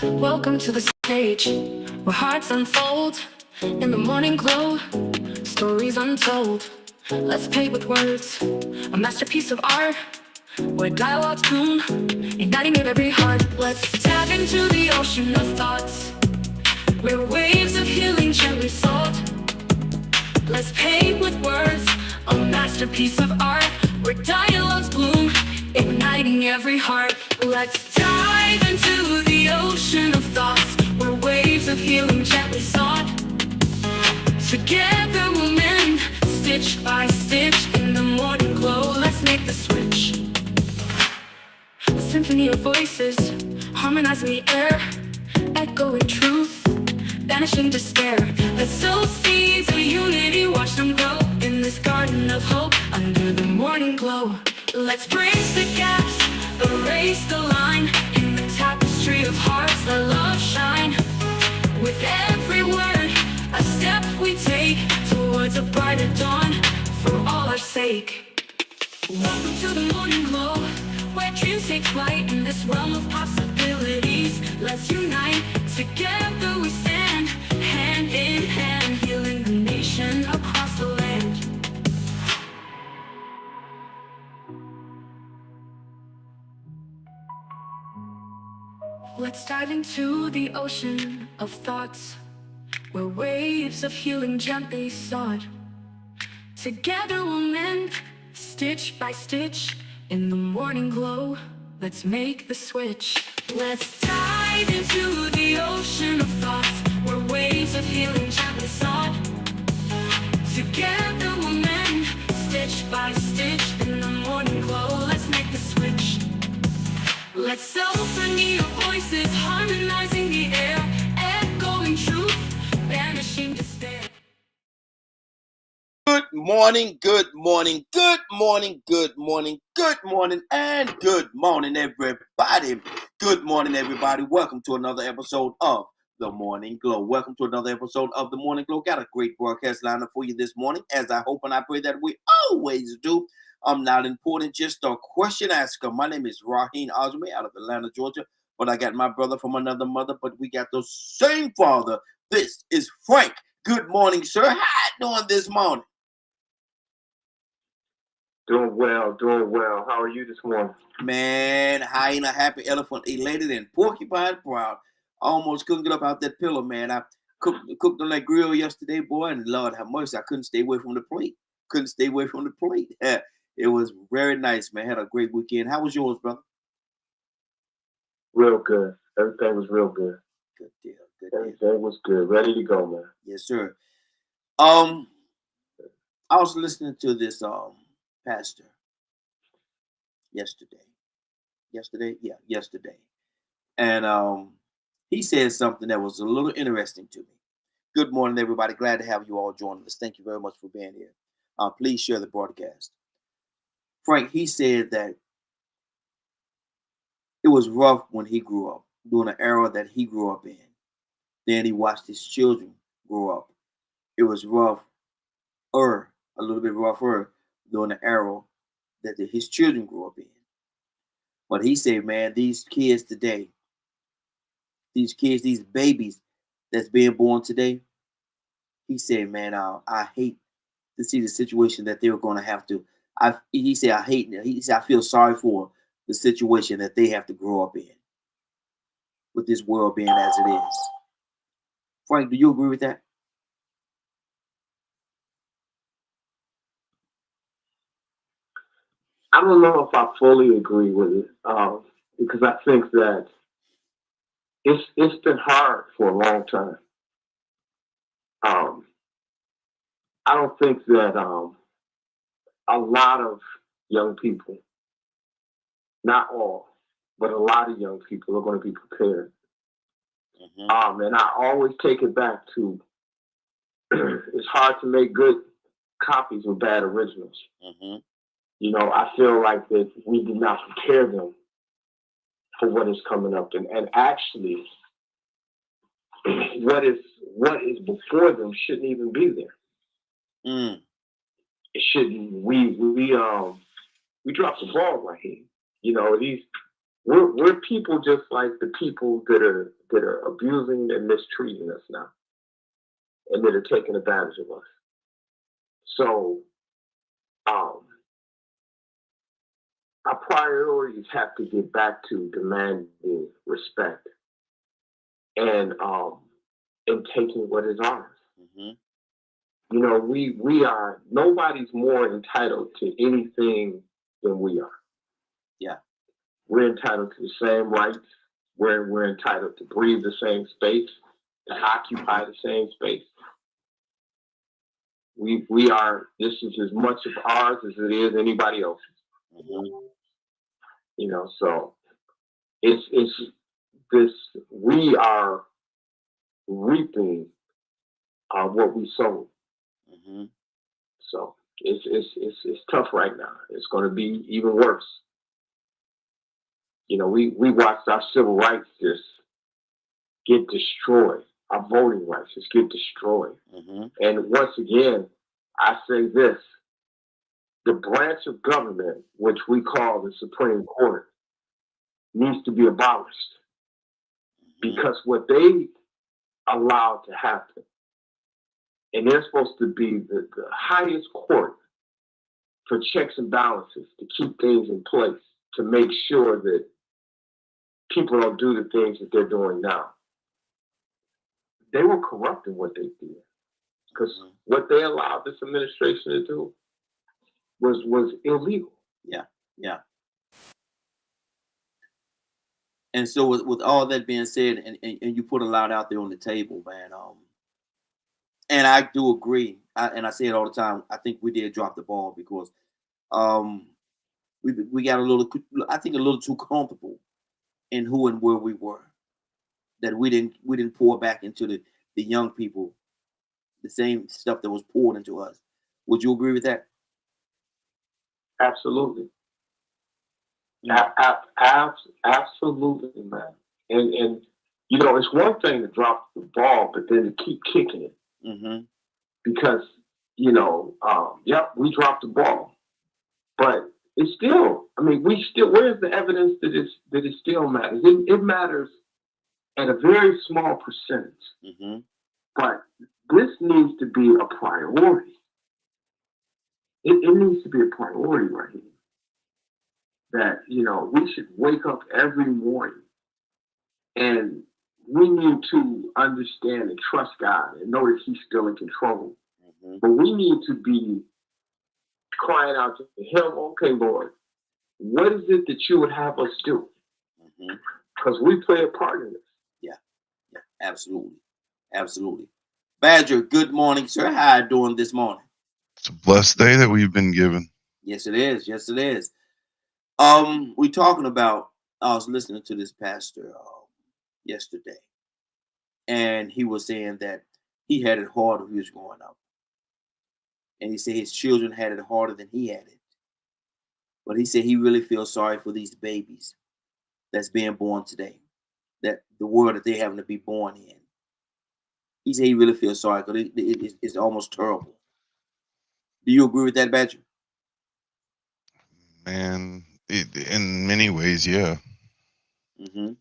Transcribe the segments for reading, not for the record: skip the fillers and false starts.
Welcome to the stage where hearts unfold in the morning glow, stories untold. Let's paint with words, a masterpiece of art where dialogues bloom, igniting in every heart. Let's tap into the ocean of thoughts where waves of healing gently salt. Let's paint with words, a masterpiece of art where dialogues bloom, igniting every heart. Let's dive into the ocean of thoughts where waves of healing gently sought. Together we'll mend, stitch by stitch in the morning glow. Let's make the switch. A symphony of voices harmonizing the air, echoing truth, banishing despair. Let's sow seeds of unity, watch them grow in this garden of hope under the morning glow. Let's bridge the gaps, erase the line in the tapestry of hearts. Let love shine with every word, a step we take towards a brighter dawn for all our sake. Welcome to the morning glow, where dreams take flight in this realm of possibilities. Let's unite, together we stand, hand in hand, healing the nation across the land. Let's dive into the ocean of thoughts where waves of healing gently sought. Together we'll mend, stitch by stitch, in the morning glow. Let's make the switch. Let's dive into the ocean of thoughts where waves of healing gently sought. Together we'll mend, stitch by stitch, in the morning glow. Let's make the switch. Let's symphony of voices harmonizing the air, echoing truth, banishing despair. Good morning, good morning, good morning, good morning, good morning, and good morning, everybody. Good morning, everybody. Welcome to another episode of The Morning Glow. Welcome to another episode of The Morning Glow. Got a great broadcast lineup for you this morning, as I hope and I pray that we always do. I'm not important, just a question asker. My name is Raheem Osme out of Atlanta, Georgia, but I got my brother from another mother, but we got the same father. This is Frank. Good morning, sir. How you doing this morning? Doing well. How are you this morning? Man, hyena, happy elephant, elated, and porcupine proud. I almost couldn't get up out that pillow, man. I cooked on that grill yesterday, boy, and Lord have mercy, I couldn't stay away from the plate. It was very nice, man. Had a great weekend. How was yours, brother? Real good. Everything was real good. Good deal. Everything was good. Ready to go, man. Yes, sir. I was listening to this pastor yesterday. Yesterday. And he said something that was a little interesting to me. Good morning, everybody. Glad to have you all joining us. Thank you very much for being here. Please share the broadcast. Frank, he said that it was rough when he grew up, during the era that he grew up in. Then he watched his children grow up. It was rough, a little bit rougher during the era that his children grew up in. But he said, man, these kids today, these babies that's being born today, he said, man, I hate to see the situation that they're going to have to. He said, I feel sorry for the situation that they have to grow up in, with this world being as it is. Frank, do you agree with that? I don't know if I fully agree with it because I think that it's been hard for a long time. I don't think that a lot of young people, not all, but a lot of young people are going to be prepared. And I always take it back to it's hard to make good copies of bad originals. You know, I feel like that we did not prepare them for what is coming up, and actually, what is before them shouldn't even be there. It shouldn't. We dropped the ball right here. You know, We're people just like the people that are abusing and mistreating us now, and that are taking advantage of us. So, our priorities have to get back to demanding respect and taking what is ours. Mm-hmm. You know, we are, nobody's more entitled to anything than we are. Yeah. We're entitled to the same rights. We're entitled to breathe the same space, to occupy the same space. We are, this is as much of ours as it is anybody else's. Mm-hmm. You know, so it's this, we are reaping what we sowed. Mm-hmm. So it's tough right now. It's going to be even worse. You know, we watched our civil rights just get destroyed. Our voting rights just get destroyed. Mm-hmm. And once again, I say this: the branch of government, which we call the Supreme Court, needs to be abolished, because what they allowed to happen, and they're supposed to be the highest court for checks and balances, to keep things in place, to make sure that people don't do the things that they're doing now. They were corrupt in what they did, because what they allowed this administration to do was illegal. Yeah. And so with all that being said, and you put a lot out there on the table, man. And I do agree. And I say it all the time. I think we did drop the ball because we got a little, I think, a little too comfortable in who and where we were. That we didn't pour back into the young people the same stuff that was poured into us. Would you agree with that? Absolutely. Yeah. Absolutely, man. And you know, it's one thing to drop the ball, but then to keep kicking it. Mm-hmm. Because, you know, we dropped the ball, but it's still, I mean, where's the evidence that it still matters? It matters at a very small percentage. Mm-hmm. But this needs to be a priority. It needs to be a priority right here. That, you know, we should wake up every morning and we need to understand and trust God and know that He's still in control. Mm-hmm. But we need to be crying out to Him, okay, Lord, what is it that you would have us do? Because we play a part in this. Yeah, absolutely. Badger, good morning, sir. How are you doing this morning? It's a blessed day that we've been given. Yes, it is. We talking about, I was listening to this pastor yesterday, and he was saying that he had it hard when he was growing up. And he said his children had it harder than he had it. But he said he really feels sorry for these babies that's being born today, that the world that they're having to be born in. He said he really feels sorry because it's almost terrible. Do you agree with that, Badger? Man, in many ways, yeah. Mm-hmm.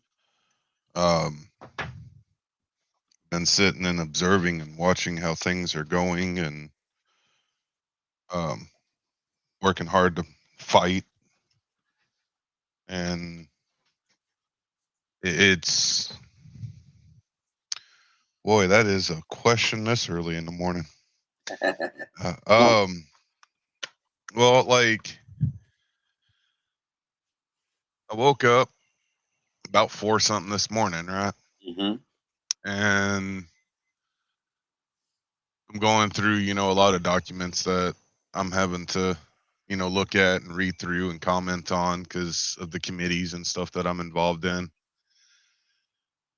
Been sitting and observing and watching how things are going, and working hard to fight. And it's, boy, that is a question this early in the morning. Well, like, I woke up about 4 something this morning, right? Mm-hmm. And I'm going through, a lot of documents that I'm having to, look at and read through and comment on because of the committees and stuff that I'm involved in.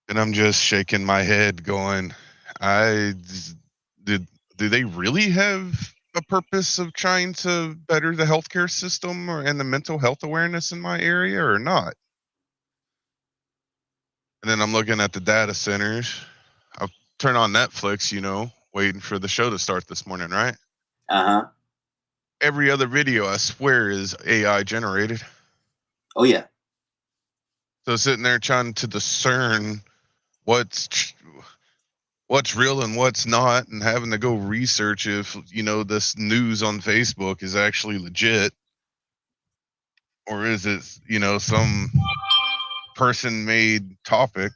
And I'm just shaking my head going, do they really have a purpose of trying to better the healthcare system and the mental health awareness in my area or not? And then I'm looking at the data centers. I'll turn on Netflix, waiting for the show to start this morning, right? Uh-huh. Every other video, I swear, is AI generated. Oh, yeah. So sitting there trying to discern what's real and what's not, and having to go research if this news on Facebook is actually legit, or is it some person made topic.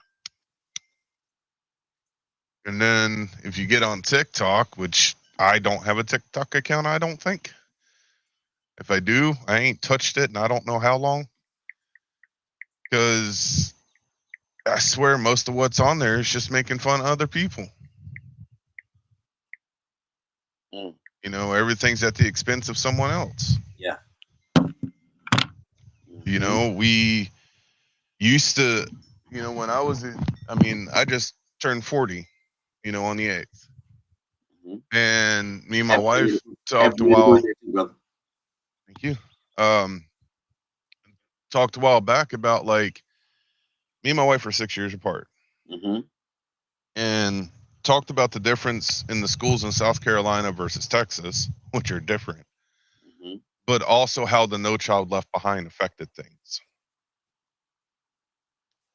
And then if you get on TikTok, which I don't have a TikTok account, I don't think. If I do, I ain't touched it and I don't know how long. Because I swear most of what's on there is just making fun of other people. Mm. Everything's at the expense of someone else. Yeah. We used to, when I was, I just turned 40, on the 8th. Mm-hmm. And me and my Happy wife birthday. talked a Happy while. birthday, brother. Thank you. Talked a while back about like me and my wife are 6 years apart. Mm-hmm. And talked about the difference in the schools in South Carolina versus Texas, which are different, Mm-hmm. but also how the No Child Left Behind affected things.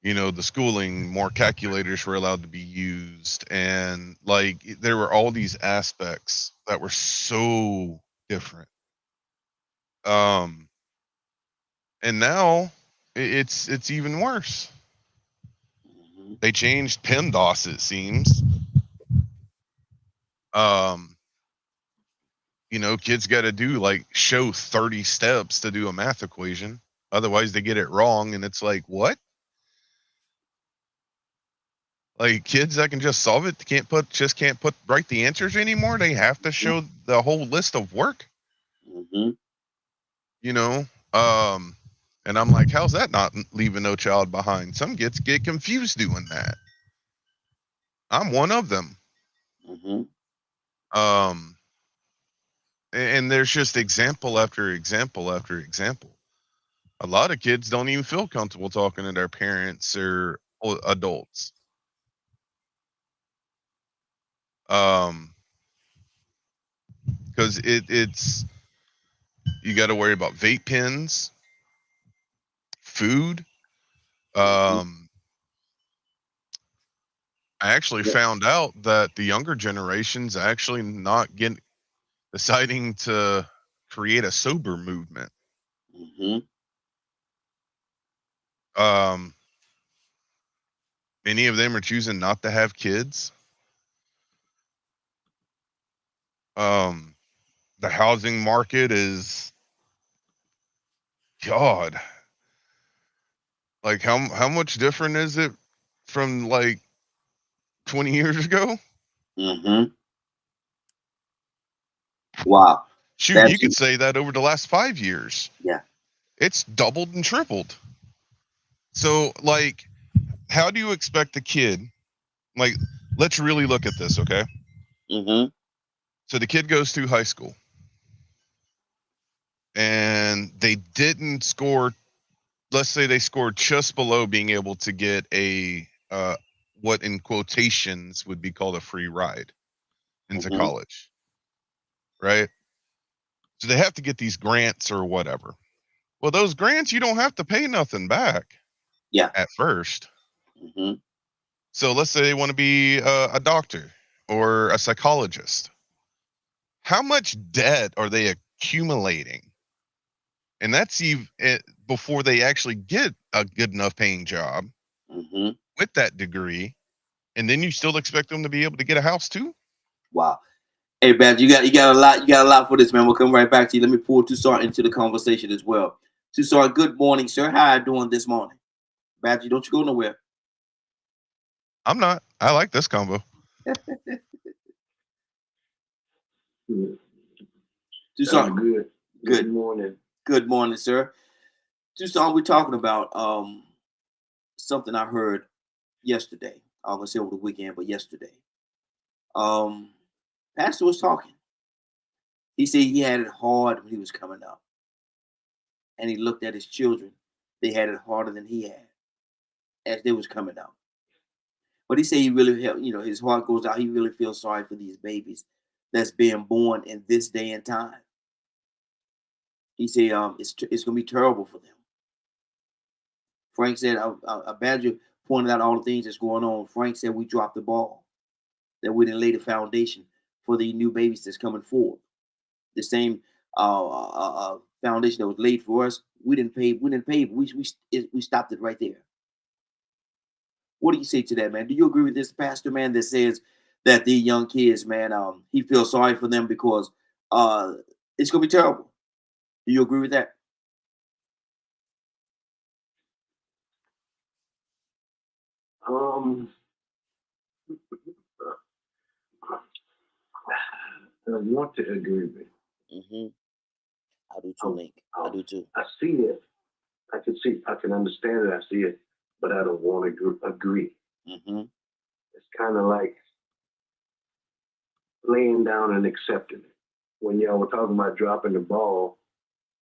The schooling, more calculators were allowed to be used, and like there were all these aspects that were so different. And now it's even worse. Mm-hmm. They changed PEMDAS, it seems. Kids got to do like show 30 steps to do a math equation. Otherwise they get it wrong. And it's like, what? Like kids that can just solve it can't write the answers anymore. They have to show the whole list of work. Mm-hmm. And I'm like, how's that not leaving no child behind? Some kids get confused doing that. I'm one of them. Mm-hmm. And there's just example after example after example. A lot of kids don't even feel comfortable talking to their parents or adults. Because it's you got to worry about vape pens, food. I actually found out that the younger generations actually not deciding to create a sober movement. Mm-hmm. Many of them are choosing not to have kids. The housing market is, God, like how much different is it from like 20 years ago? Mm-hmm. Wow. Shoot, you could say that over the last 5 years. Yeah. It's doubled and tripled. So, like, how do you expect a kid, like, let's really look at this, okay? Mm-hmm. So the kid goes to high school and they didn't score, let's say they scored just below being able to get a, what in quotations would be called a free ride into Mm-hmm. college, right? So they have to get these grants or whatever. Well, those grants, you don't have to pay nothing back. Yeah. At first. Mm-hmm. So let's say they want to be a doctor or a psychologist. How much debt are they accumulating? And that's even before they actually get a good enough paying job Mm-hmm. with that degree. And then you still expect them to be able to get a house too? Wow. Hey, Bad, you got a lot for this, man. We'll come right back to you. Let me pull Tucson into the conversation as well. Tucson, good morning, sir. How are you doing this morning? Badgie, don't you go nowhere. I'm not. I like this combo. Tucson, good. Good morning. Good morning, sir. Tucson, we're talking about something I heard yesterday. I was gonna say over the weekend, but yesterday. Pastor was talking. He said he had it hard when he was coming up. And he looked at his children. They had it harder than he had as they was coming up. But he said he really helped, his heart goes out. He really feels sorry for these babies that's being born in this day and time. He said it's gonna be terrible for them. Frank said, Badger pointed out all the things that's going on. Frank said we dropped the ball, that we didn't lay the foundation for the new babies that's coming forward. The same foundation that was laid for us, we didn't pave. We stopped it right there. What do you say to that, man? Do you agree with this pastor, man, that says that the young kids, man, he feels sorry for them because it's gonna be terrible? Do you agree with that? I want to agree with. Mm-hmm. I do too, Link. I do too. I see it. I can understand it. I see it, but I don't want to agree. Mm-hmm. It's kind of like laying down and accepting it. When y'all were talking about dropping the ball,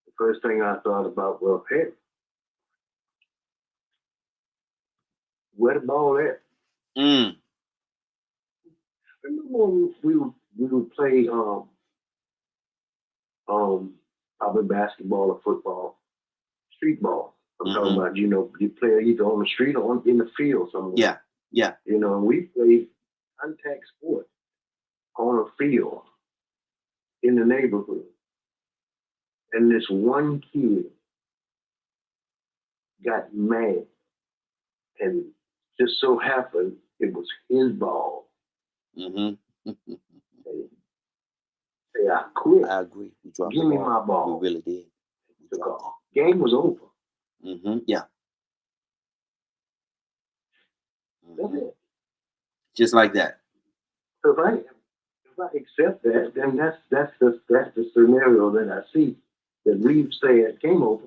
the first thing I thought about, well, hey, where the ball at? Mm. Remember when we would play probably basketball or football, street ball. I'm talking about, you play either on the street or in the field somewhere. Yeah, yeah. And we played contact sport on a field in the neighborhood. And this one kid got mad, and just so happened it was his ball. Mm-hmm. Say, I quit. I agree. We dropped Give the me ball. my ball. We really did. We dropped Game was over. it. Mm-hmm. Yeah. That's it. Just like that. So if I accept that, then that's the scenario that I see that we've said game over.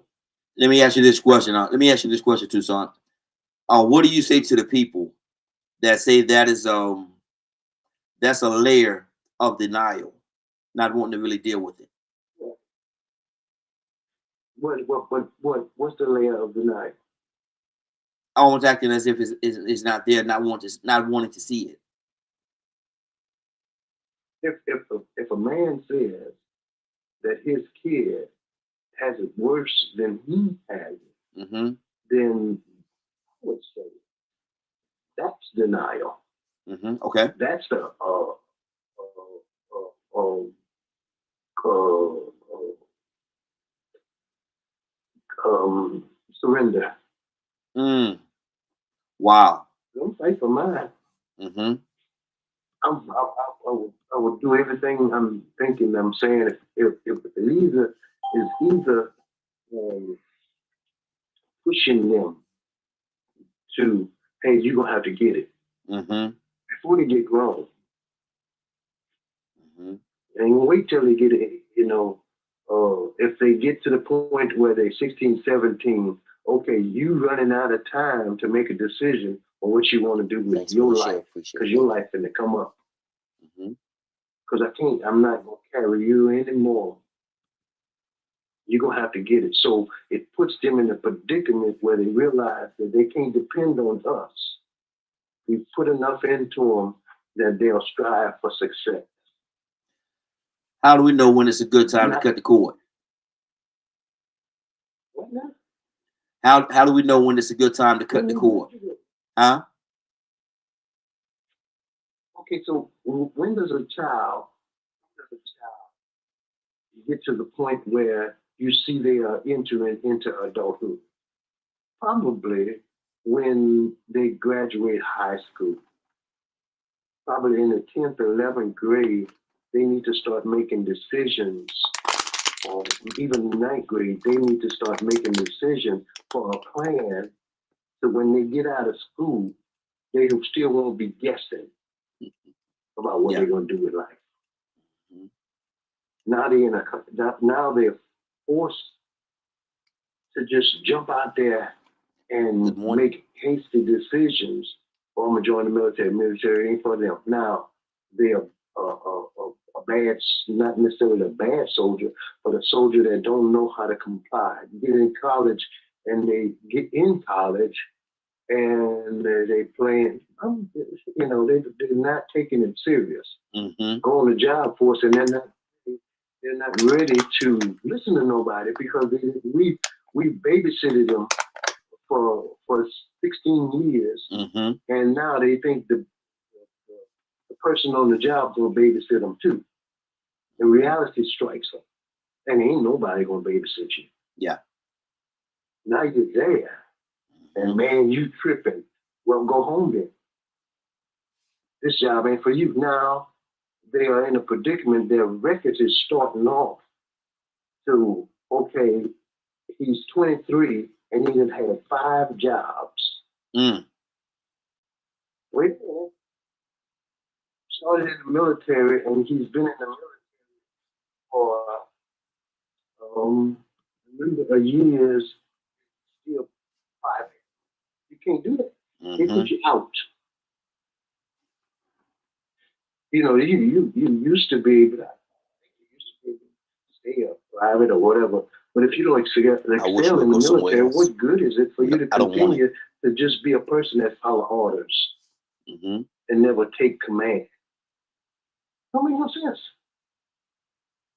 Let me ask you this question. Let me ask you this question too, son. What do you say to the people that say that's a layer of denial, not wanting to really deal with it? What's the layer of denial? Almost acting as if it's not there, not wanting to see it. If a man says that his kid has it worse than he has it, then I would say that's denial. Okay. That's the surrender. Wow. Don't fight for mine. I would do everything I'm thinking. I'm saying if it is either pushing them to, hey, you're gonna have to get it before they get grown. And wait till they get it. If they get to the point where they're 16, 17, okay, you running out of time to make a decision on what you want to do with your life, because your life going to come up. Because I'm not going to carry you anymore. You're going to have to get it. So it puts them in a predicament where they realize that they can't depend on us. We put enough into them that they'll strive for success. How do we know when it's a good time to cut the cord? What now? How do we know when it's a good time to cut the cord? Huh? Okay, so when does a child get to the point where you see they are entering into adulthood? Probably when they graduate high school. Probably in the 10th or 11th grade, they need to start making decisions. Or even 9th grade, they need to start making decisions for a plan, so when they get out of school, they still won't be guessing about what they're going to do with life. Now they're forced to just jump out there and make hasty decisions. Oh, I'm gonna join the military. Military ain't for them. Now they're a bad, not necessarily a bad soldier, but a soldier that don't know how to comply. Get in college, and they get in college, and they playing. They're not taking it serious. Go on the job force, and they're not ready to listen to nobody because we babysitted them for 16 years, Mm-hmm. and now they think the person on the job gonna babysit them too. The reality strikes them, and ain't nobody gonna babysit you. Yeah. Now you're there, and man, you tripping. Well, go home then. This job ain't for you. Now they are in a predicament. Their record is starting off to, okay, he's 23 and he has had 5 jobs. Mm. Wait a minute. Started in the military, and he's been in the military for a years, still 5. You can't do that. They Mm-hmm. put you out. You know, you used to be able to stay up private or whatever. But if you don't excel in the military, what good is it for you to continue to just be a person that follow orders Mm-hmm. and never take command? Don't make no sense.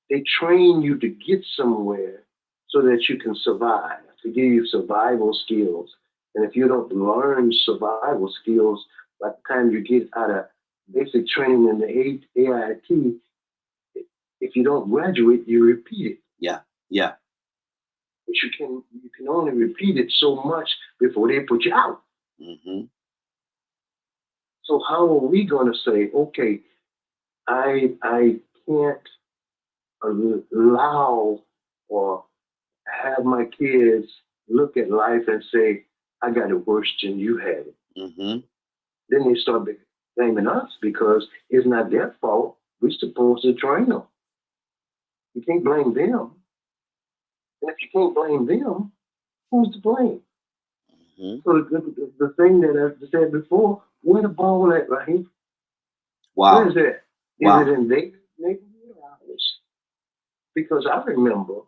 They train you to get somewhere so that you can survive, to give you survival skills. And if you don't learn survival skills by the time you get out of basic training in the AIT, if you don't graduate, you repeat it. Yeah. Yeah. But you can only repeat it so much before they put you out. Mm-hmm. So how are we going to say, okay, I can't allow or have my kids look at life and say, I got it worse than you had it. Mm-hmm. Then they start blaming us because it's not their fault. We're supposed to train them. You can't blame them. And if you can't blame them, who's to blame? Mm-hmm. So the thing that I said before, where the ball at, right? Wow. Where is it? Wow. Is it in their neighborhood or ours? Because I remember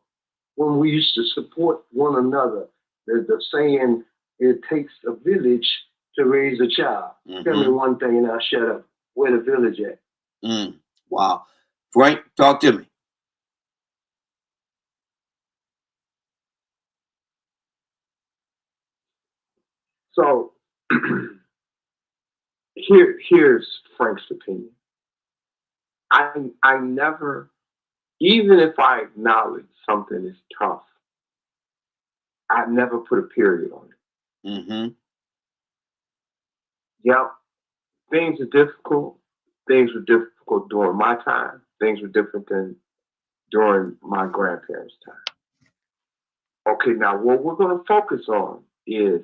when we used to support one another, the saying, it takes a village to raise a child. Mm-hmm. Tell me one thing and I'll shut up. Where the village at? Mm. Wow. Frank, talk to me. So here's Frank's opinion. I never, even if I acknowledge something is tough, I never put a period on it. Mm-hmm. Yep, things are difficult. Things were difficult during my time. Things were different than during my grandparents' time. Okay, now what we're going to focus on is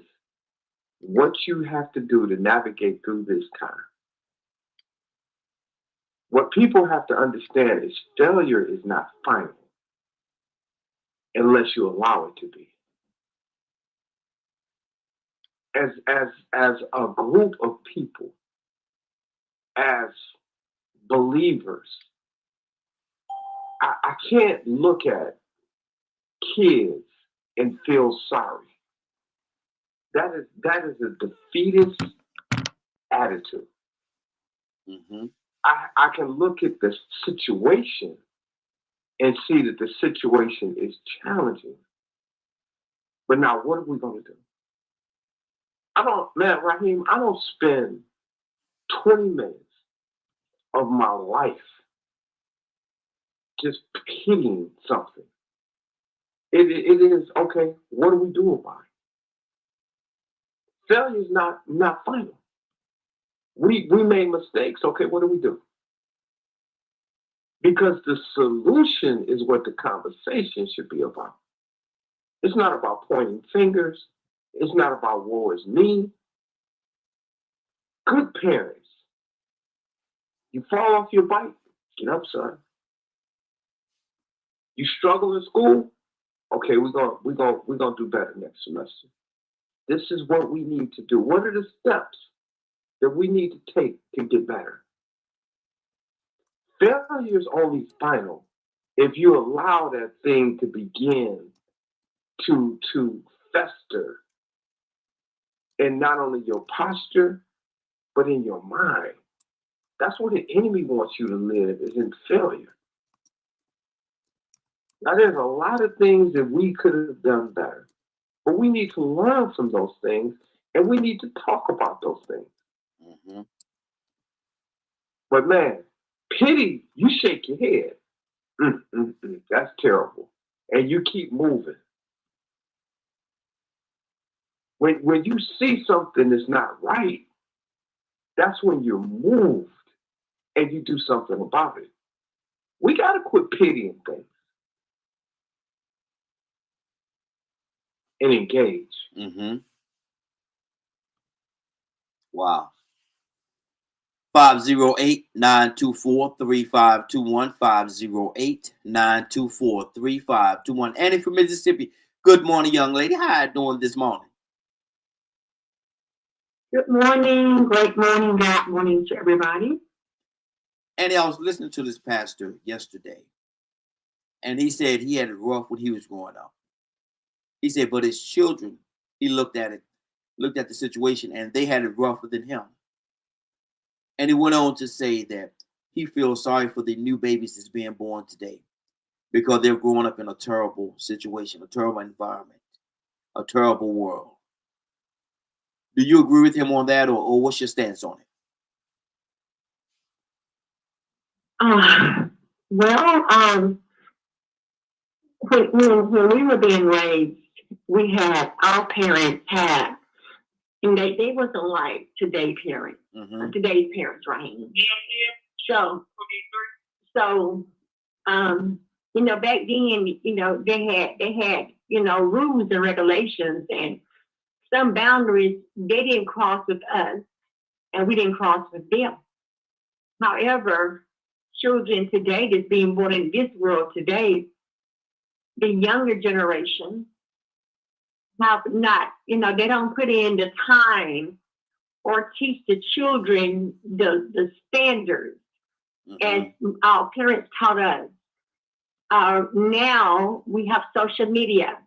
what you have to do to navigate through this time. What people have to understand is failure is not final unless you allow it to be. As a group of people, as believers, I can't look at kids and feel sorry. That is a defeatist attitude. Mm-hmm. I can look at the situation and see that the situation is challenging. But now what are we going to do? Raheem, I don't spend 20 minutes of my life just pitying something. It is, okay, what do we do about it? Failure is not final. We made mistakes. Okay, what do we do? Because the solution is what the conversation should be about. It's not about pointing fingers. It's not about woe is me. Good parents. You fall off your bike, get up, son. You struggle in school, okay, we're gonna do better next semester. This is what we need to do. What are the steps that we need to take to get better? Failure is only final if you allow that thing to begin to fester in not only your posture, but in your mind. That's where the enemy wants you to live, is in failure. Now, there's a lot of things that we could have done better. But we need to learn from those things, and we need to talk about those things. Mm-hmm. But man, pity, you shake your head. That's terrible. And you keep moving. When you see something that's not right, that's when you're moved and you do something about it. We got to quit pitying things and engage. Mm-hmm. Wow. 508-924-3521. 508-924-3521. Annie from Mississippi. Good morning, young lady. How you doing this morning? Good morning, great morning, good morning to everybody. Annie, I was listening to this pastor yesterday, and he said he had it rough when he was growing up. He said, but his children, he looked at the situation, and they had it rougher than him. And he went on to say that he feels sorry for the new babies that's being born today because they're growing up in a terrible situation, a terrible environment, a terrible world. Do you agree with him on that, or what's your stance on it? Well, when we were being raised, we had our parents had, and they wasn't like today's parents, right? So, back then, they had, rules and regulations and some boundaries they didn't cross with us, and we didn't cross with them. However, children today that's being born in this world today, the younger generation have not, they don't put in the time or teach the children the standards as our parents taught us. Now we have social media,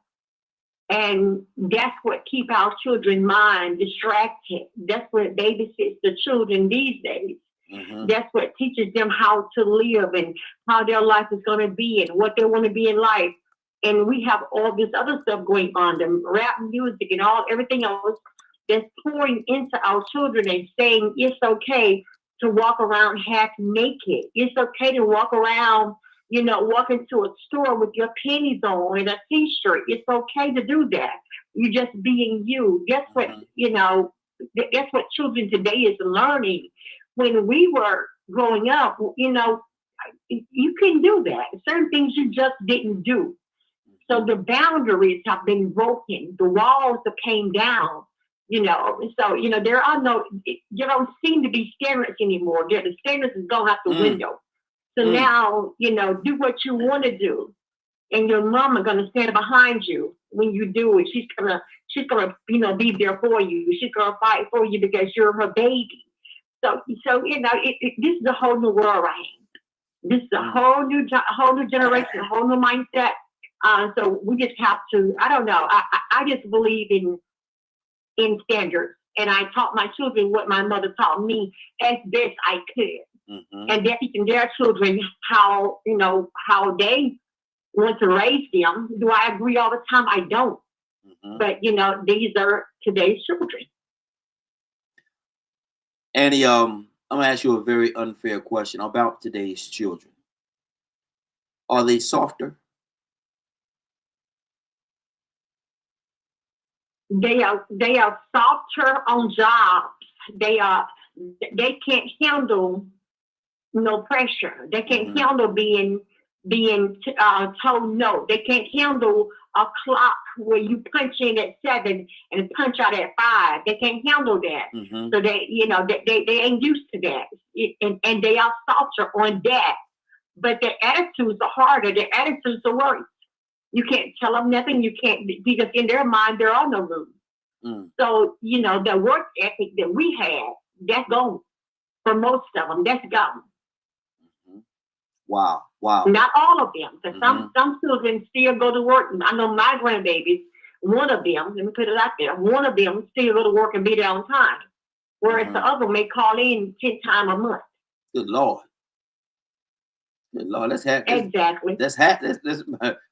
and that's what keep our children's mind distracted. That's what babysits the children these days. That's what teaches them how to live and how their life is going to be and what they want to be in life. And we have all this other stuff going on, the rap music and everything else that's pouring into our children and saying it's okay to walk around half naked. It's okay to walk around, walk into a store with your panties on and a t-shirt. It's okay to do that. You're just being you. That's what, that's what children today is learning. When we were growing up, you couldn't do that. Certain things you just didn't do. So the boundaries have been broken. The walls have came down, So, there are there don't seem to be standards anymore. The standards is going out the window. So now, do what you want to do. And your mama going to stand behind you when you do it. She's gonna, be there for you. She's going to fight for you because you're her baby. So this is a whole new world right here. This is a whole new generation, a whole new mindset. So we just have to, I don't know. I just believe in standards. And I taught my children what my mother taught me as best I could. And they're teaching their children how they want to raise them. Do I agree all the time? I don't. But, these are today's children. Annie, I'm going to ask you a very unfair question about today's children. Are they softer? They are softer on jobs. They can't handle no pressure. They can't handle being told no. They can't handle a clock where you punch in at 7 and punch out at 5. They can't handle that. So they ain't used to that. And they are softer on that. But their attitudes are harder. Their attitudes are worse. You can't tell them nothing. You can't, because in their mind, there are no rules. So, the work ethic that we had, that's gone. For most of them, that's gone. Wow. Not all of them. Because some children still go to work. I know my grandbabies, one of them, let me put it out there, one of them still go to work and be there on time. Whereas the other may call in 10 times a month. Good Lord. That's half. Exactly. That's half.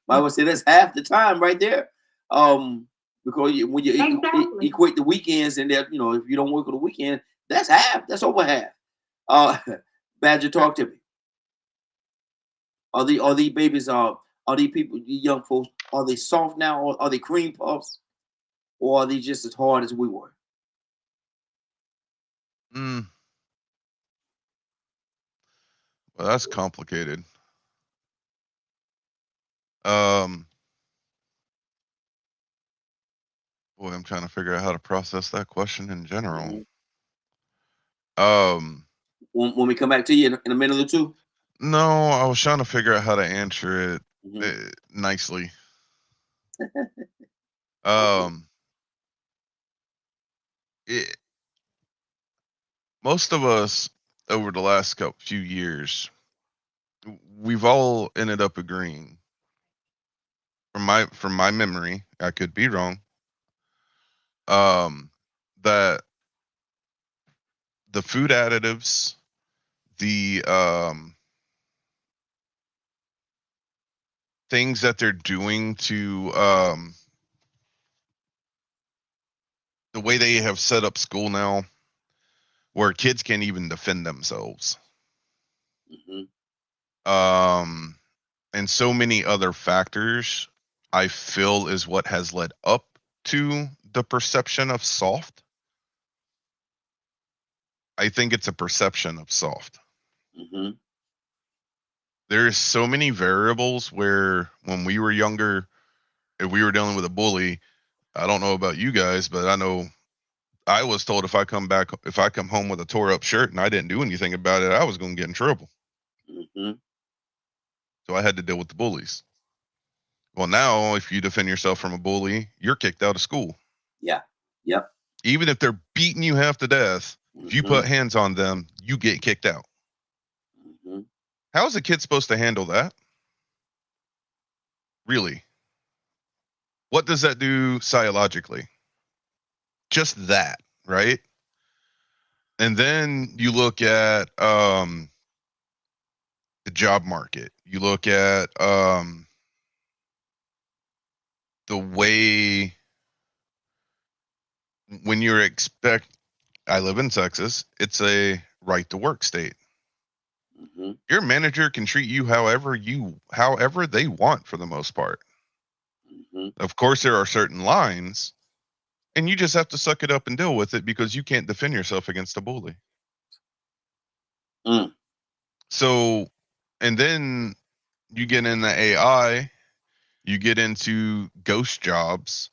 I would say that's half the time right there. because when you Exactly. equate the weekends and that, if you don't work on the weekend, that's half. That's over half. Badger, talk to me. Are these babies are these people, the young folks, are they soft now, or are they cream puffs, or are they just as hard as we were? Well, that's complicated. Boy, I'm trying to figure out how to process that question in general. Mhm. When we come back to you in a minute or two. No, I was trying to figure out how to answer it Mhm. nicely. Okay. It, most of us over the last few years, we've all ended up agreeing. From my memory, I could be wrong. That the food additives, the things that they're doing to the way they have set up school now, where kids can't even defend themselves. Mhm. And so many other factors, I feel, is what has led up to the perception of soft. I think it's a perception of soft. Mhm. There's so many variables where when we were younger, if we were dealing with a bully, I don't know about you guys, but I know I was told if I come home with a tore up shirt and I didn't do anything about it, I was going to get in trouble. Mhm. So I had to deal with the bullies. Well, now if you defend yourself from a bully, you're kicked out of school. Yeah. Yep. Even if they're beating you half to death, if you Mhm. put hands on them, you get kicked out. Mhm. How is a kid supposed to handle that? Really? What does that do psychologically? Just that, right? And then you look at the job market. You look at the way when you're expect. I live in Texas. It's a right to work state. Mhm. Your manager can treat you however they want for the most part. Mhm. Of course, there are certain lines, and you just have to suck it up and deal with it because you can't defend yourself against a bully. Mm. So, and then you get into AI, you get into ghost jobs.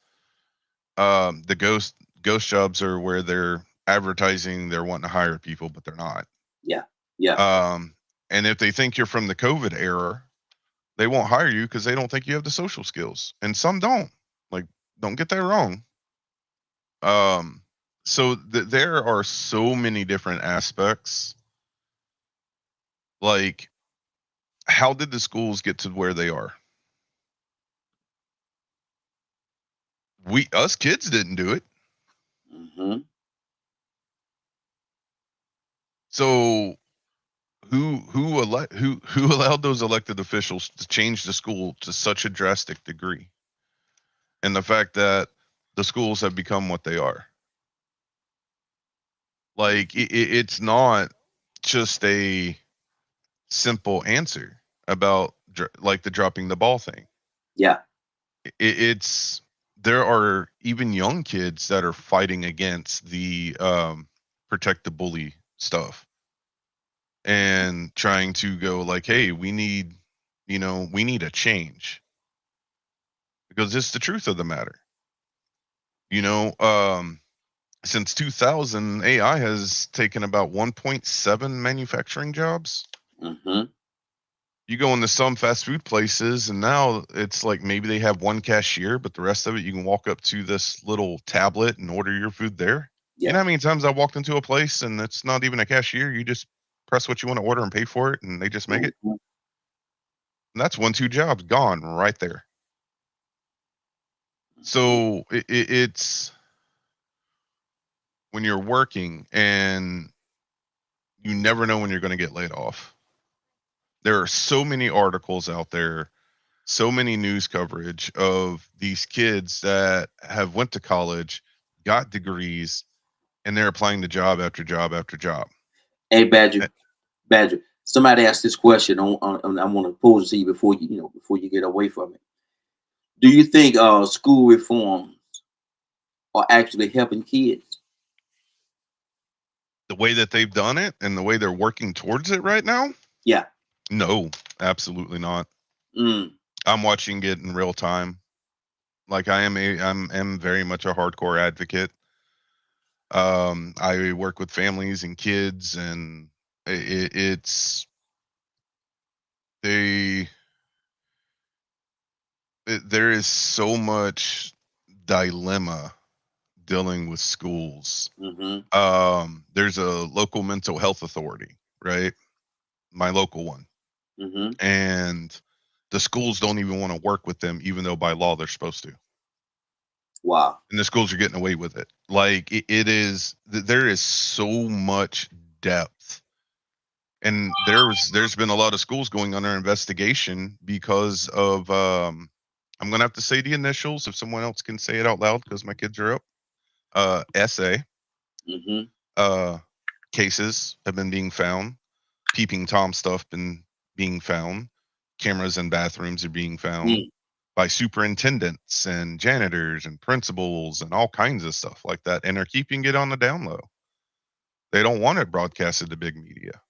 The ghost jobs are where they're advertising they're wanting to hire people, but they're not. Yeah. Yeah. Um, and if they think you're from the COVID era, they won't hire you because they don't think you have the social skills, and some don't. Like, don't get that wrong. Um, so there are so many different aspects. Like, how did the schools get to where they are? Us kids didn't do it. Mhm. So who allowed those elected officials to change the school to such a drastic degree? And the fact that the schools have become what they are. Like it's not just a simple answer about like the dropping the ball thing. Yeah. It's there are even young kids that are fighting against the protect the bully stuff and trying to go like, hey, we need a change because it's the truth of the matter. You know, since 2000, AI has taken about 1.7 manufacturing jobs. Mhm. You go into some fast food places, and now it's like maybe they have one cashier, but the rest of it, you can walk up to this little tablet and order your food there. You know Yeah. how many times I walked into a place and it's not even a cashier? You just press what you want to order and pay for it, and they just make it. Mhm. And that's 1, 2 jobs gone right there. So it's when you're working and you never know when you're going to get laid off. There are so many articles out there so many news coverage of these kids that have went to college, got degrees, and they're applying to job after job after job. Hey, Badger, somebody asked this question on I want to pose it to you before before you get away from it. Do you think school reforms are actually helping kids? The way that they've done it and the way they're working towards it right now? Yeah. No, absolutely not. Mm. I'm watching it in real time. Like I'm very much a hardcore advocate. I work with families and kids, and it's there is so much dilemma dealing with schools. Mm-hmm. There's a local mental health authority, right? My local one. Mm-hmm. And the schools don't even want to work with them, even though by law they're supposed to. Wow. And the schools are getting away with it. Like it is, there is so much depth. And there's been a lot of schools going under investigation because of I'm gonna have to say the initials if someone else can say it out loud because my kids are up. SA. Mm-hmm. Cases have been being found. Peeping Tom stuff been being found. Cameras in bathrooms are being found by superintendents and janitors and principals and all kinds of stuff like that. And they're keeping it on the down low. They don't want it broadcasted to big media.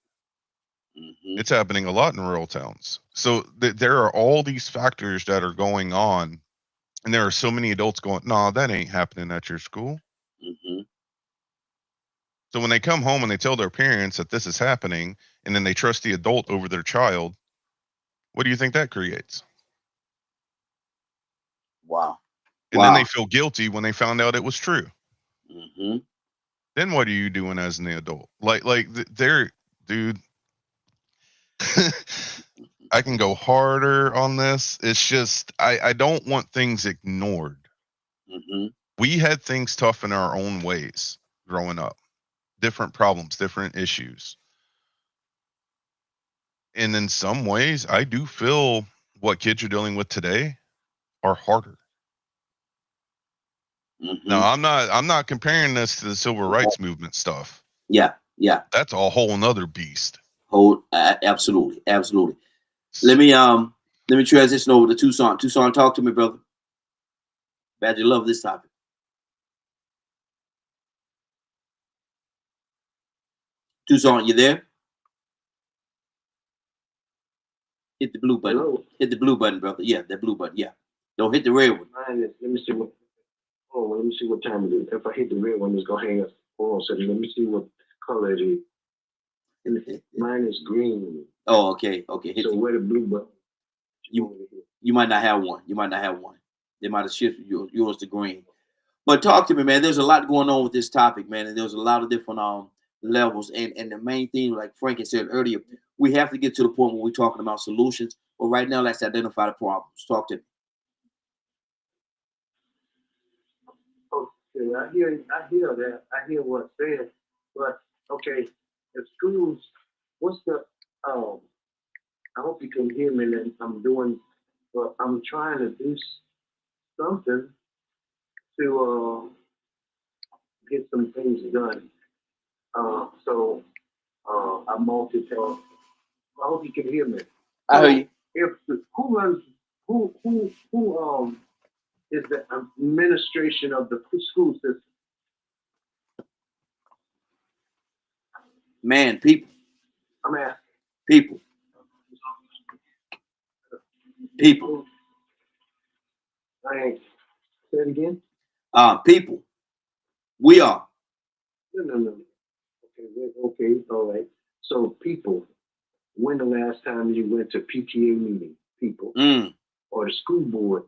Mm-hmm. It's happening a lot in rural towns. So there are all these factors that are going on. And there are so many adults going, no, that ain't happening at your school. Mm-hmm. So when they come home and they tell their parents that this is happening, and then they trust the adult over their child, what do you think that creates? Wow. And then they feel guilty when they found out it was true. Mm-hmm. Then what are you doing as an adult? They're, dude. I can go harder on this. It's just I don't want things ignored. Mm-hmm. We had things tough in our own ways growing up. Different problems, different issues. And in some ways, I do feel what kids are dealing with today are harder. Mm-hmm. Now, I'm not comparing this to the civil rights movement stuff. Yeah. That's a whole nother beast. Absolutely. Let me transition over to Tucson. Tucson, talk to me, brother. Badger, love this topic. Tucson, you there? Hit the blue button. Hello? Hit the blue button, brother. Yeah, that blue button. Yeah. Don't hit the red one. Mine is, let me see what time it is. If I hit the red one, it's gonna hang up. Hold on a second. Let me see what color it is. Mine is green. Oh, okay. So where the blue button? You might not have one. They might have shifted yours to green. But talk to me, man. There's a lot going on with this topic, man, and there's a lot of different levels. And the main thing, like Frankie said earlier, we have to get to the point where we're talking about solutions. But right now, let's identify the problems. Talk to me. Okay, I hear that. I hear what's said. But okay, the schools, what's the I hope you can hear me and but I'm trying to do something to get some things done. So I multitask. I hope you can hear me. I hear you. Who is the administration of the school system? Man, people. I'm asking. People. I ain't. Say it again. People. We are. No. Okay, all right. So people, when the last time you went to PTA meeting, people, or the school board,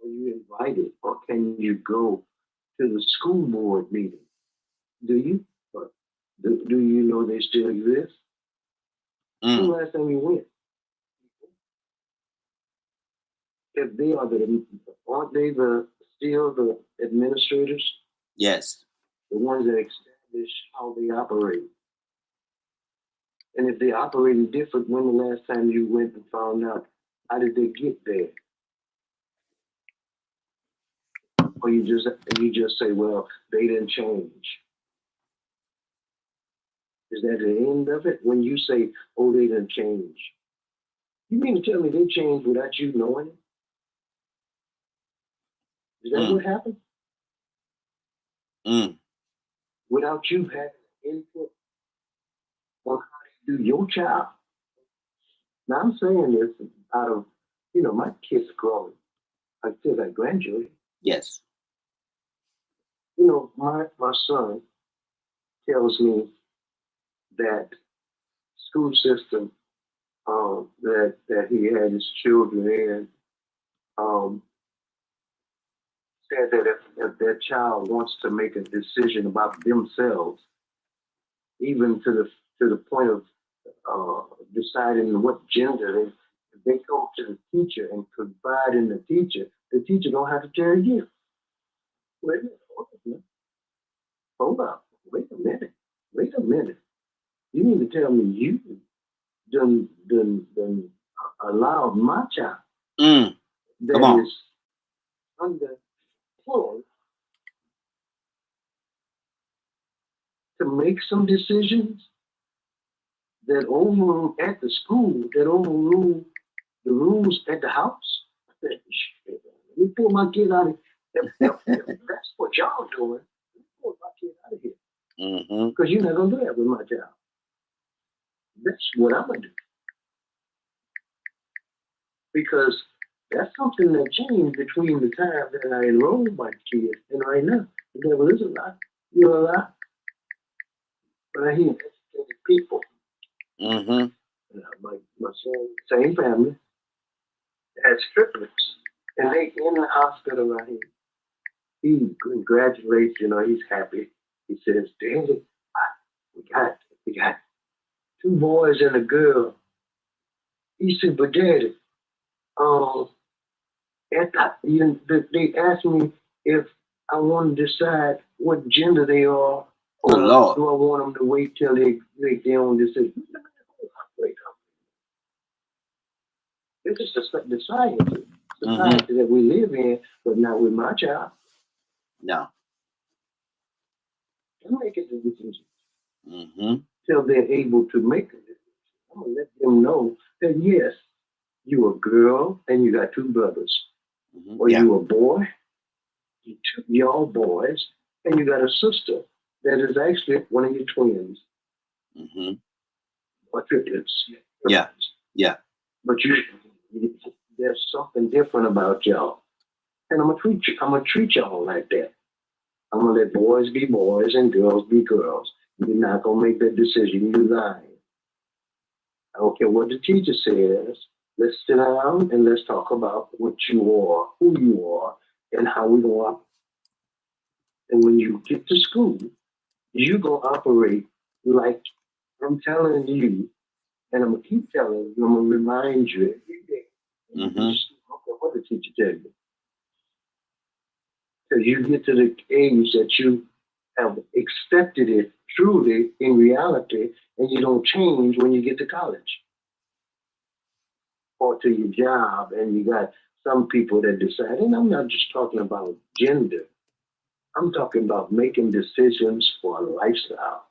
were you invited, or can you go to the school board meeting? Do you? Or do you know they still exist? When the last time you went? If they are aren't they still the administrators? Yes. The ones that establish how they operate. And if they operating different, when the last time you went and found out, how did they get there? Or you just say, well, they didn't change. Is that the end of it? When you say, oh, they didn't change, you mean to tell me they changed without you knowing it? Is that what happened? Without you having input on how to do your job? Now I'm saying this out of, my kids growing. I still got grandchildren. Yes. My son tells me that school system that he had his children in said that if their child wants to make a decision about themselves, even to the point of deciding what gender if they go to the teacher and confide in the teacher don't have to tell you. Wait a minute. Hold up. Wait a minute. You need to tell me you done allowed my child that is under 12 to make some decisions that overrule at the school, that overrule the rules at the house. Let me pull my kid out of here. If that's what y'all doing, let me pull my kid out of here. Because you're not going to do that with my child. That's what I'm going to do. Because that's something that changed between the time that I enrolled my kids and right now. The devil is a lie. You're a lie. But I hear educated people. My son, same family, has triplets. And they in the hospital right here. He congratulates, he's happy. He says, Daddy, we got 2 boys and a girl. He said, but Daddy, they asked me if I want to decide what gender they are, or do I want them to wait till they make their own decision? Wait up. This is the society that we live in, but not with my child. No. I'm making the decision till they're able to make a decision. I'm gonna let them know that yes, you a girl and you got 2 brothers, or you a boy, you're all boys, and you got a sister that is actually one of your twins, or triplets. Yeah. But there's something different about y'all, and I'm gonna treat y'all like that. I'm gonna let boys be boys and girls be girls. You're not gonna make that decision. You lying. I don't care what the teacher says. Let's sit down and let's talk about what you are, who you are, and how we gonna operate. And when you get to school, you gonna operate like I'm telling you, and I'm gonna keep telling you. I'm gonna remind you every day. Okay, what the teacher tell you? Till you get to the age that you have accepted it truly in reality, and you don't change when you get to college or to your job, and you got some people that decide, and I'm not just talking about gender, I'm talking about making decisions for a lifestyle.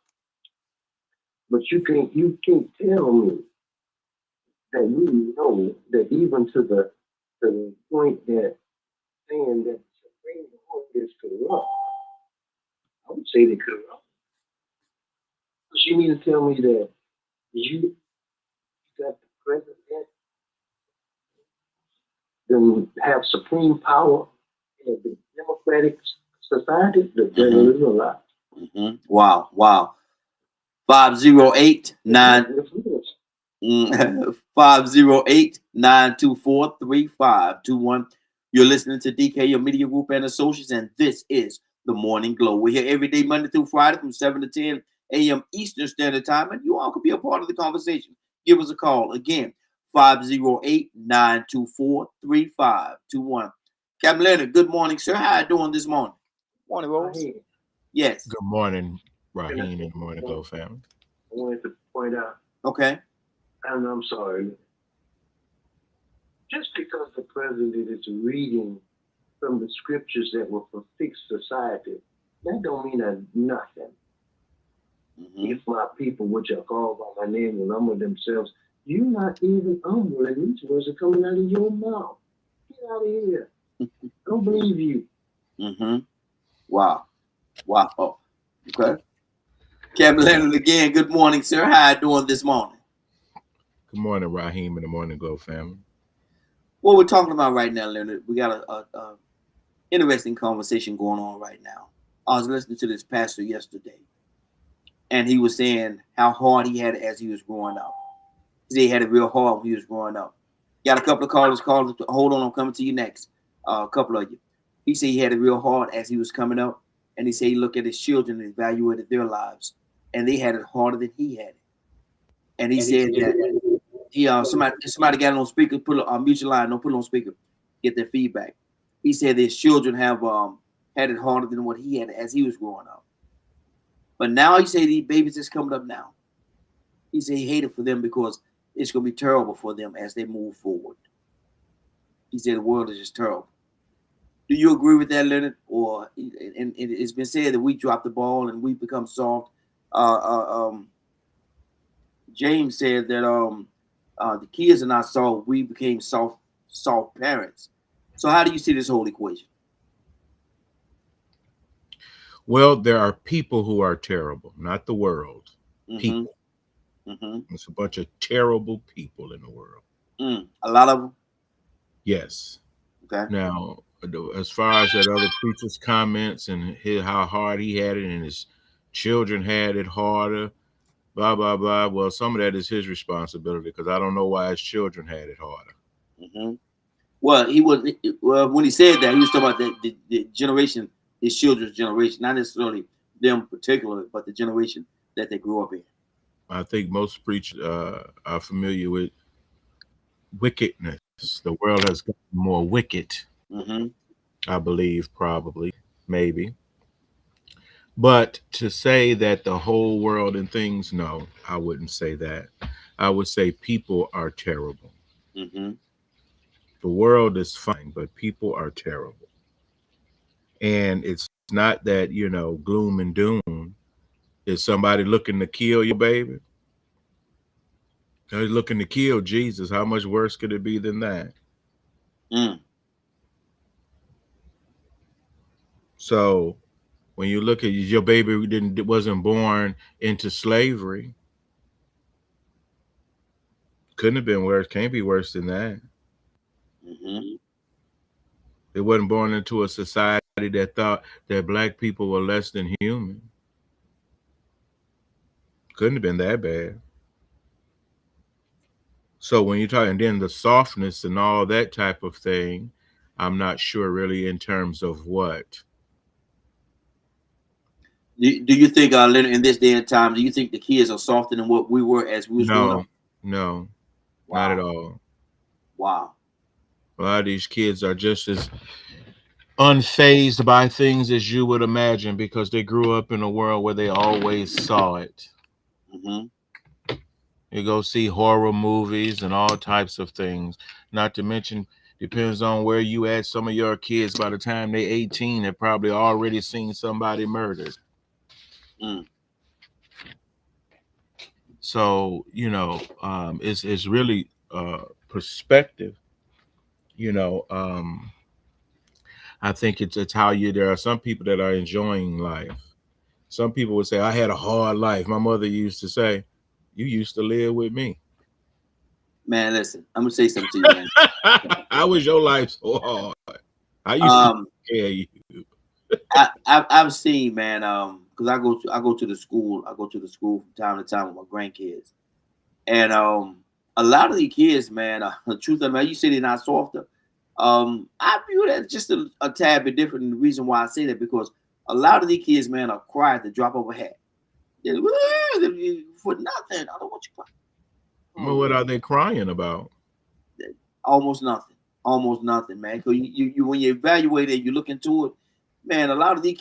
But you can't tell me that we know that even to the point that saying that the Supreme Court is corrupt. I would say they're corrupt. But you mean to tell me that you got the president then have supreme power in a democratic society? The devil is a lie. Wow. 508-924-3521. You're listening to DK Media Group and Associates, and this is The Morning Glow. We're here every day, Monday through Friday from 7 to 10 a.m. Eastern Standard Time, and you all can be a part of the conversation. Give us a call. Again, 508-924-3521. Captain Leonard, good morning, sir. How are you doing this morning? Morning, Rose. Yes. Good morning, Raheem and the Morning Glow family. I wanted to point out. Okay. And I'm sorry. Just because the president is reading from the scriptures that were for fixed society, that don't mean nothing. Mm-hmm. If my people, which are called by my name, will humble themselves, you're not even humble, and these words are coming out of your mouth. Get out of here. I don't believe you. Mm-hmm. Wow. Wow. Oh, okay. Kevin Leonard again. Good morning, sir. How you doing this morning? Good morning, Raheem and the Morning Glow family. What we're talking about right now, Leonard, we got a interesting conversation going on right now. I was listening to this pastor yesterday, and he was saying how hard he had it as he was growing up. He said he had it real hard when he was growing up. Got a couple of callers. Hold on, I'm coming to you next. A couple of you. He said he had it real hard as he was coming up, and he said he looked at his children and evaluated their lives, and they had it harder than he had it. And he said that he somebody got it on speaker, put it on mutual line, don't put it on speaker, get their feedback. He said his children have had it harder than what he had as he was growing up. But now he said these babies that's coming up now, he said he hated for them because it's going to be terrible for them as they move forward. He said the world is just terrible. Do you agree with that, Leonard? Or and it's been said that we drop the ball and we become soft. James said that the kids are not soft. We became soft parents. So how do you see this whole equation? Well, there are people who are terrible, not the world. Mm-hmm. People. Mm-hmm. It's a bunch of terrible people in the world. A lot of them? Yes. Okay. Now, as far as that other preacher's comments and how hard he had it and his children had it harder, blah, blah, blah. Well, some of that is his responsibility because I don't know why his children had it harder. Mm-hmm. Well, when he said that, he was talking about the generation, his children's generation, not necessarily them particularly, but the generation that they grew up in. I think most preachers are familiar with wickedness. The world has gotten more wicked. Mm-hmm. I believe, probably, maybe. But to say that the whole world and things, no, I wouldn't say that. I would say people are terrible. Mm-hmm. The world is fine, but people are terrible. And it's not that, gloom and doom. Is somebody looking to kill your baby? They're looking to kill Jesus. How much worse could it be than that? Mm. So when you look at your baby wasn't born into slavery, couldn't have been worse. Can't be worse than that. Mm-hmm. They wasn't born into a society that thought that black people were less than human. Couldn't have been that bad. So when you're talking then the softness and all that type of thing, I'm not sure really in terms of what. Do you think, Leonard, in this day and time, do you think the kids are softer than what we were as we was growing up? No, Wow. not at all. Wow. A lot of these kids are just as unfazed by things as you would imagine because they grew up in a world where they always saw it. Mm-hmm. You go see horror movies and all types of things. Not to mention, depends on where you at. Some of your kids, by the time they're 18, have probably already seen somebody murdered. Mm. So, it's really perspective. I think it's how there are some people that are enjoying life. Some people would say, I had a hard life. My mother used to say, you used to live with me. Man, listen, I'm gonna say something to you, man. How was your life so hard? I used to care you. I've seen, man, because I go to the school. I go to the school from time to time with my grandkids, and a lot of these kids, man, the truth of the matter, you say they're not softer. I view that just a tad bit different. And the reason why I say that because a lot of these kids, man, are quiet at the drop of a hat. For nothing. I don't want you crying. Well, what are they crying about? Almost nothing, man. Because you when you evaluate it, you look into it, man. A lot of these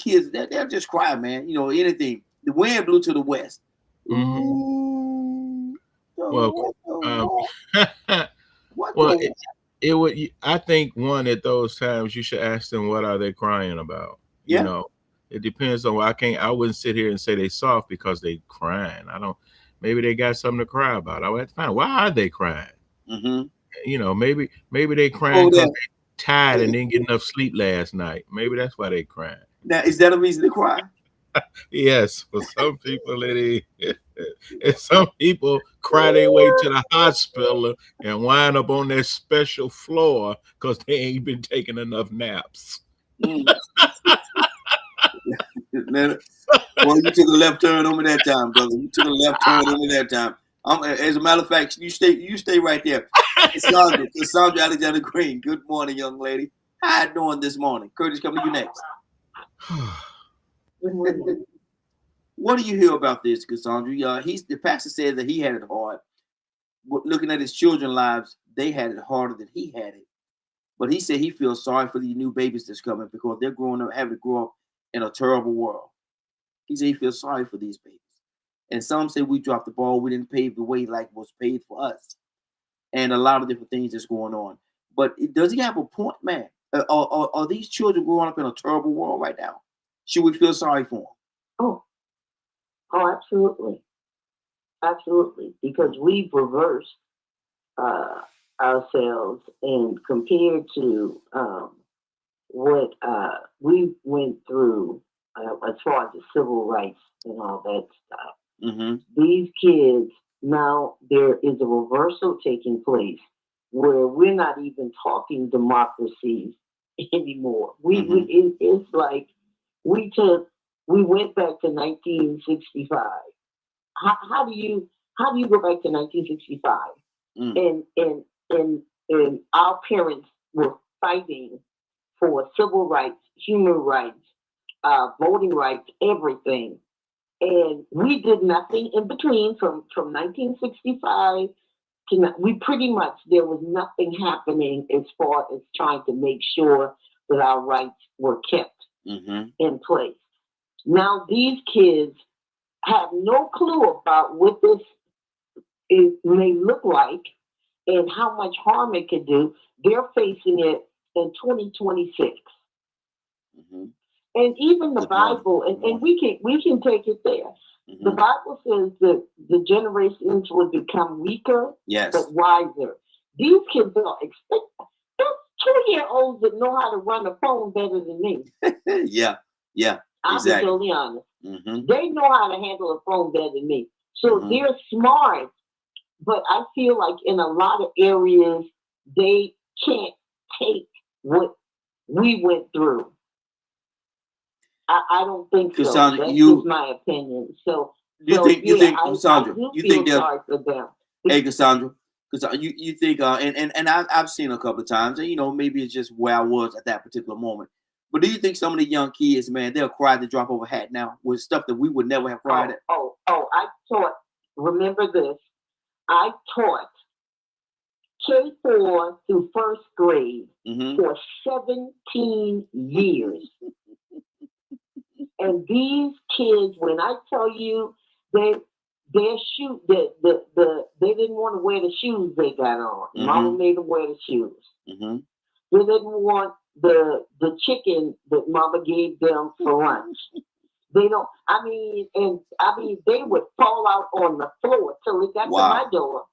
kids, they'll just cry, man. Anything. The wind blew to the west. Mm-hmm. Ooh, well, it would. I think one at those times you should ask them what are they crying about. You Yeah. know, it depends on. I wouldn't sit here and say they soft because they crying. I don't. Maybe they got something to cry about. I would have to find out, why are they crying. Mm-hmm. You know, maybe they crying Oh, because that. they tired and didn't get enough sleep last night. Maybe that's why they crying. Now, is that a reason to cry? Yes, for some people it is. And some people cry their way to the hospital and wind up on that special floor because they ain't been taking enough naps. Mm. Well, you took a left turn on me that time, brother. You took a left turn on me that time. As a matter of fact, you stay right there. Cassandra Alexander Green. Good morning, young lady. How you doing this morning? Curtis, coming to you next. What do you hear about this, Cassandra? The pastor said that he had it hard. Looking at his children's lives, they had it harder than he had it. But he said he feels sorry for these new babies that's coming because they're growing up, having to grow up in a terrible world. He said he feels sorry for these babies. And some say we dropped the ball. We didn't pave the way like was paid for us. And a lot of different things that's going on. But does he have a point, man? Are these children growing up in a terrible world right now? Should we feel sorry for them? Oh, absolutely. Absolutely. Because we've reversed ourselves and compared to what we went through as far as the civil rights and all that stuff. Mm-hmm. These kids, now there is a reversal taking place where we're not even talking democracy anymore. It's like we went back to 1965. How do you go back to 1965? And our parents were fighting for civil rights, human rights, voting rights, everything. And we did nothing in between from 1965 to we pretty much, there was nothing happening as far as trying to make sure that our rights were kept in place. Now these kids have no clue about what this may look like and how much harm it could do. They're facing it in 2026. And even the Bible, and we can take it there. The Bible says that the generations would become weaker, but wiser. These kids are there's 2-year-olds that know how to run a phone better than me. Yeah. I'll be totally honest. They know how to handle a phone better than me. So they're smart, but I feel like in a lot of areas, they can't take what we went through. I don't think so. Cassandra, That's just my opinion. So you think Cassandra, you think sorry for them. Hey, Cassandra, because you think and I've seen a couple of times, and maybe it's just where I was at that particular moment. But do you think some of the young kids, man, they'll cry to drop over hat now with stuff that we would never have cried at? I taught. Remember this. I taught K4 through first grade for 17 years. And these kids, when I tell you, their shoe, they didn't want to wear the shoes they got on. Mama made them wear the shoes. They didn't want the chicken that Mama gave them for lunch. They don't. They would fall out on the floor till they got to my door.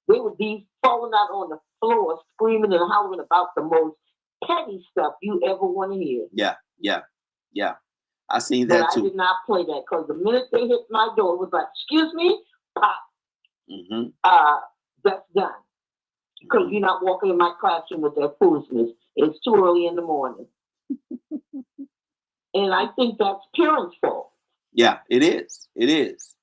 They would be falling out on the floor, screaming and hollering about the most petty stuff you ever want to hear. Yeah. I seen that too. I did not play that because the minute they hit my door, it was like, "Excuse me, pop." That's done. Because you're not walking in my classroom with that foolishness. It's too early in the morning. And I think that's parents' fault. Yeah, it is. It is.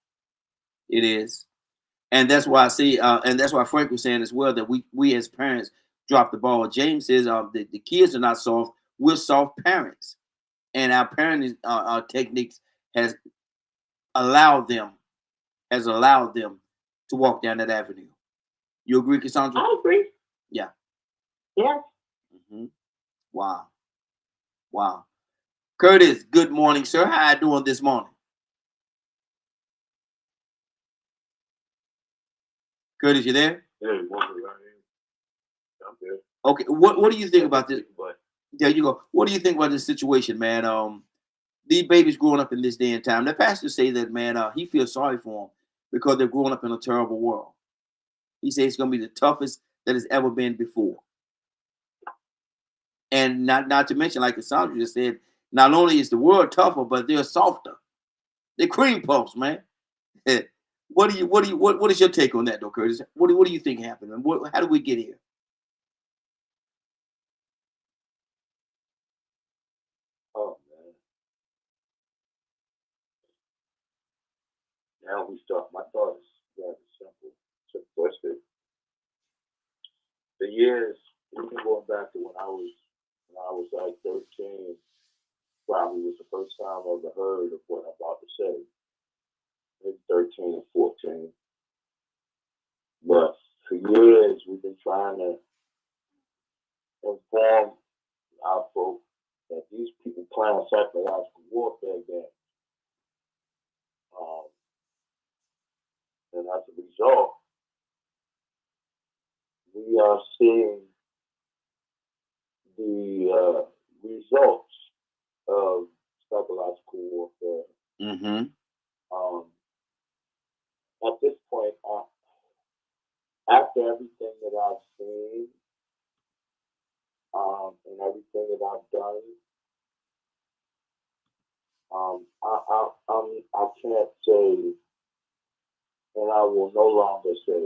And that's why I see, and that's why Frank was saying as well that we as parents drop the ball. James says the kids are not soft. We're soft parents. And our parenting techniques has allowed them to walk down that avenue. You agree, Cassandra? I agree. Yeah. Yes. Wow. Curtis, good morning, sir. How you doing this morning? Curtis, you there? Hey, morning, I'm there. Okay, what do you think about this? But There you go. What do you think about this situation, man? These babies growing up in this day and time. The pastor say that, man, he feels sorry for them because they're growing up in a terrible world. He says it's going to be the toughest that it's ever been before. And not to mention, like Cassandra just said, not only is the world tougher, but they're softer. They're cream puffs, man. What is your take on that, though, Curtis? What do you think happened? And how did we get here? oh man, now we start. My thought is very simple, simplistic. The years, even going back to when I was like 13, probably was the first time I ever heard of what I'm about to say. Maybe 13 or 14. But for years, we've been trying to inform our folk that these people playing psychological warfare games. And as a result, we are seeing the results of psychological warfare. Mm-hmm. At this point, after everything that I've seen and everything that I've done, I can't say, and I will no longer say,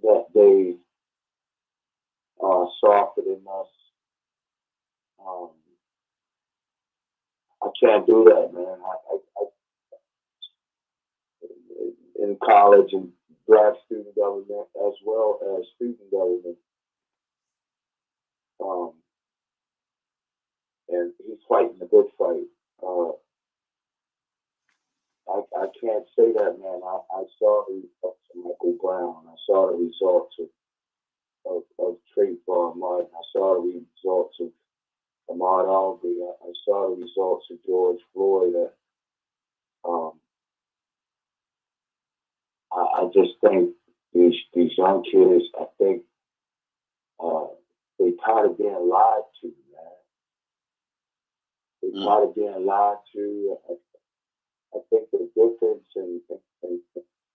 that they are softer than us. I can't do that, man. In college and black student government as well as student government, and he's fighting a good fight. I can't say that, man. I saw the results of Michael Brown. I saw the results of Trayvon Martin. I saw the results of Ahmaud Arbery. I saw the results of George Floyd. I just think these young kids, I think they tired of being lied to, man. They tired of being lied to. I think the difference in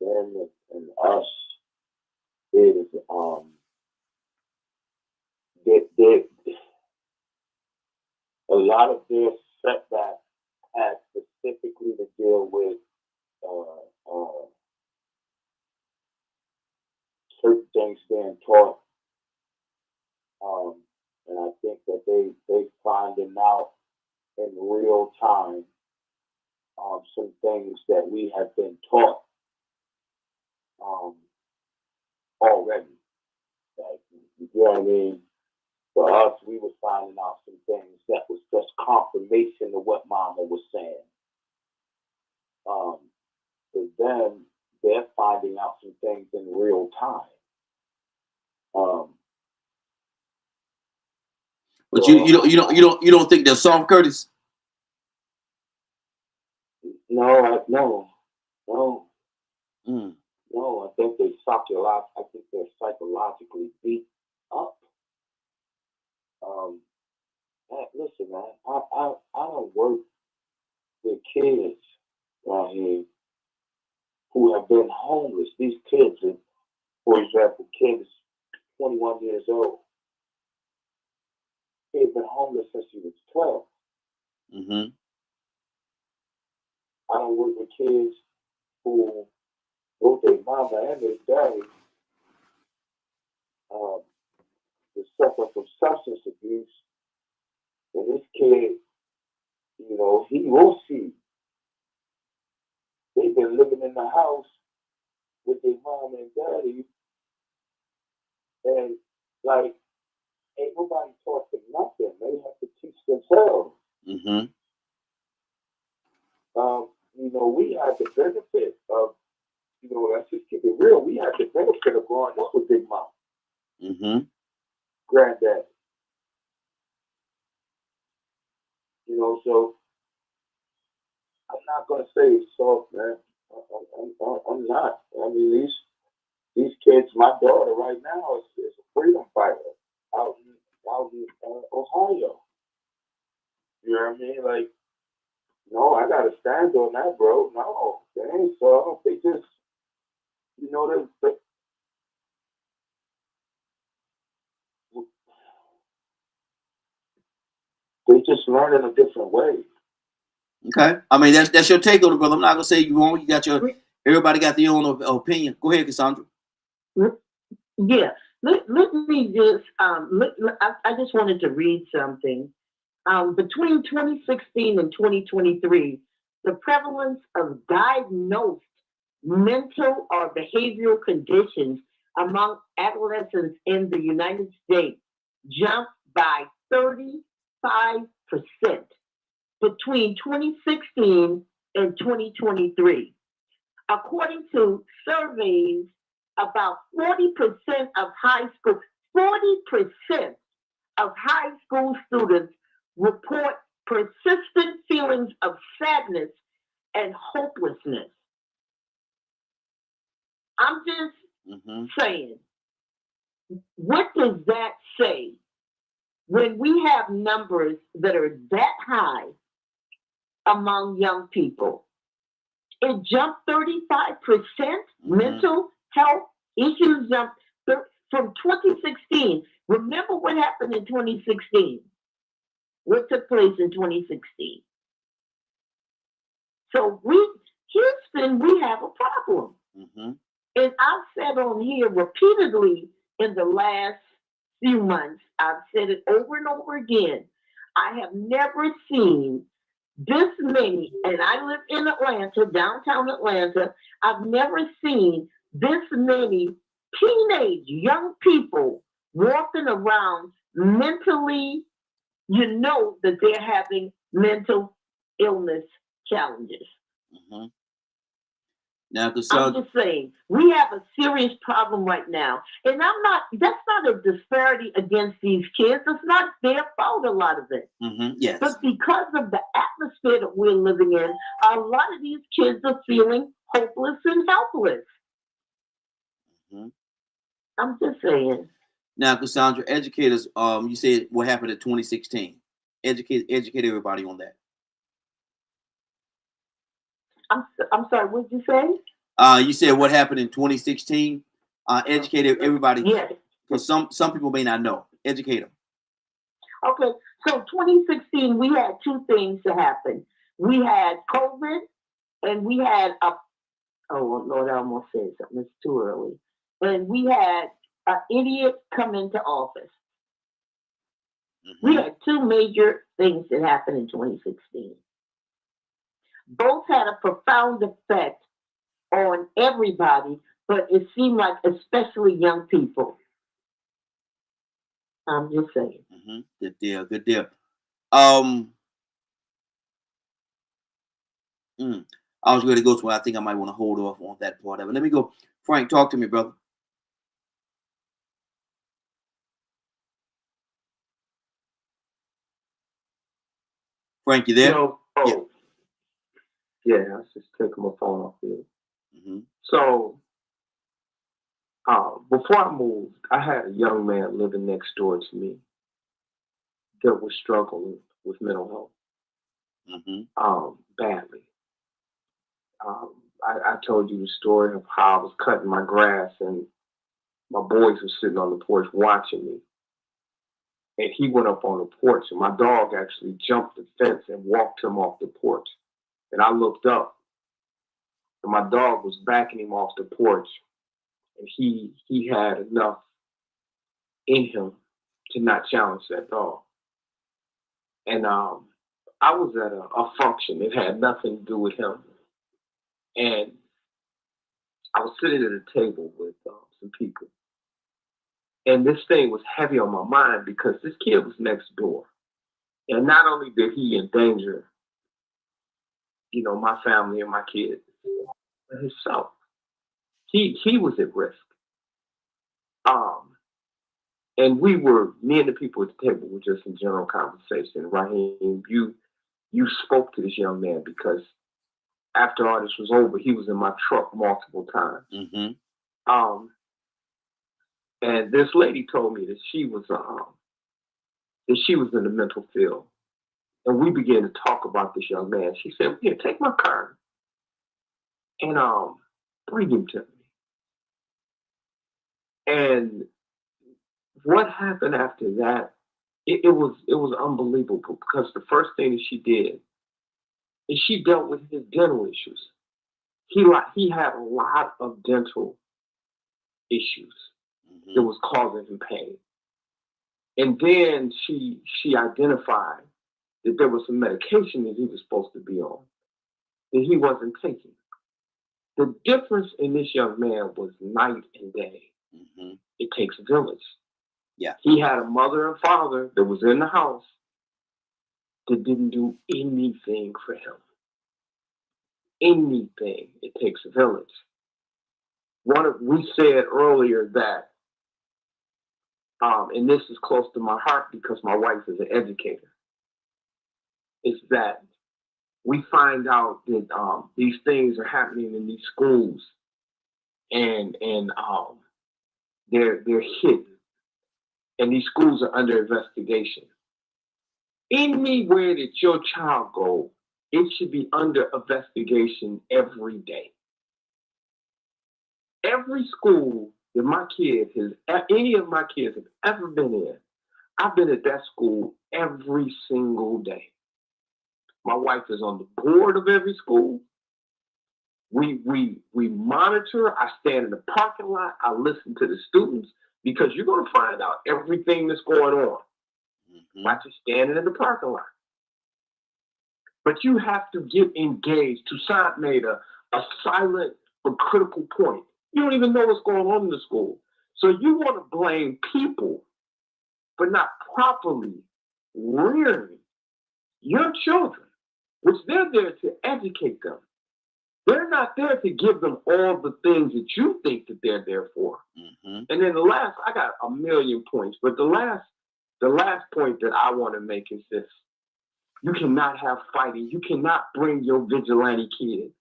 them and us is a lot of their setbacks had specifically to deal with certain things being taught, and I think that they finding out in real time some things that we have been taught already. Like, you know what I mean? For us, we were finding out some things that was just confirmation of what Mama was saying. For them, they're finding out some things in real time. But you don't think they're soft, Curtis? No. Mm. No, I think they're psychologically beat up. Listen, man, I don't work with kids right here who have been homeless. These kids, for example, kids 21 years old, they've been homeless since he was 12. Mm-hmm. I don't work with kids who both their mama and their daddy suffer from substance abuse. And this kid, he will see. They've been living in the house with their mom and daddy, and like, ain't nobody taught them nothing. They have to teach themselves. Mm-hmm. We had the benefit of, let's just keep it real. We had the benefit of growing up with Big Mom, Mm-hmm. Granddad. So I'm not gonna say it's soft, man. I'm not. I mean, these kids, my daughter right now is a freedom fighter out in Ohio. You know what I mean? Like, no, I gotta stand on that, bro. No, they ain't so. They just, you know, they just learn in a different way. Okay, I mean that's your take on it, brother. I'm not gonna say you wrong. You got your everybody got their own opinion. Go ahead, Cassandra. Yeah. Let me just I just wanted to read something. Between 2016 and 2023, the prevalence of diagnosed mental or behavioral conditions among adolescents in the United States jumped by 35% between 2016 and 2023. According to surveys, about 40% of high school, 40% of high school students report persistent feelings of sadness and hopelessness. I'm just saying, what does that say when we have numbers that are that high among young people? It jumped 35%. Mental health issues jumped from 2016. Remember what happened in 2016? What took place in 2016? So Houston, we have a problem. And I've said on here repeatedly in the last few months, I've said it over and over again, I have never seen this many, and I live in Atlanta, downtown Atlanta, I've never seen this many teenage young people walking around mentally, you know that they're having mental illness challenges. Now, I'm just saying, we have a serious problem right now. And that's not a disparity against these kids. It's not their fault, a lot of it. Yes. But because of the atmosphere that we're living in, a lot of these kids are feeling hopeless and helpless. I'm just saying. Now, Cassandra, educators, you said what happened in 2016. Educate everybody on that. I'm sorry, what did you say? You said what happened in 2016. Educate everybody. Yes. Because some people may not know. Educate them. Okay, so 2016, we had two things to happen. We had COVID, and we had oh Lord, I almost said something. It's too early. And we had an idiot come into office. We had two major things that happened in 2016. Both had a profound effect on everybody, but it seemed like especially young people. I'm just saying. Good deal. Good deal. I was going to go to I think I might want to hold off on that part of it. Let me go. Frank, talk to me, brother. Frank, you there? Yeah, I was just taking my phone off here. So, before I moved, I had a young man living next door to me that was struggling with mental health badly. I told you the story of how I was cutting my grass and my boys were sitting on the porch watching me. And he went up on the porch and my dog actually jumped the fence and walked him off the porch. And I looked up and my dog was backing him off the porch. And he had enough in him to not challenge that dog. And I was at a function. It had nothing to do with him. And I was sitting at a table with some people. And this thing was heavy on my mind because this kid was next door. And not only did he endanger, my family and my kids, but himself. He was at risk. And me and the people at the table were just in general conversation. Raheem, you spoke to this young man because after all this was over, he was in my truck multiple times. And this lady told me that she was in the mental field. And we began to talk about this young man. She said, "Here, take my card and bring him to me." And what happened after that, it was unbelievable, because the first thing that she did is she dealt with his dental issues. He had a lot of dental issues that was causing him pain. And then she identified that there was some medication that he was supposed to be on that he wasn't taking. The difference in this young man was night and day. It takes a village. Yeah. He had a mother and father that was in the house that didn't do anything for him. Anything. It takes a village. We said earlier that, and this is close to my heart because my wife is an educator, is that we find out that these things are happening in these schools, and they're hidden, and these schools are under investigation. Anywhere that your child goes, it should be under investigation every day. Every school that any of my kids have ever been in, I've been at that school every single day. My wife is on the board of every school. We monitor. I stand in the parking lot. I listen to the students, because you're going to find out everything that's going on. Not just standing in the parking lot. But you have to get engaged. Toussaint made a silent but critical point. You don't even know what's going on in the school. So you want to blame people for not properly rearing your children, which they're there to educate them. They're not there to give them all the things that you think that they're there for. And then I got a million points, but the last point that I want to make is this. You cannot have fighting. You cannot bring your vigilante kid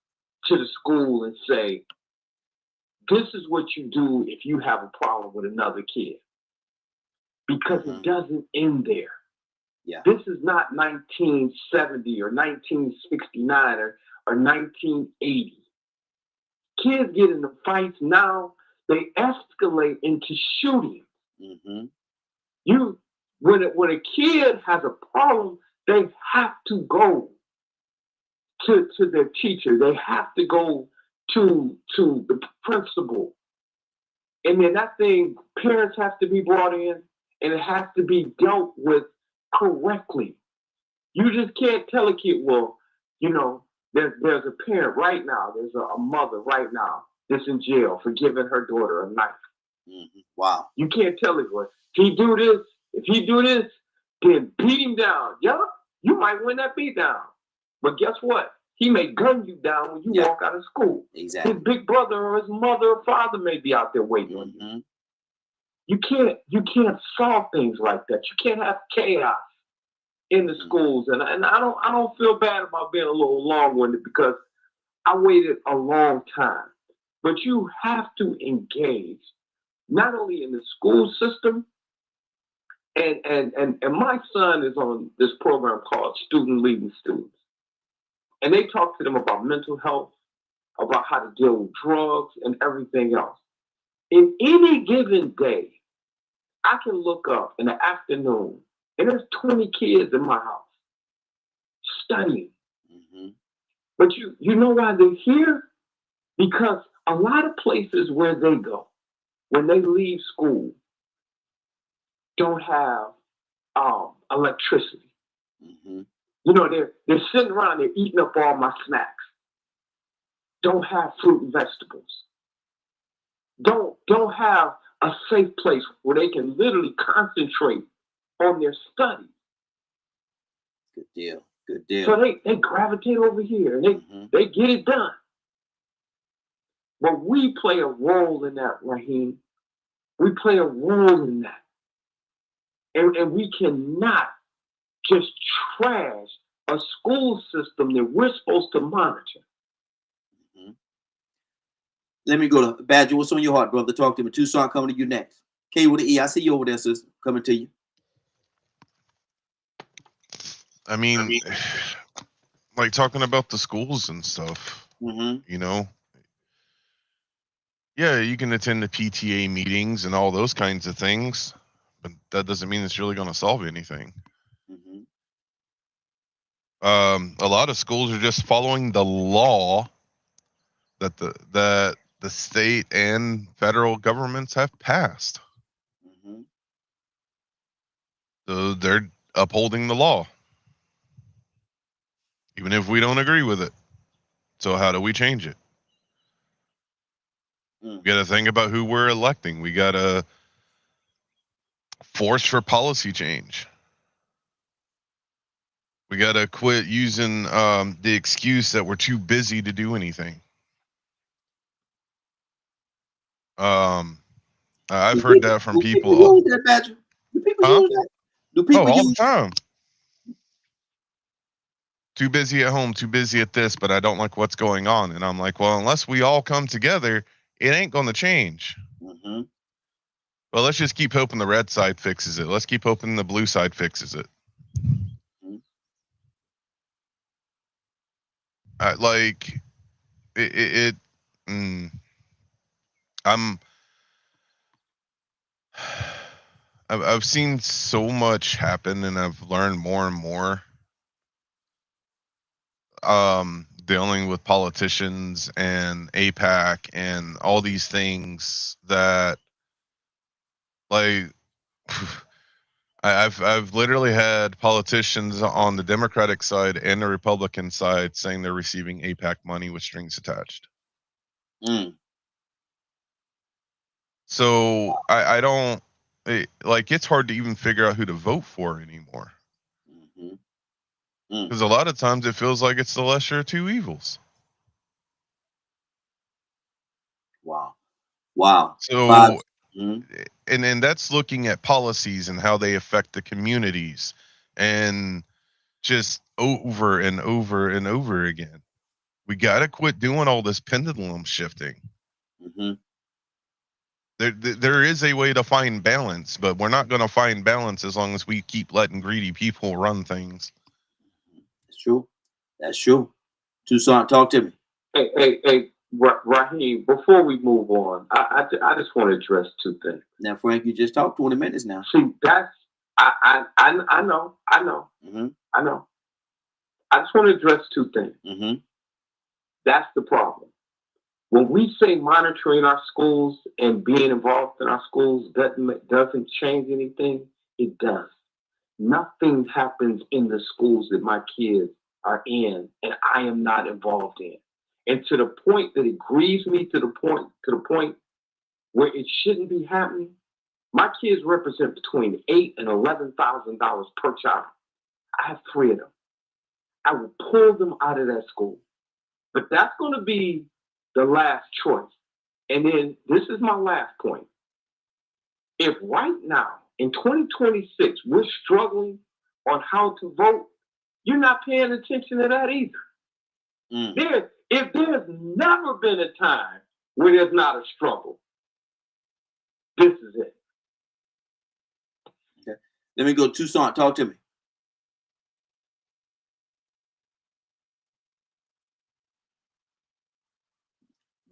to the school and say, this is what you do if you have a problem with another kid. Because it doesn't end there. Yeah. This is not 1970 or 1969 or 1980. Kids get into fights now, they escalate into shooting. When a kid has a problem, they have to go to their teacher. They have to go to the principal. And then that thing, parents have to be brought in, and it has to be dealt with correctly. You just can't tell a kid, well, there's a parent right now, there's a mother right now that's in jail for giving her daughter a knife. Wow. You can't tell it, well, if he do this, then beat him down. Yeah, you might win that beat down. But guess what? He may gun you down when you walk out of school. Exactly. His big brother or his mother or father may be out there waiting on you. You can't solve things like that. You can't have chaos in the schools. And I don't feel bad about being a little long-winded, because I waited a long time. But you have to engage not only in the school system, and my son is on this program called Student Leading Students. And they talk to them about mental health, about how to deal with drugs and everything else. In any given day, I can look up in the afternoon, and there's 20 kids in my house studying. But you know why they're here? Because a lot of places where they go, when they leave school, don't have electricity. They're sitting around, they're eating up all my snacks. Don't have fruit and vegetables. Don't have a safe place where they can literally concentrate on their studies. Good deal. So they gravitate over here and they get it done. But we play a role in that, Raheem. We play a role in that. And we cannot just trash a school system that we're supposed to monitor. Let me go to Badger. What's on your heart, brother? Talk to me. Toussaint, coming to you next. K with the E. I see you over there, sister. Coming to you. I mean, like talking about the schools and stuff, Mm-hmm. you know, yeah, you can attend the PTA meetings and all those kinds of things, but that doesn't mean it's really going to solve anything. Mm-hmm. A lot of schools are just following the law that the state and federal governments have passed. Mm-hmm. So they're upholding the law, even if we don't agree with it. So how do we change it? We got to think about who we're electing. We got to force for policy change. We got to quit using the excuse that we're too busy to do anything. I've heard that from people. Use that, Badger? Do people use that? Do people all use the time. Too busy at home, too busy at this, but I don't like what's going on. And I'm like, well, unless we all come together, it ain't going to change. Mm-hmm. Well, let's just keep hoping the red side fixes it. Let's keep hoping the blue side fixes it. Mm-hmm. I've seen so much happen, and I've learned more and more. Dealing with politicians and AIPAC and all these things that, like, I've literally had politicians on the Democratic side and the Republican side saying they're receiving AIPAC money with strings attached. So I don't it's hard to even figure out who to vote for anymore. Because a lot of times it feels like it's the lesser of two evils. Wow. So, and that's looking at policies and how they affect the communities, and just over and over and over again. We got to quit doing all this pendulum shifting. Mm-hmm. There is a way to find balance, but we're not going to find balance as long as we keep letting greedy people run things. That's true. That's true. Toussaint, talk to me. Hey, Raheem, before we move on, I just want to address two things. Now, Frank, you just talked 20 minutes now. See, that's, I know. Mm-hmm. I know. I just want to address two things. Mm-hmm. That's the problem. When we say monitoring our schools and being involved in our schools doesn't change anything, it does. Nothing happens in the schools that my kids are in and I am not involved in. And to the point that it grieves me, to the point where it shouldn't be happening, my kids represent between $8,000 and $11,000 per child. I have 3 of them. I will pull them out of that school. But that's going to be the last choice. And then this is my last point. If right now, in 2026, we're struggling on how to vote, you're not paying attention to that either. If there's never been a time where there's not a struggle, this is it. Okay. Let me go. Toussaint, talk to me.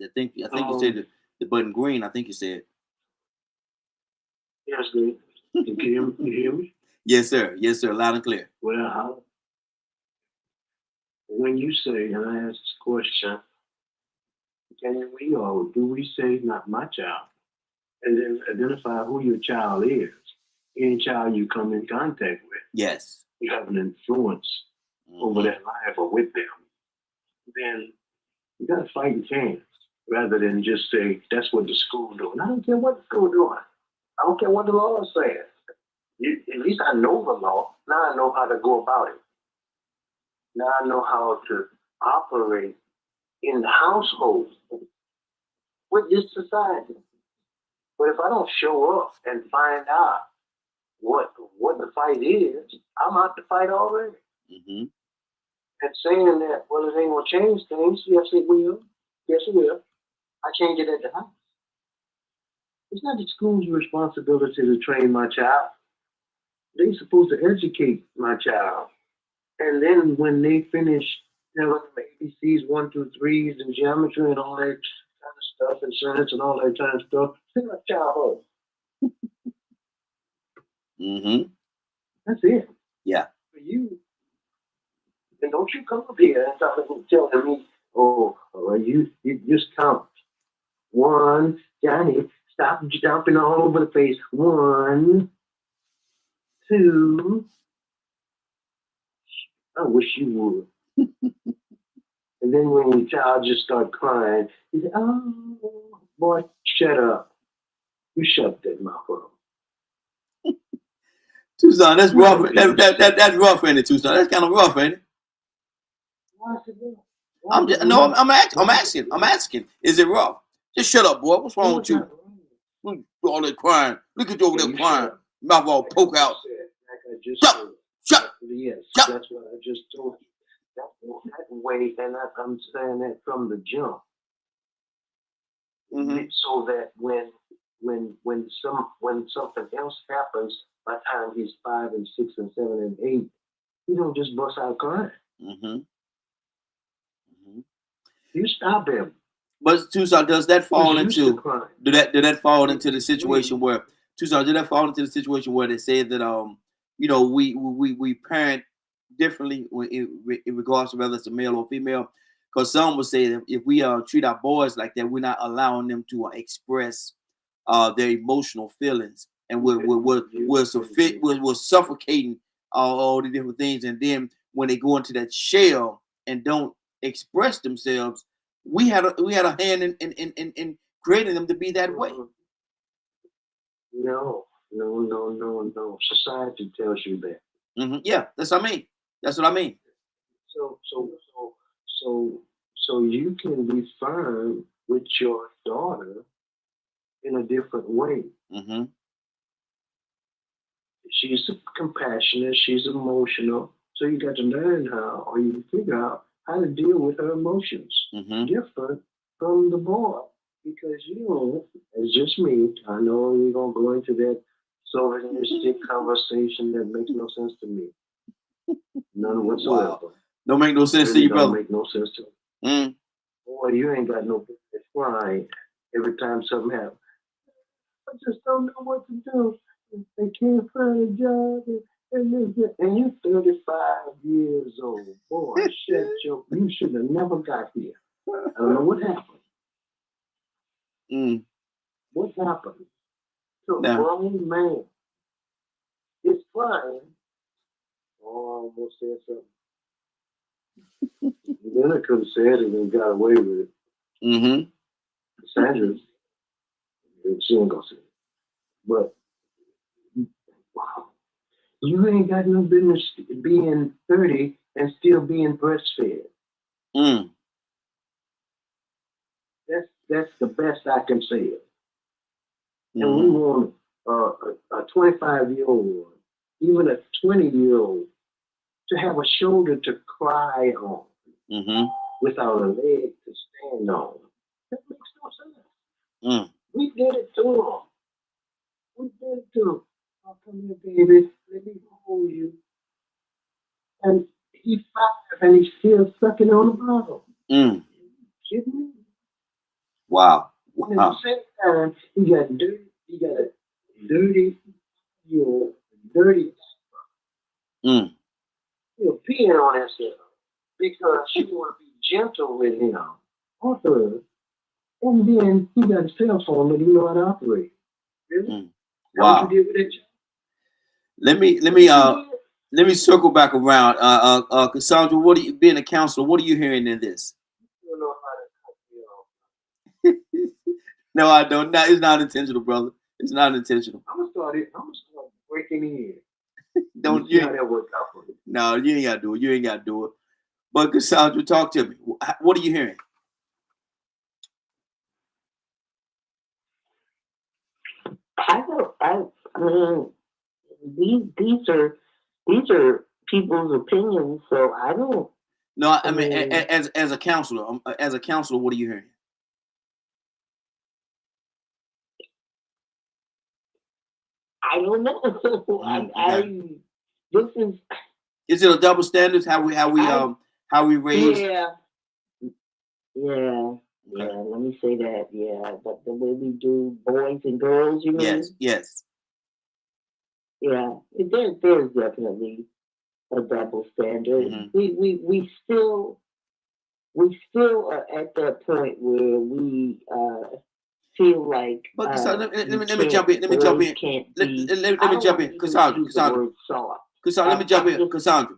I think you said the button green. I think you said. Yes, dude. Can you hear me? Yes, sir. Yes, sir. Loud and clear. Well, when you say, and I ask this question, can we or do we say not my child? And then identify who your child is. Any child you come in contact with. Yes. You have an influence over that life or with them. Then you got to fight and chance rather than just say, that's what the school doing. I don't care what the school doing. I don't care what the law says. At least I know the law. Now I know how to go about it. Now I know how to operate in the household with this society. But if I don't show up and find out what the fight is, I'm out to fight already. Mm-hmm. And saying that, well, it ain't gonna change things. Yes, it will. Yes, it will. I change it at the house. It's not the school's responsibility to train my child. They're supposed to educate my child. And then when they finish telling them ABCs, 1, 2, 3s, and geometry and all that kind of stuff, and science and all that kind of stuff, send my child home. Mm-hmm. That's it. Yeah. For you, and don't you come up here and telling me, oh, you just count. 1, Johnny, stop jumping all over the place. 1, 2. I wish you would. And then when your child just start crying, you say, oh, boy, shut up. You shut that mouth up. Tucson, that's rough. That's rough, ain't it, Tucson? That's kind of rough, ain't it? Why is it rough? I'm asking. Is it rough? Just shut up, boy. What's wrong with you? All that crying. Look at you over there crying. Mouth all poke out. Shut. Yes, shut. That's what I just told you. That way, and I'm saying that from the jump. Mm-hmm. So that when something else happens, by the time he's 5 and 6 and 7 and 8, he don't just bust out crying. Mm-hmm. Mm-hmm. You stop him. But Tucson, does that fall into did that fall into the situation where Tucson, did that fall into the situation where they say that we parent differently in regards to whether it's a male or female? Because some would say that if we treat our boys like that, we're not allowing them to express their emotional feelings, and we're suffocating all the different things. And then when they go into that shell and don't express themselves, we had a hand in creating them to be that way. No. Society tells you that. Mm-hmm. Yeah, that's what I mean. That's what I mean. So you can be firm with your daughter in a different way. Mm-hmm. She's compassionate. She's emotional. So you got to learn how, or you can figure out how to deal with her emotions. Mm-hmm. Different from the boy, because it's just me. I know you're gonna go into that chauvinistic conversation that makes no sense to me. None whatsoever. Wow. Don't make no sense to you, brother. Don't make no sense to me. Mm. Boy, you ain't got no business crying every time something happens. I just don't know what to do. They can't find a job, and you're 35 years old. Boy, you should have never got here. I don't know what happened. What happened? So a grown man is crying. Oh, I almost said something. Then I could have said it and got away with it. Mm-hmm. Sandra's, she ain't gonna say it. But wow, you ain't got no business being 30 and still being breastfed. Mm. That's the best I can say it. Mm-hmm. And we want a 25-year-old, even a 20-year-old, to have a shoulder to cry on, mm-hmm, without a leg to stand on. That makes no sense. Mm. We did it to him. Oh, come here, baby. Let me hold you. And he's 5 and he's still sucking on the bottle. Mm. Kidding me? Wow. And at the same time, he got a dirty, dirty. Mm. He'll peeing on himself because she want to be gentle with him or her. And then he got a cell phone that he know how to operate. Really? Mm. Wow. How you deal with it? Let me circle back around. Cassandra, being a counselor, what are you hearing in this? You don't know how to cut me off. No, I don't. No, it's not intentional, brother. It's not intentional. I'm gonna start breaking in. Don't you? How that worked out for you? No, you ain't gotta do it. You ain't gotta do it. But Cassandra, talk to me. What are you hearing? These are people's opinions, so I don't. No, I mean, as a counselor, what are you hearing? I don't know. This is it a double standards how we raise? Yeah. Let me say that. Yeah, but the way we do boys and girls, you mean? Yes. Yeah, there's definitely a double standard. We still are at that point where we feel like. But so let me jump in. Let me jump in. Let me jump in, Cassandra. Cassandra, let me jump in, Cassandra.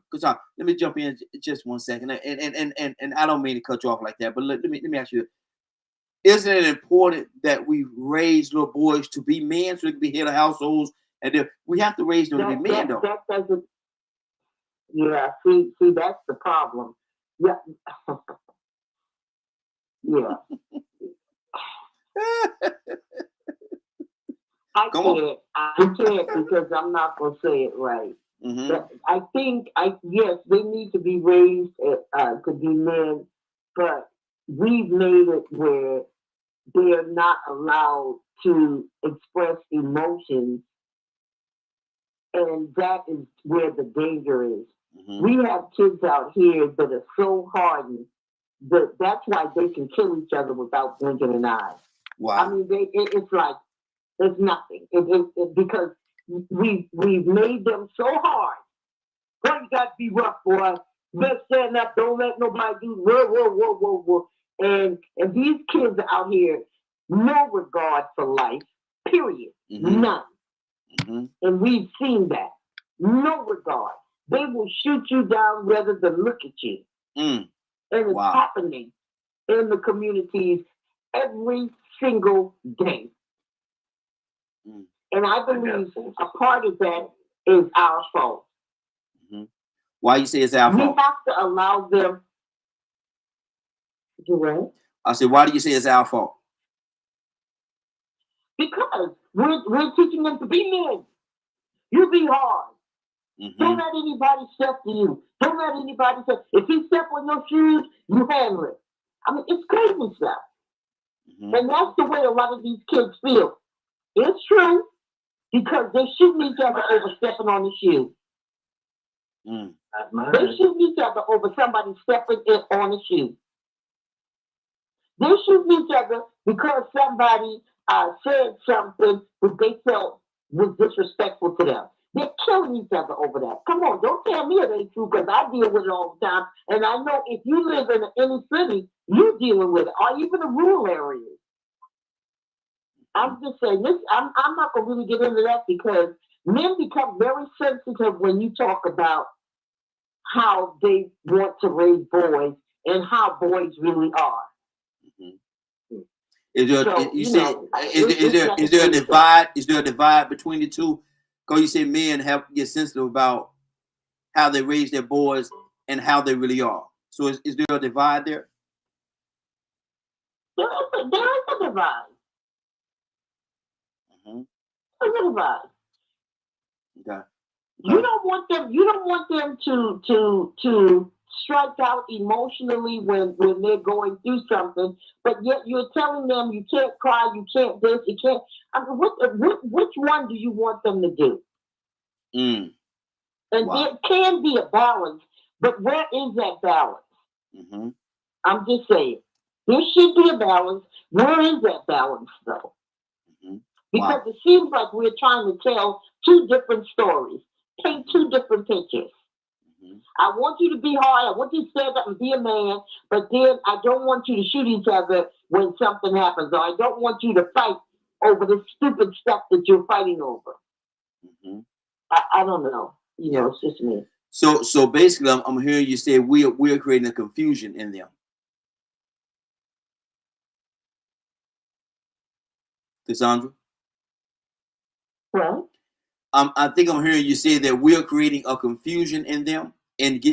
Let me jump in just 1 second. And I don't mean to cut you off like that, but let me ask you: isn't it important that we raise little boys to be men so they can be head of households? And we have to raise them to be men, though. That doesn't. Yeah, see, that's the problem. Yeah, yeah. I can't because I'm not gonna say it right. I think yes, they need to be raised to be men, but we've made it where they're not allowed to express emotions, and that is where the danger is. We have kids out here that are so hardened that that's why they can kill each other without blinking an eye. Wow. I mean, it's like it's nothing. Because we've made them so hard. Boy, you got to be rough, boy. Let's stand up. Don't let nobody do whoa. And these kids are out here, no regard for life, period. None. And we've seen that. No regard. They will shoot you down rather than look at you. And it's happening in the communities every single day. And I believe a part of that is our fault. Why you say it's our fault? We have to allow them. Do what? I said, why do you say it's our fault? Because we're teaching them to be men. You be hard. Don't let anybody step to you. Don't let anybody say, if he step on your shoes, you handle it. I mean, it's crazy stuff. And that's the way a lot of these kids feel. It's true, because they shooting each other over stepping on the shoe. They shooting each other over somebody stepping on the shoe. They shooting each other because somebody said something that they felt was disrespectful to them. They're killing each other over that. Come on, don't tell me it ain't true, because I deal with it all the time. And I know if you live in any city, you're dealing with it, or even the rural areas. I'm just saying this. I'm not going to really get into that, because men become very sensitive when you talk about how they want to raise boys and how boys really are. Is there a divide? Is there a divide between the two? Because you say men get sensitive about how they raise their boys and how they really are. So is there a divide there? There is a divide. There's a divide. Okay. You don't want them to strike out emotionally when they're going through something, but yet you're telling them you can't cry, you can't this, you can't. I mean, which one do you want them to do? And there can be a balance, but where is that balance? I'm just saying, there should be a balance. Where is that balance, though? Because it seems like we're trying to tell two different stories, paint two different pictures. I want you to be hard. I want you to stand up and be a man, but then I don't want you to shoot each other when something happens, or I don't want you to fight over the stupid stuff that you're fighting over. I don't know. You know, it's just me. So basically, I'm hearing you say we're creating a confusion in them. Cassandra? Well, I think I'm hearing you say that we're creating a confusion in them and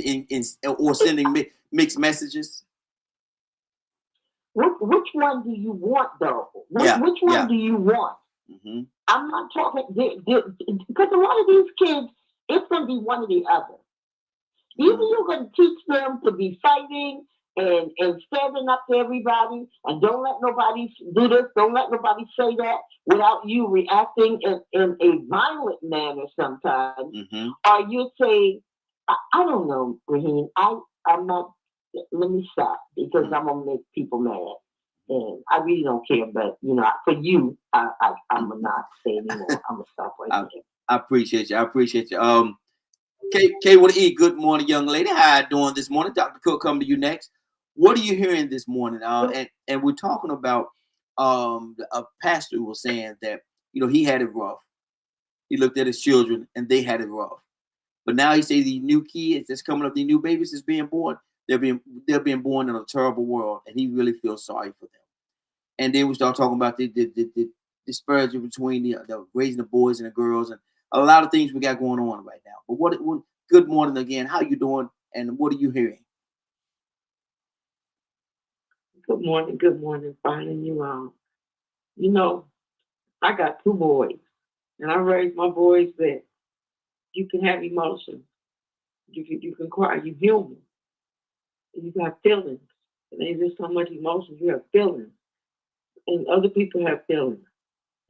or sending mixed messages. Which one do you want, though? Which one do you want? I'm not talking because a lot of these kids, it's going to be one or the other. Either you're going to teach them to be fighting and standing up to everybody, and don't let nobody do this, don't let nobody say that without you reacting in a violent manner sometimes. Mm-hmm. Or you say, I don't know, Raheem, I'm not, let me stop because I'm going to make people mad. And I really don't care, but for you, I'm gonna not say anymore. I'm gonna stop right there. I appreciate you. I appreciate you. K with E, good morning, young lady. How you doing this morning? Dr. Cook, come to you next. What are you hearing this morning? And we're talking about a pastor was saying that he had it rough. He looked at his children and they had it rough. But now he says these new kids that's coming up, these new babies that's being born, they're being born in a terrible world, and he really feels sorry for them. And then we start talking about the disparity between the raising the boys and the girls, and a lot of things we got going on right now. But what good morning again. How you doing? And what are you hearing? Good morning. Finding you out. I got 2 boys, and I raised my boys that you can have emotions. You can cry. You human. You got feelings. It ain't just so much emotions. You have feelings, and other people have feelings.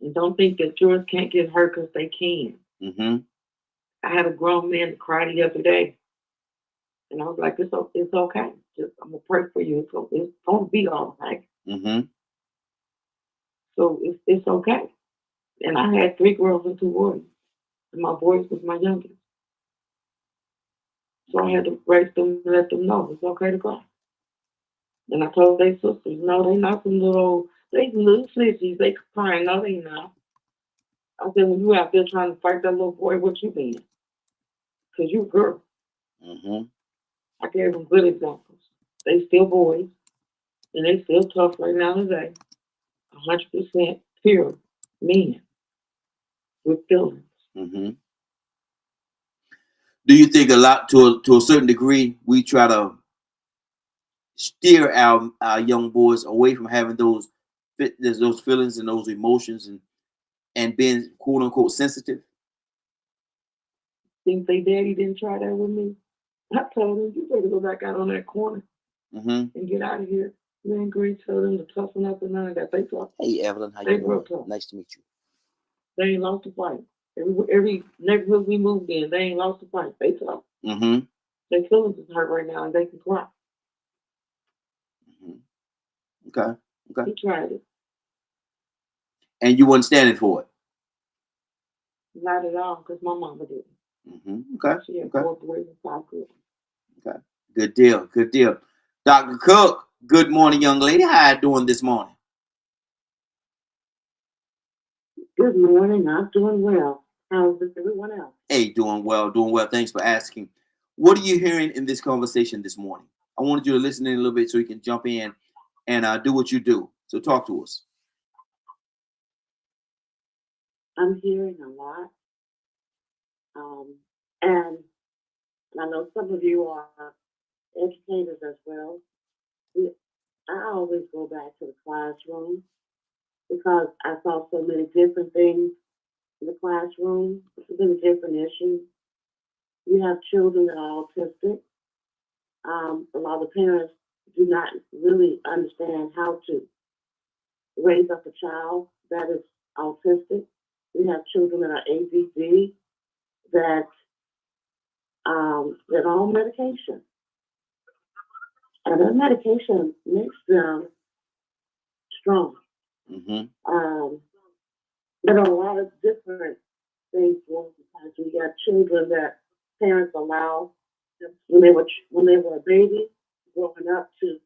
And don't think that yours can't get hurt because they can. Mm-hmm. I had a grown man to cry the other day, and I was like, "It's okay. I'm gonna pray for you. It's gonna be all right." Mm-hmm. So it's okay. And I had 3 girls and 2 boys, and my boys was my youngest. So I had to raise them and let them know it's okay to cry. And I told their sisters, no, they not some little snitches. They crying. No, they not. I said, when you out there trying to fight that little boy, what you mean? Because you a girl. Mm-hmm. I gave them good examples. They still boys, and they still tough right now today. 100% pure men with feelings. Mm-hmm. Do you think a lot to a certain degree we try to steer our young boys away from having those feelings and those emotions and being quote unquote sensitive? Think they daddy didn't try that with me? I told him, you better go back out on that corner and get out of here. You ain't going to tell them to toughen up and none of that. They tough. Hey, Evelyn, how They you doing? tough. Nice to meet you. They ain't lost a fight. Every neighborhood we moved in, they ain't lost a fight. They tough. Mm-hmm. Their feelings is hurt right now, and they can cry. Mm-hmm. Okay. He tried it. And you wasn't standing for it? Not at all, because my mama didn't. Mm-hmm. Okay. She had 4 boys and 5 girls. Okay. Good deal. Good deal. Dr. Cook, good morning, young lady. How you doing this morning? Good morning. I'm doing well. How's everyone else? Hey, doing well. Doing well. Thanks for asking. What are you hearing in this conversation this morning? I wanted you to listen in a little bit so you can jump in and do what you do. So talk to us. I'm hearing a lot. And I know some of you are educators as well. I always go back to the classroom because I saw so many different things in the classroom, so many different issues. You have children that are autistic. A lot of parents do not really understand how to raise up a child that is autistic. We have children that are ADD that are on medication. And that medication makes them strong. Mm-hmm. There are a lot of different things going on. We got children that parents allow when they were a baby growing up to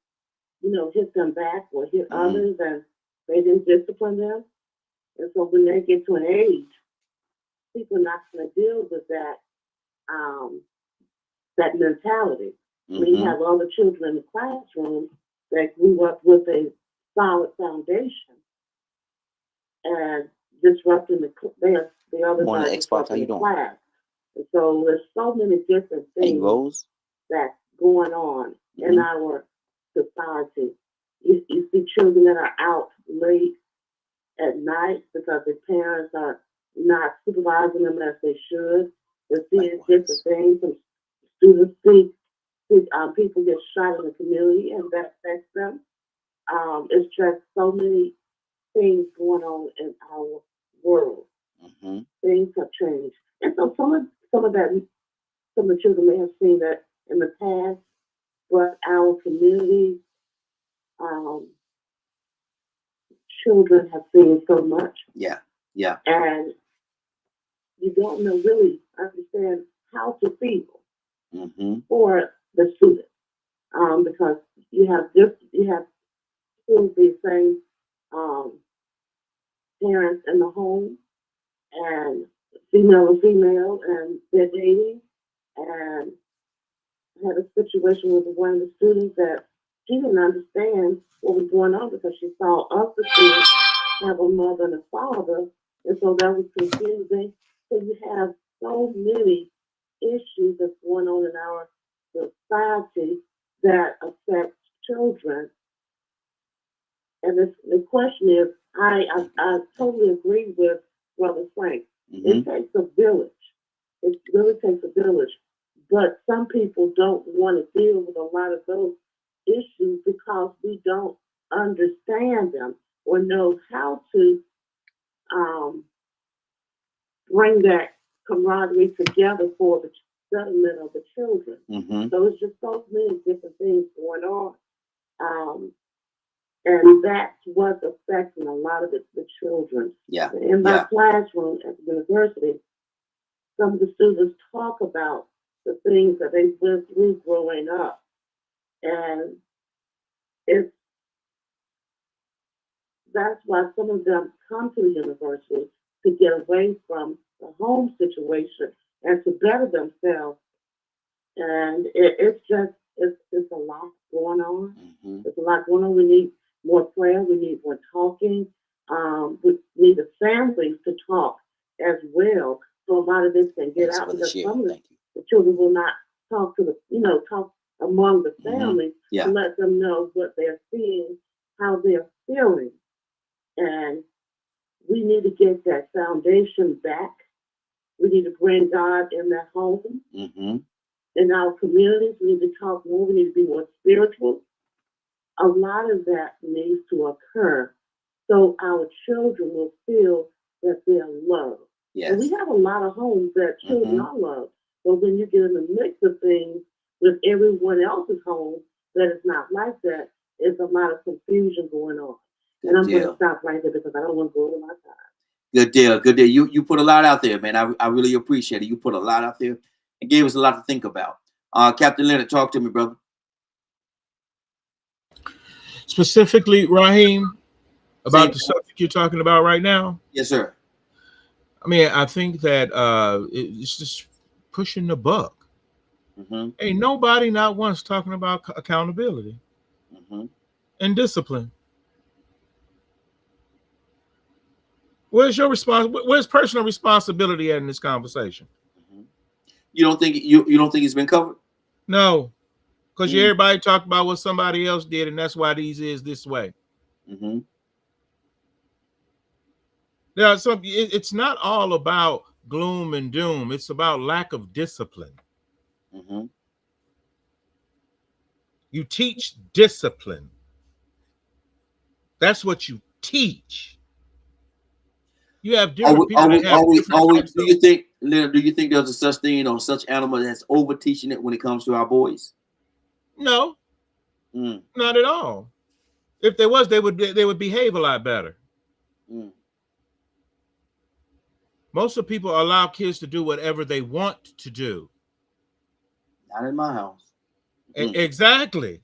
hit them back or hit others, and they didn't discipline them. And so when they get to an age, people are not going to deal with that mentality. Mm-hmm. When you have all the children in the classroom that grew up with a solid foundation and disrupting the other side, disrupting the class. And so there's so many different things that's going on in our society. You see children that are out late at night because their parents are not supervising them as they should. They're seeing different things. Some students see people get shot in the community, and that affects them. It's just so many things going on in our world. Mm-hmm. Things have changed, and so some of the children may have seen that in the past, but our community, children have seen so much, Yeah. Yeah. and you don't know really understand how to feel Mm-hmm. for the student, because you have schools be saying parents in the home and female to female, and they're dating. And I had a situation with one of the students that she didn't understand what was going on because she saw other students have a mother and a father, and so that was confusing. So you have so many issues that's going on in our society that affect children. And the question is, I totally agree with Brother Frank. Mm-hmm. It takes a village. It really takes a village. But some people don't want to deal with a lot of those issues because we don't understand them or know how to bring that camaraderie together for the settlement of the children. Mm-hmm. So it's just so many different things going on. And that's what's affecting a lot of the children. Yeah. In my classroom at the university, some of the students talk about the things that they went through growing up. And that's why some of them come to the university to get away from the home situation and to better themselves. And it's a lot going on. Mm-hmm. There's a lot going on. We need more prayer. We need more talking. We need the families to talk as well, so a lot of this can get out. Because some of the children will not talk to talk among the families to let them know what they're seeing, how they're feeling, and we need to get that foundation back. We need to bring God in their home. Mm-hmm. In our communities, we need to talk more. We need to be more spiritual. A lot of that needs to occur so our children will feel that they're loved. Yes. And we have a lot of homes that children are loved. But when you get in the mix of things with everyone else's home that is not like that, there's a lot of confusion going on. Good and I'm deal. going to stop right there because I don't want to go over my time. Good deal. Good deal. You put a lot out there, man. I really appreciate it. You put a lot out there and gave us a lot to think about. Captain Leonard, talk to me, brother. Specifically, Raheem, about the subject you're talking about right now? Yes, sir. I mean, I think that it's just pushing the buck. Mm-hmm. Ain't nobody not once talking about accountability and discipline. Where's your where's personal responsibility at in this conversation? You don't think it's been covered? No, because everybody talked about what somebody else did, and that's why these is this way. Mm-hmm. Yeah, so it's not all about gloom and doom. It's about lack of discipline. Mm-hmm. You teach discipline. That's what you teach. You have different people. Do you think, Leonard, do you think there's a such thing or such animal that's over teaching it when it comes to our boys? No, not at all. If there was, they would behave a lot better. Most of the people allow kids to do whatever they want to do. Not in my house. Exactly.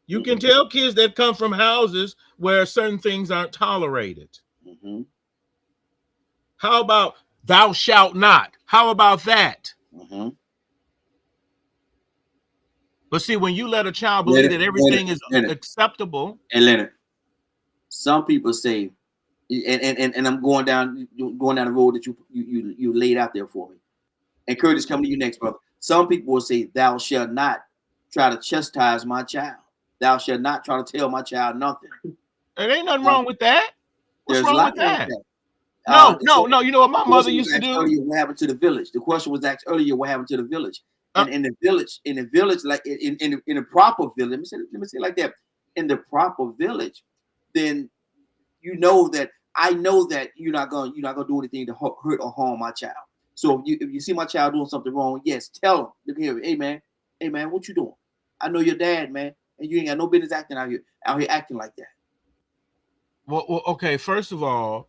You can tell kids that come from houses where certain things aren't tolerated. Mm-hmm. How about thou shalt not? How about that? Mm-hmm. But see, when you let a child believe that everything is acceptable. And Leonard, some people say, and I'm going down the road that you laid out there for me. And Curtis, coming to you next, brother. Some people will say, thou shalt not try to chastise my child. Thou shalt not try to tell my child nothing. There ain't nothing wrong with that. What's wrong with that? No. You know what my mother used to do? Earlier, what happened to the village? The question was asked earlier, what happened to the village? And in the village, like in a proper village, let me say it like that. In the proper village, then you know that I know that you're not gonna do anything to hurt or harm my child. So if you see my child doing something wrong, yes, tell him. Look here, hey man, what you doing? I know your dad, man, and you ain't got no business acting out here acting like that. Well, okay. First of all,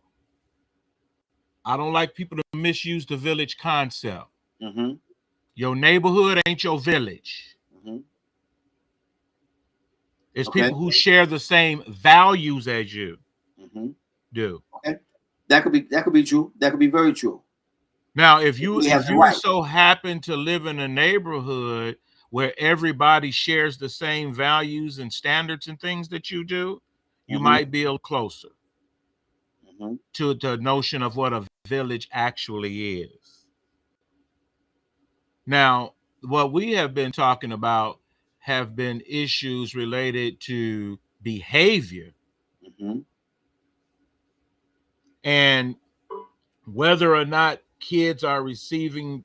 I don't like people to misuse the village concept. Mm-hmm. Your neighborhood ain't your village. Mm-hmm. It's Okay. people who share the same values as you do. Okay. That could be true. That could be very true. Now, if you right. so happen to live in a neighborhood where everybody shares the same values and standards and things that you do, you might be a little closer to the notion of what a village actually is. Now, what we have been talking about have been issues related to behavior and whether or not kids are being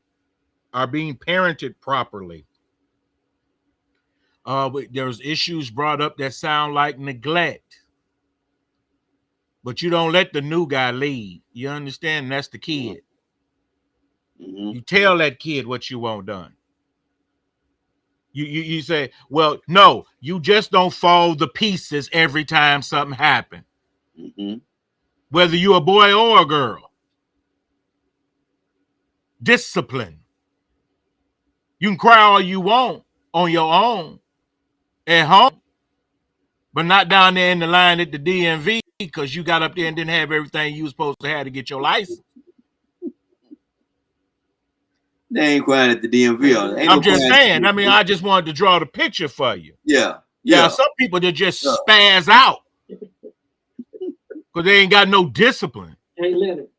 parented properly. But there's issues brought up that sound like neglect. But you don't let the new guy lead. You understand? That's the kid. You tell that kid what you want done. You say, well, no, you just don't fall the pieces every time something happens. Whether you're a boy or a girl. Discipline. You can cry all you want on your own at home, but not down there in the line at the DMV because you got up there and didn't have everything you were supposed to have to get your license. They ain't crying at the DMV. I'm just saying. I mean, I just wanted to draw the picture for you. Yeah. Now, some people that just spaz out because they ain't got no discipline. Hey, Leonard.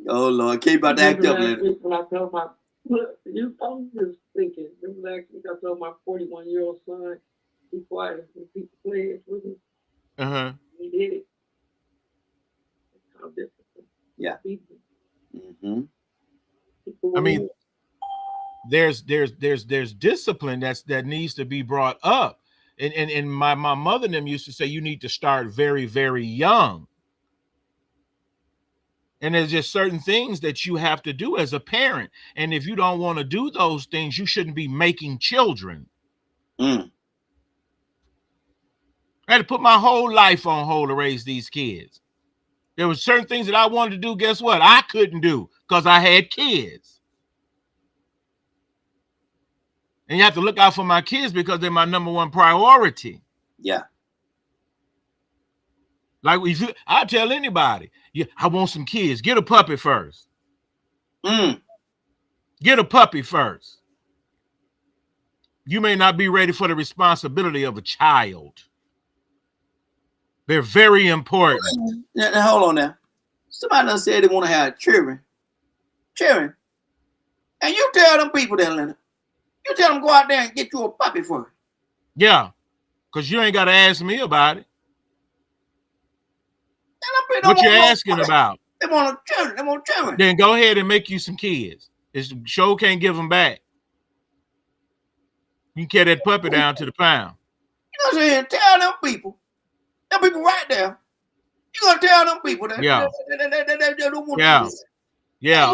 Oh Lord, can't about to act up, Leonard. When I told I was just thinking. Remember last week I told my 41-year-old son, be quiet and repeat the pledge with me. He did it. It's called discipline. Yeah. I mean, there's discipline that needs to be brought up, and my mother and them used to say you need to start very, very young. And there's just certain things that you have to do as a parent, and if you don't want to do those things, you shouldn't be making children. I had to put my whole life on hold to raise these kids. There were certain things that I wanted to do. Guess what? I couldn't do because I had kids. And you have to look out for my kids because they're my number one priority. Yeah. Like I tell anybody, I want some kids. Get a puppy first. Get a puppy first. You may not be ready for the responsibility of a child. They're very important. Now, hold on now. Somebody done said they want to have children. And you tell them people that, Leonard. You tell them go out there and get you a puppy first. Yeah. Because you ain't got to ask me about it. What you asking about? They want children. Then go ahead and make you some kids. Show can't give them back. You can carry that puppy down to the pound. You know what I'm saying? Tell them people right there. You gonna tell them people that they don't want to do this. Yeah.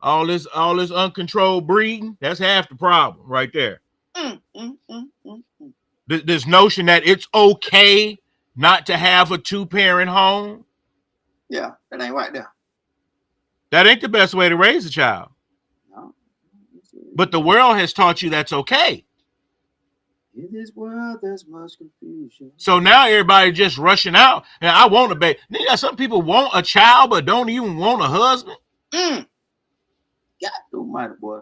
All this uncontrolled breeding, that's half the problem right there. This notion that it's okay not to have a 2-parent home. Yeah, that ain't right there. That ain't the best way to raise a child. No. But the world has taught you that's okay. In this world, there's much confusion. So now everybody just rushing out. And I want a baby. Some people want a child, but don't even want a husband. God almighty, boy.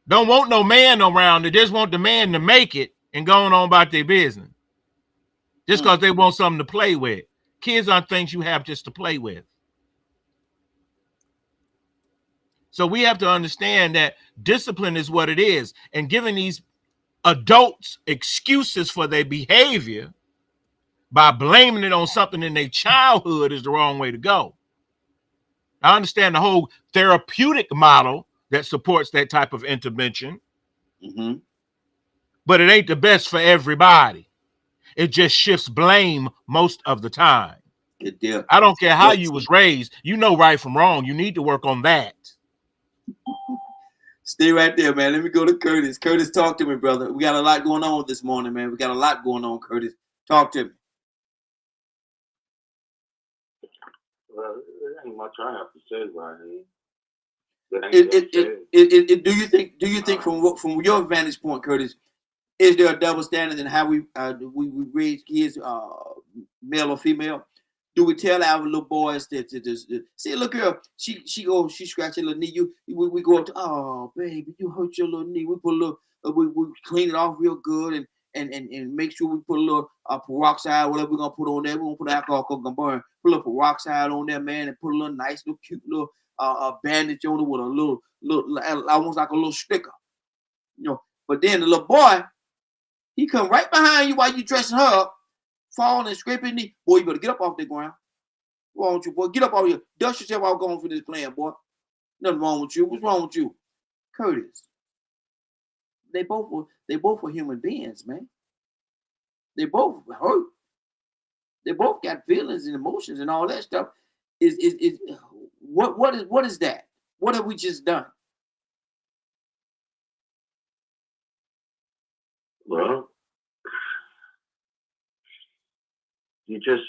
Don't want no man around. They just want the man to make it and going on about their business. Just because they want something to play with. Kids aren't things you have just to play with. So we have to understand that discipline is what it is. And giving these adults excuses for their behavior by blaming it on something in their childhood is the wrong way to go. I understand the whole therapeutic model that supports that type of intervention, Mm-hmm. but it ain't the best for everybody. It just shifts blame most of the time. Good deal. I don't care how Well, you was raised. You know right from wrong. You need to work on that. stay right there, man. Let me go to Curtis. Curtis, talk to me, brother. We got a lot going on this morning, man. We got a lot going on, Curtis. Talk to me. Well, there ain't much I have to say right here. Do you think from your vantage point, Curtis, is there a double standard in how we raise kids, male or female? Do we tell our little boys that see, look here, she scratch her little knee. We go up to, oh baby, you hurt your little knee. We put a little, we clean it off real good and make sure we put a little peroxide, whatever we're gonna put on there. We won't put alcohol, cause gonna burn. Put a little peroxide on there, man, and put a little nice little cute little bandage on it with a little almost like a little sticker, you know. But then the little boy, he come right behind you while you dressing her up, falling and scraping knee. Boy, you better get up off the ground. What's wrong with you, boy? Get up out here. Dust yourself out going for this plan, boy. Nothing wrong with you. What's wrong with you? Curtis. They both were human beings, man. They both hurt. They both got feelings and emotions and all that stuff. What is that? What have we just done? Well, you just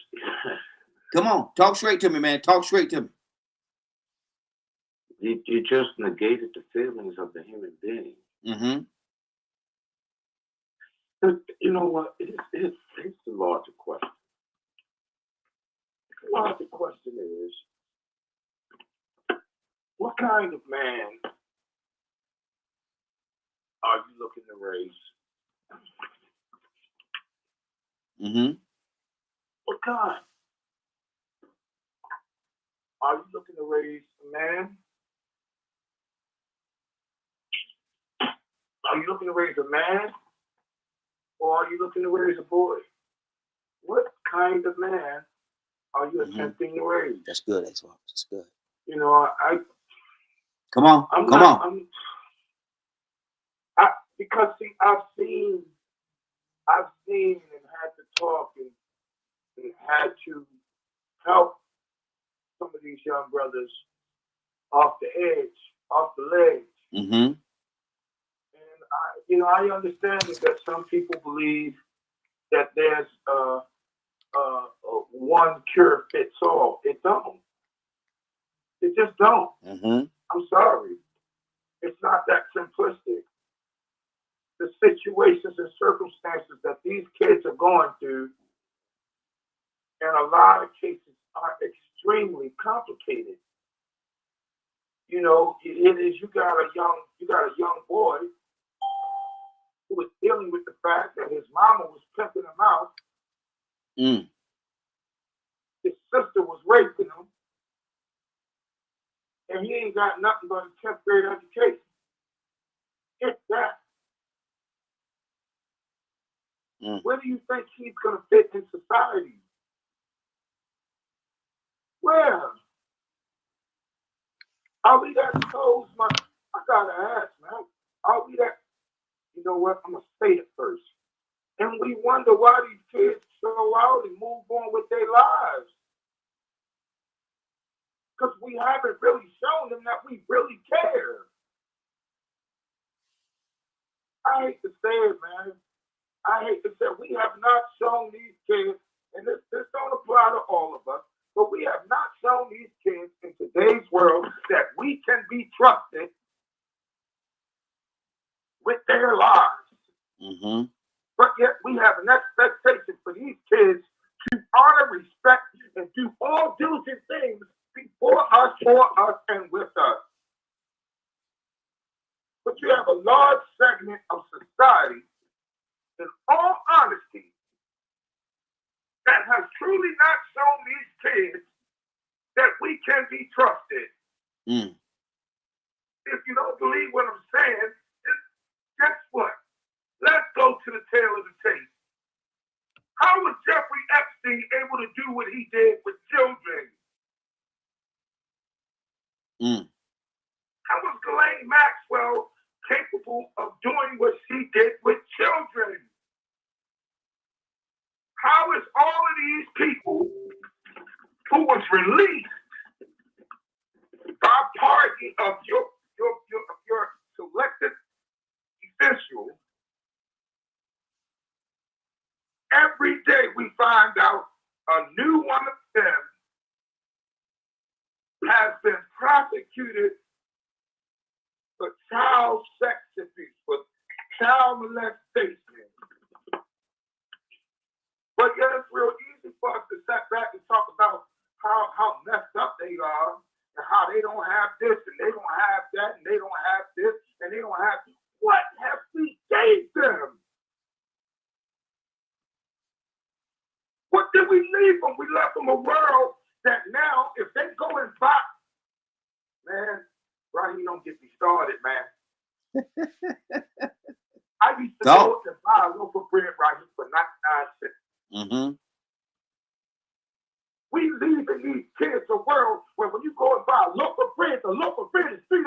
Come on, talk straight to me, man. Talk straight to me. you just negated the feelings of the human being. Mm-hmm. But you know what? It's the larger question. The larger question is, what kind of man are you looking to raise? Mm-hmm. What kind? Are you looking to raise a man? Are you looking to raise a man? Or are you looking to raise a boy? What kind of man are you attempting to raise? That's good, X-Box. That's good. You know, Come on. Because see, I've seen and had to talk and had to help some of these young brothers off the edge, off the ledge. Mm-hmm. And I understand that some people believe that there's one cure fits all. It don't. It just don't. Mm-hmm. I'm sorry. It's not that simplistic. The situations and circumstances that these kids are going through, in a lot of cases, are extremely complicated. You know, it is. You got a young boy who was dealing with the fact that his mama was pimping him out. Mm. His sister was raping him, and he ain't got nothing but a 10th grade education. It's that. Mm. Where do you think he's going to fit in society? Where? Are we that close? I gotta ask, man. Are we that? You know what? I'm gonna say it first. And we wonder why these kids go out and move on with their lives. Because we haven't really shown them that we really care. I hate to say it, man. I hate to say it. We have not shown these kids, and this don't apply to all of us, but we have not shown these kids in today's world that we can be trusted with their lives. Mm-hmm. But yet we have an expectation for these kids to honor, respect, and do all diligent things before us, for us, and with us. But you have a large segment of society, in all honesty, that has truly not shown these kids that we can be trusted. Mm. If you don't believe what I'm saying, guess what? Let's go to the tail of the tape. How was Jeffrey Epstein able to do what he did with children? Mm. How was Ghislaine Maxwell capable of doing what she did with children? How is all of these people who was released by pardon of your selected official, every day we find out a new one of them has been prosecuted for child sex abuse, for child molestation. But yet it's real easy for us to sit back and talk about how messed up they are and how they don't have this and they don't have that and they don't have this and they don't have this. What have we gave them? What did we leave them? We left them a world that now, if they go and buy, man, Raheem, don't get me started, man. I used to go and buy a loaf of bread, Raheem, for 99 cents. Mm-hmm. We leaving these kids a world where when you go and buy a loaf of bread, the loaf of bread is $3.49.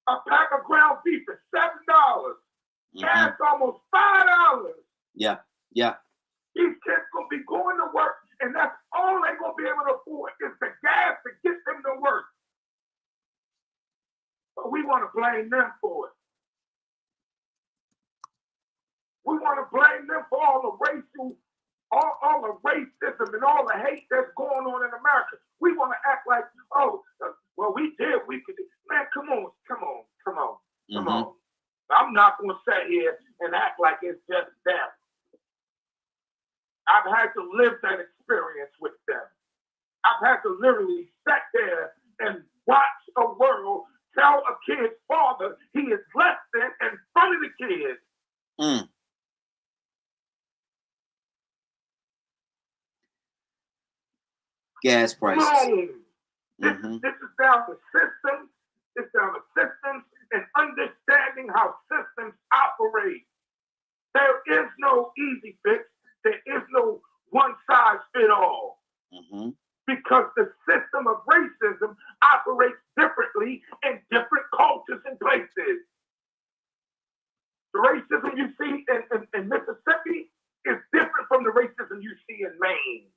A pack of ground beef is $7. Gas almost $5. Yeah. These kids gonna be going to work, and that's all they're gonna be able to afford is the gas to get them to work. But we want to blame them for it. We want to blame them for all the racial, all the racism and all the hate that's going on in America. We want to act like, oh, well, we did, we could. Man, come on. I'm not going to sit here and act like it's just them. I've had to live that experience with them. I've had to literally sit there and watch a world tell a kid's father he is less than in front of the kid. Gas prices. This is down to systems. It's down to systems and understanding how systems operate. There is no easy fix. There is no one size fit all. Because the system of racism operates differently in different cultures and places. The racism you see in Mississippi is different from the racism you see in Maine.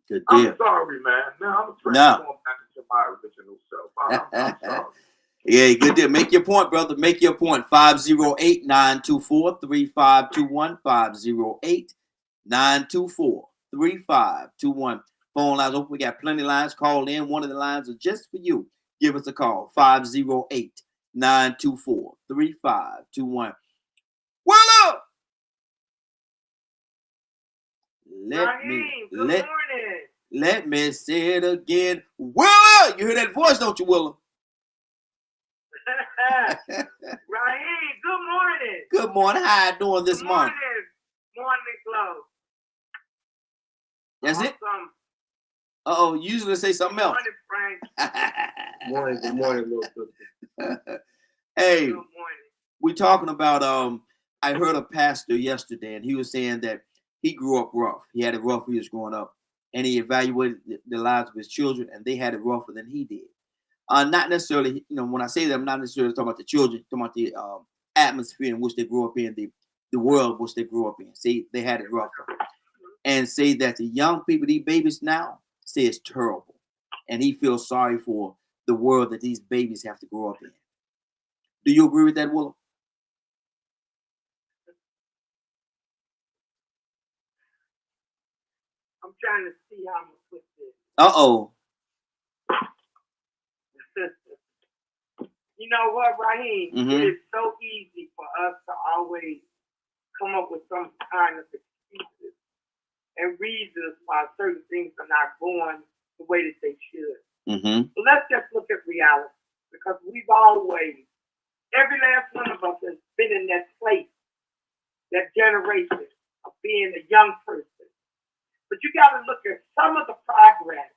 Good deal. I'm sorry, man. Now I'm transformed back into my original self. I'm sorry. Yeah, good deal. Make your point, brother. Make your point. 508-924-3521. 508-924-3521. Phone lines open. We got plenty of lines. Call in. One of the lines is just for you. Give us a call. 508-924-3521. Willow! Let me say it again. Willow! You hear that voice, don't you, Willow? Raheem, good morning. Good morning. How you doing this morning? Morning glow. That's awesome. It? Uh-oh, you usually say something else. Morning, Frank. Good morning, little sister. Hey, good morning. We talking about, I heard a pastor yesterday, and he was saying that he grew up rough. He had it rough when he was growing up, and he evaluated the lives of his children, and they had it rougher than he did. Not necessarily, when I say that, I'm not necessarily talking about the children, talking about the atmosphere in which they grew up in, the world in which they grew up in. See, they had it rougher. And say that the young people, these babies now, say it's terrible. And he feels sorry for the world that these babies have to grow up in. Do you agree with that, Willow? I'm trying to see how I'm going to put this. Uh-oh. You know what, Raheem? It is so easy for us to always come up with some kind of excuses and reasons why certain things are not going the way that they should. So let's just look at reality, because we've always, every last one of us has been in that place, that generation of being a young person. But you got to look at some of the progress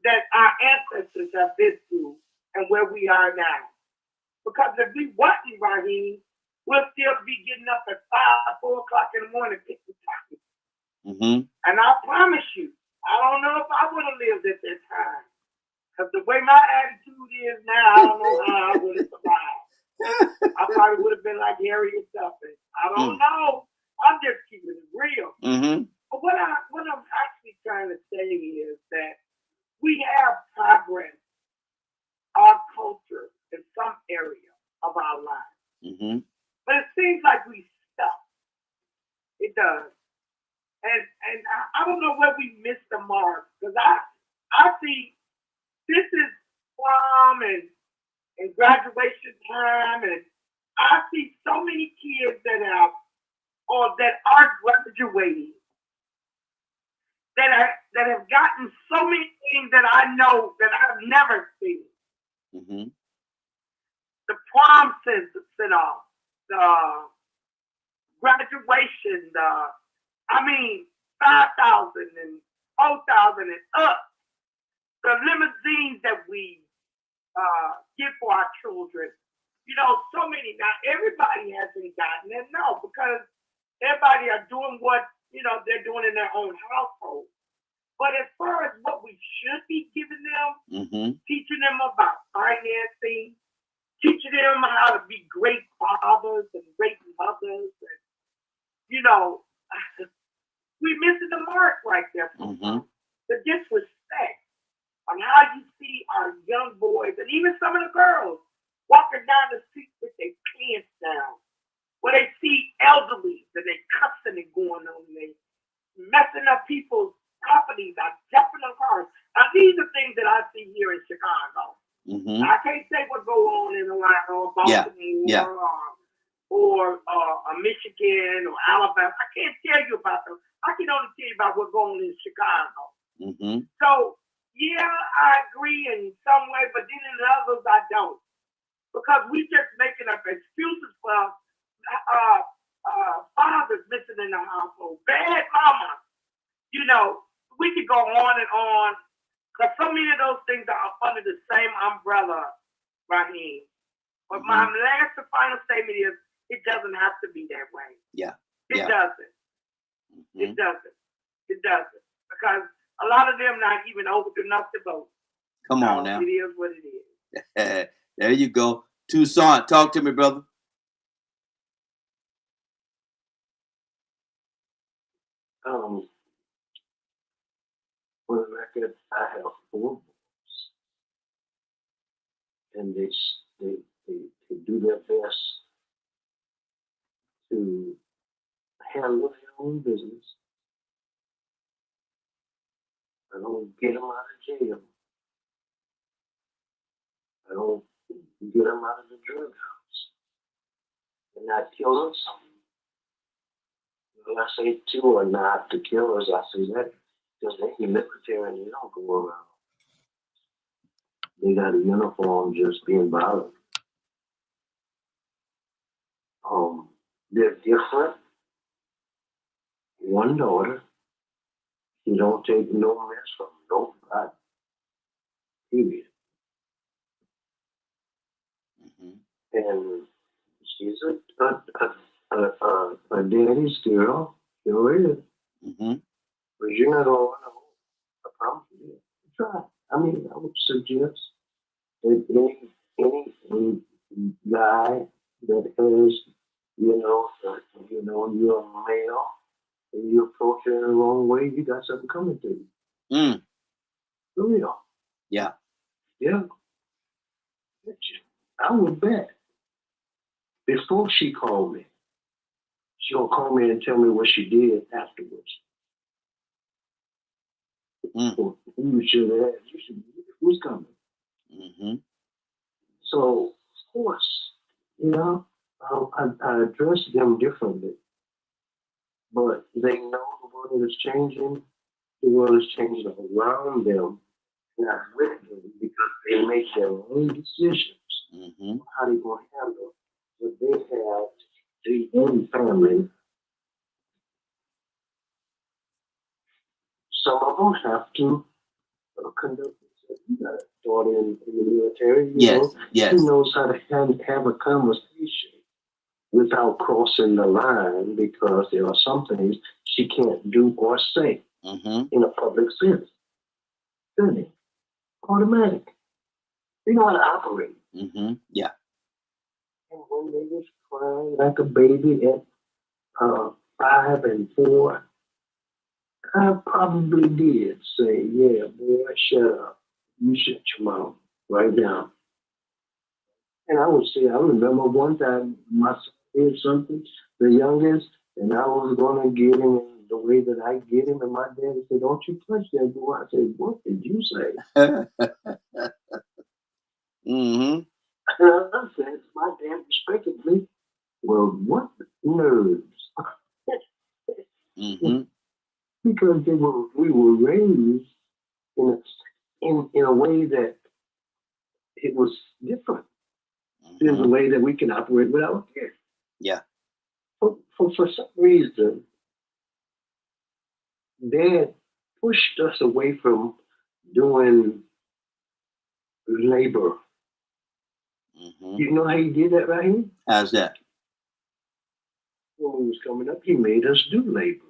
that our ancestors have been through and where we are now. Because if we wasn't, Raheem, we'll still be getting up at 5, 4 o'clock in the morning picking pockets. Mm-hmm. And I promise you, I don't know if I would have lived at that time. Because the way my attitude is now, I don't know how I would have survived. I probably would have been like Harriet Tubman. I don't know. I'm just keeping it real. Mm-hmm. But what I'm actually trying to say is that we have progressed our culture in some area of our lives. Mm-hmm. But it seems like we stuck. It does. And I don't know where we missed the mark. Because I see this is prom and graduation time, and I see so many kids that are graduating that have gotten so many things that I know that I've never seen. Mm-hmm. The prom sent off, the graduation, 5,000 and 4,000 and up. The limousines that we give for our children. You know, so many. Now, everybody hasn't gotten it, no, because everybody are doing what, they're doing in their own household. But as far as what we should be giving them, teaching them about financing, teaching them how to be great fathers and great mothers, and, we're missing the mark right there. The disrespect on how you see our young boys and even some of the girls walking down the street with their pants down, where they see elderly and they cussing and going on, and they messing up people's properties, jumping on cars. Now, these are things that I see here in Chicago. I can't say what go on in Atlanta or Baltimore or Michigan or Alabama. I can't tell you about them. I can only tell you about what's going on in Chicago. So, yeah, I agree in some way, but then in others I don't. Because we just making up excuses for fathers missing in the household, bad mama. We could go on and on. Because so many of those things are under the same umbrella, Raheem. But my last and final statement is, it doesn't have to be that way. It doesn't. It doesn't. It doesn't. Because a lot of them not even old enough to vote. Come on now. It is what it is. There you go. Toussaint, talk to me, brother. For the record, I have 4 boys, and they do their best to handle their own business. I don't get them out of jail. I don't get them out of the drug house. They're not killers. When I say 2 are not the killers, I say that because they're in the military and they don't go around. They got a uniform just being violent. They're different. One daughter, she don't take no mess from nobody. Period. And she's a daddy's girl. Sure is. But you're not all I promise you. Try. I would suggest that any guy that has, you're a male and you approach it in the wrong way, you got something coming to you. For real. Yeah. I would bet before she called me, she gonna call me and tell me what she did afterwards. You should have. You should. Who's coming? So of course, I address them differently, but they know the world is changing. The world is changing around them, not with them, because they make their own decisions. How they gonna handle what they have in family. Some of them have to conduct. You got a daughter in the military. Yes. Yes. She knows how to have a conversation without crossing the line, because there are some things she can't do or say in a public sense. Really? Automatic. You know how to operate. Yeah. And when they was crying like a baby at 5 and 4, I probably did say, yeah, boy, shut up. You shut your mouth right now. And I would say, I remember one time my son did something, the youngest, and I was going to get him in the way that I get him. And my dad said, don't you touch that boy. I said, what did you say? And I said, my dad respected me. Well, what nerves? Because we were raised in a way that it was different. There's a way that we can operate without fear. Yeah. For some reason, Dad pushed us away from doing labor. You know how he did that, right here? How's that? When we was coming up, he made us do labor,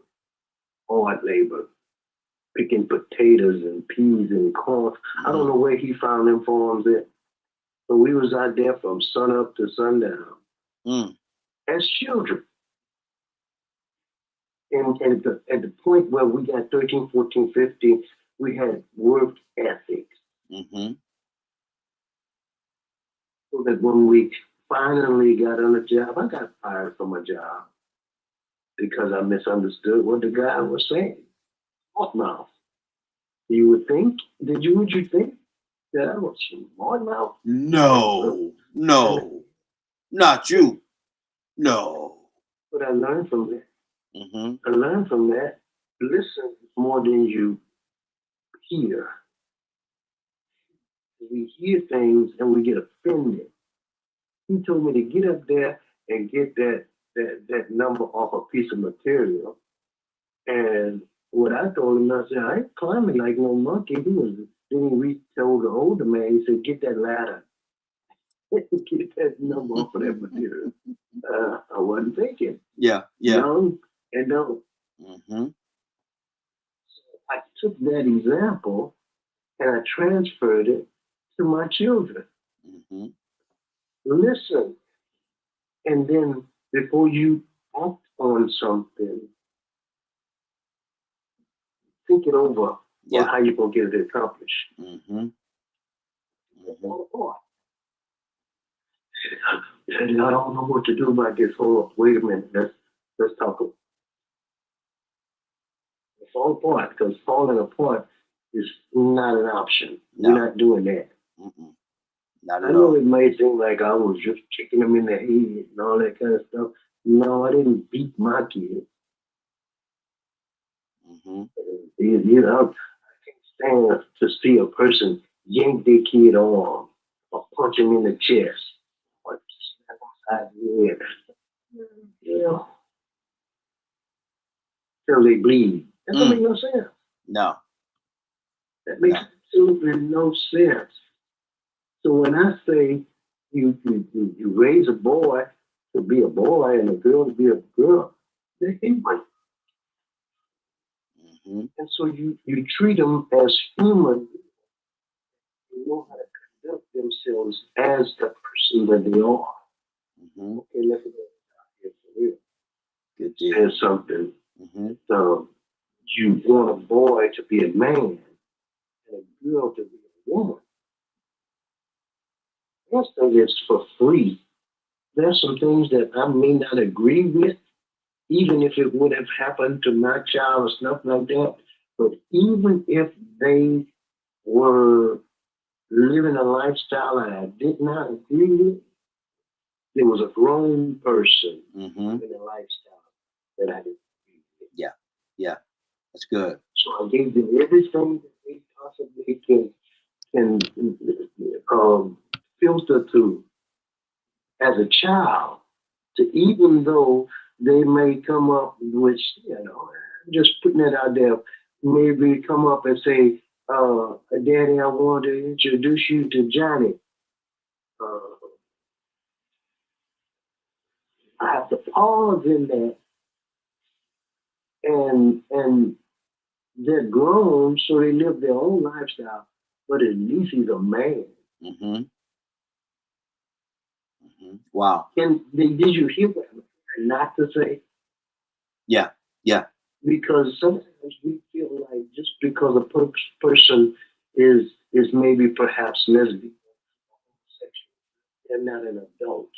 hard labor, picking potatoes and peas and corn. I don't know where he found them farms at, but we was out there from sun up to sundown as children. And at the point where we got 13, 14, 15, we had work ethics. So that when we finally got on a job, I got fired from a job because I misunderstood what the guy was saying. Smart mouth. You would think, would you think that I was smart mouth? No, not you. No. But I learned from that. I learned from that. Listen more than you hear. We hear things and we get offended. He told me to get up there and get that number off a piece of material. And what I told him, I said, I ain't climbing like no monkey. Then he told the older man, he said, get that ladder. Get that number off of that material. I wasn't thinking. Yeah. Young and dumb. So I took that example and I transferred it to my children. Listen. And then before you act on something, think it over on how you're going to get it accomplished. Daddy, I don't know what to do about this. Hold up. Wait a minute. Let's talk about it. Fall apart, because falling apart is not an option. No. We're not doing that. Not I at know all. it might seem like I was just kicking them in the head and all that kind of stuff. No, I didn't beat my kids. You know, I can't stand to see a person yank their kid arm or punch him in the chest or snap upside the head. You know, till they bleed. That don't make no sense. No. That makes absolutely no sense. So when I say you raise a boy to be a boy and a girl to be a girl, they're human. And so you treat them as human. You know how to conduct themselves as the person that they are. Okay, let's go here for real. Good deal. There's something. So you want a boy to be a man and a girl to be a woman. That's thing is for free. There's some things that I may not agree with, even if it would have happened to my child or stuff like that. But even if they were living a lifestyle that I did not agree with, there was a grown person living a lifestyle that I didn't agree with. Yeah. That's good. So I gave them everything that they possibly can filter through as a child, to even though they may come up with, just putting that out there, maybe come up and say, Daddy, I want to introduce you to Johnny. I have to pause in that, and they're grown, so they live their own lifestyle. But at least he's a man. Mm-hmm. Mm-hmm. Wow. And did you hear what I'm trying not to say? Yeah. Yeah. Because sometimes we feel like just because a person is maybe perhaps lesbian, they're not an adult.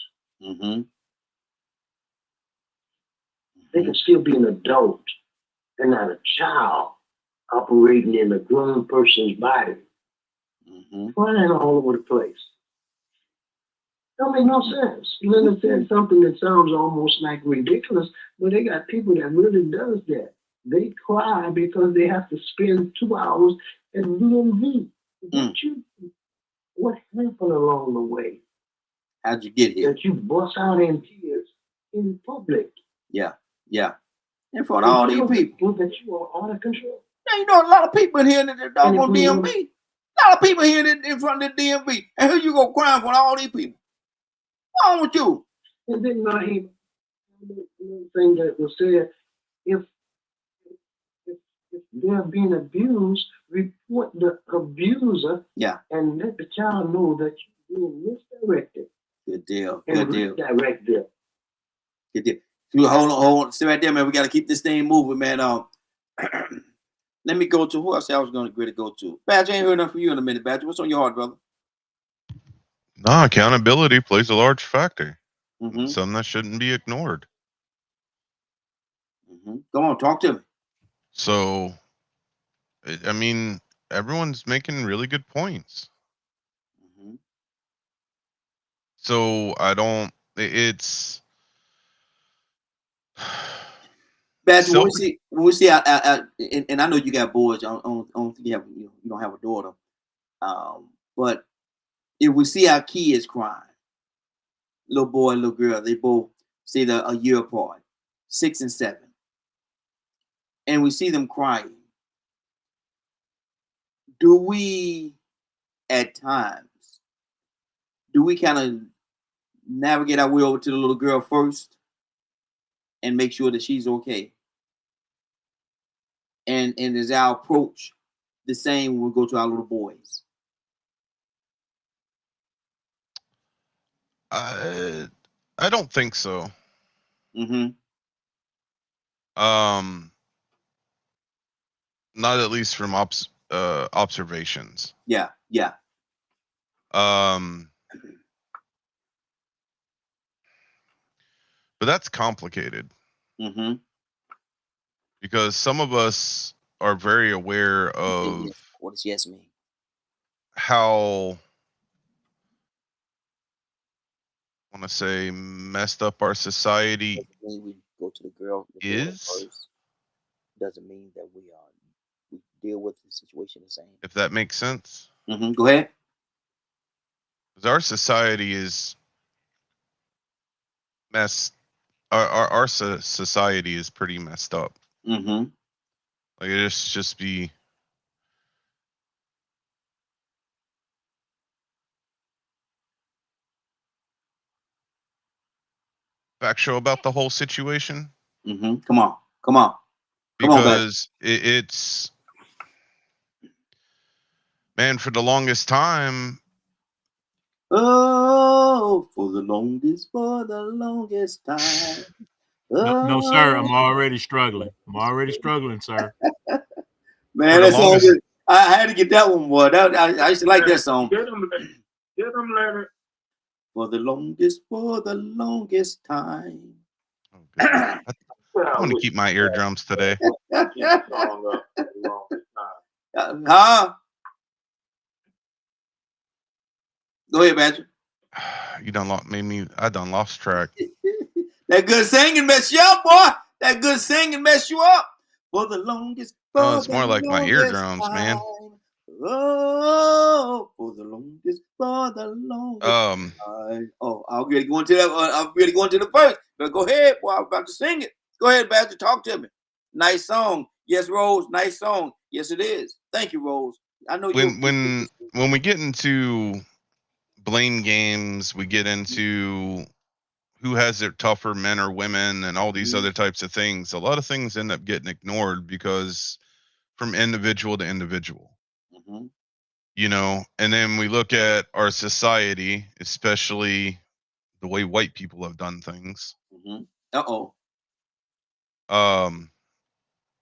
Mm-hmm. They can still be an adult and not a child operating in a grown person's body. Mm-hmm. Flying all over the place. Don't make no sense. Linda said something that sounds almost like ridiculous, but they got people that really does that. They cry because they have to spend 2 hours at DMV. What happened along the way? How'd you get here? That you bust out in tears in public. Yeah. Yeah. In front of all these people. That you are out of control. Now, you know, a lot of people in here in the doggone DMV. A lot of people here in front of the DMV. And here you go crying for all these people. What's wrong with you? And then my thing that was said, if they're being abused, report the abuser. Yeah. And let the child know that you're being misdirected. Good deal. And Good deal. redirect them. Good deal. Hold on. Stay right there, man. We got to keep this thing moving, man. Let me go to who else I was going to go to. Badger, I ain't heard enough from you in a minute, Badger. What's on your heart, brother? No, accountability plays a large factor. Mm-hmm. Something that shouldn't be ignored. Mm-hmm. Come on, talk to me. So, I mean, everyone's making really good points. Mm-hmm. So it's. Badger, when we see, and I know you got boys. I don't think you don't have a daughter. But if we see our kids crying, little boy and little girl, they both say they're a year apart, 6 and 7, and we see them crying. Do we, at times, kind of navigate our way over to the little girl first and make sure that she's okay? And is our approach the same when we go to our little boys? I don't think so. Mm-hmm. Not at least from observations. Yeah. Yeah. But that's complicated. Mm-hmm. Because some of us are very aware of what does yes mean? How, I want to say, messed up our society we go to the girl is. First, doesn't mean that we deal with the situation the same. If that makes sense. Mm-hmm. Go ahead. Because our society is our society is pretty messed up. Mm-hmm. Like, it's just be factual about the whole situation. Mm-hmm. Come on. Because it's, man, for the longest time. Oh, for the longest time. No, sir. I'm already struggling. Sir. Man, that song is, I had to get that one, boy. I used to like that song. Get them, Leonard. For the longest time. Okay. I'm going to keep my eardrums today. Huh? Go ahead, Badger. You done lost track. That good singing mess you up, boy. That good singing mess you up. For the longest. No, it's more like my eardrums, man. Oh, for the longest. Oh, I'm ready to go into that. I'm ready to go into the verse. But go ahead, boy. I'm about to sing it. Go ahead, Badger. Talk to me. Nice song. Yes, Rose. Nice song. Yes, it is. Thank you, Rose. I know when we get into blame games, we get into who has it tougher, men or women, and all these Mhm. other types of things, a lot of things end up getting ignored because from individual to individual, Mhm. you know. And then we look at our society, especially the way white people have done things. Mhm. Uh-oh. Um,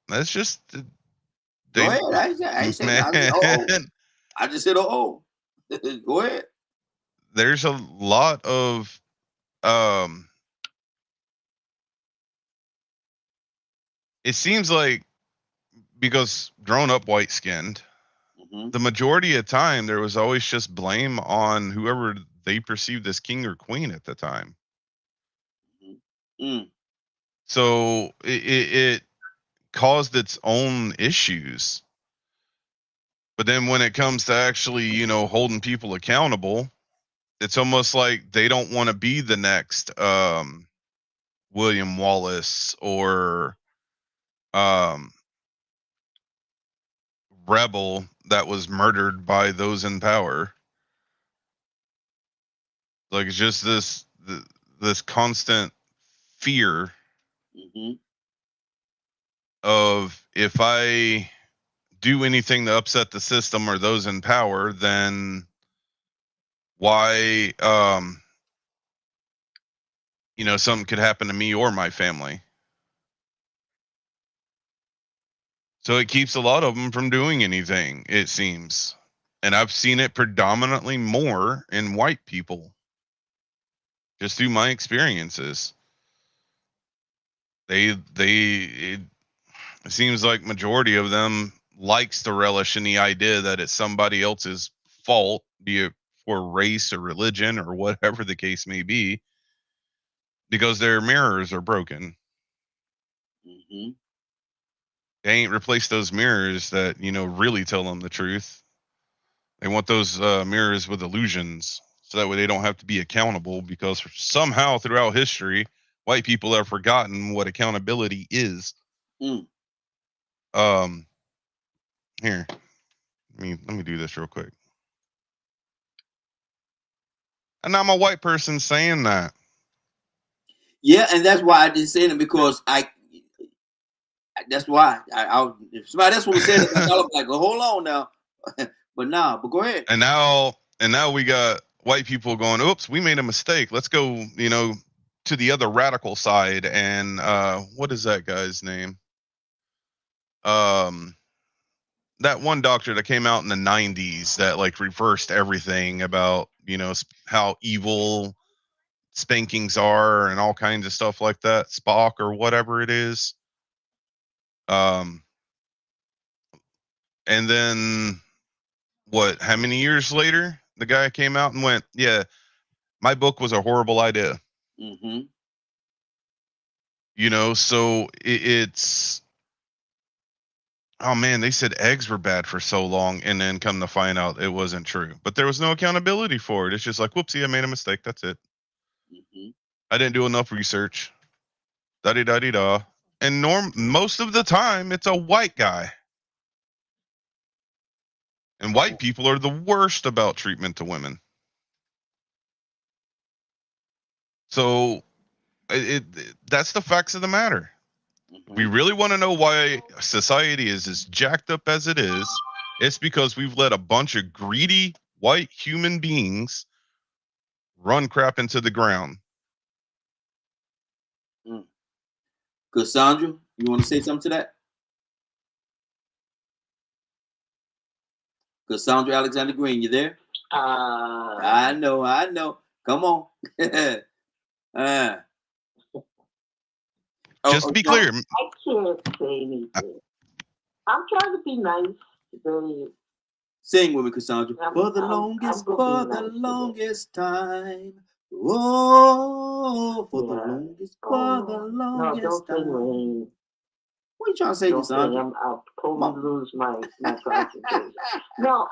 that's just Go they, ahead. I ain't saying man. nothing. Oh, I just said oh. Go ahead. There's a lot of um. It seems like because grown up white skinned, Mhm. the majority of time there was always just blame on whoever they perceived as king or queen at the time. Mhm. Mm. So it caused its own issues. But then when it comes to actually, you know, holding people accountable, it's almost like they don't want to be the next William Wallace or um, rebel that was murdered by those in power. Like it's just this constant fear Mhm. of if I do anything to upset the system or those in power, then why you know, something could happen to me or my family. So it keeps a lot of them from doing anything, it seems. And I've seen it predominantly more in white people just through my experiences. It seems like majority of them likes to relish in the idea that it's somebody else's fault, be it for race or religion or whatever the case may be, because their mirrors are broken. Mhm. They ain't replaced those mirrors that, you know, really tell them the truth. They want those mirrors with illusions so that way they don't have to be accountable because somehow throughout history, white people have forgotten what accountability is. Mm. Um, here, let me do this real quick. And I'm a white person saying that. Yeah, and that's why I didn't say it because that's why if somebody else would have said it, I thought like, well, hold on now. But nah, but go ahead. and now we got white people going, oops, we made a mistake. Let's go, you know, to the other radical side. And what is that guy's name? Um, that one doctor that came out in the 90s that like reversed everything about, you know, how evil spankings are and all kinds of stuff like that. Spock or whatever it is. Um, and then what? How many years later, the guy came out and went, "Yeah, my book was a horrible idea." Mhm. You know, so it's oh man, they said eggs were bad for so long, and then come to find out it wasn't true. But there was no accountability for it. It's just like, whoopsie, I made a mistake. That's it. Mhm. I didn't do enough research. Da da da da. And most of the time, it's a white guy. And white people are the worst about treatment to women. So that's the facts of the matter. We Mhm. really want to know why society is as jacked up as it is. It's because we've let a bunch of greedy white human beings run crap into the ground. Mm. Cassandra, you want to say something to that? Cassandra Alexander Green, you there? I know, I know. Come on. uh, Just to be No, okay. clear, I can't say anything. I'm trying to be nice today. Sing with me, Cassandra. For the I'm longest, gonna for be the nice today. longest time. Oh, for the Yeah. longest, for the Oh no, longest don't sing time. Wayne. What are you trying to say, Don't sing. Cassandra? I'll totally Mom. lose my concentration. No,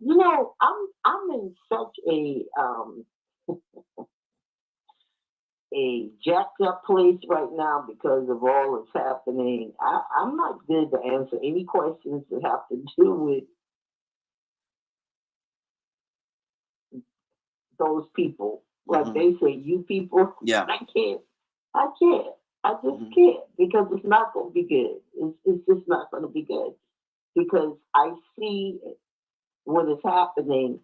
you know, I'm in such a jacked up place right now because of all that's happening. I'm not good to answer any questions that have to do with those people. Like Mhm. they say, you people, Yeah. I can't. I just Mhm. can't because it's not going to be good. It's just not going to be good because I see what is happening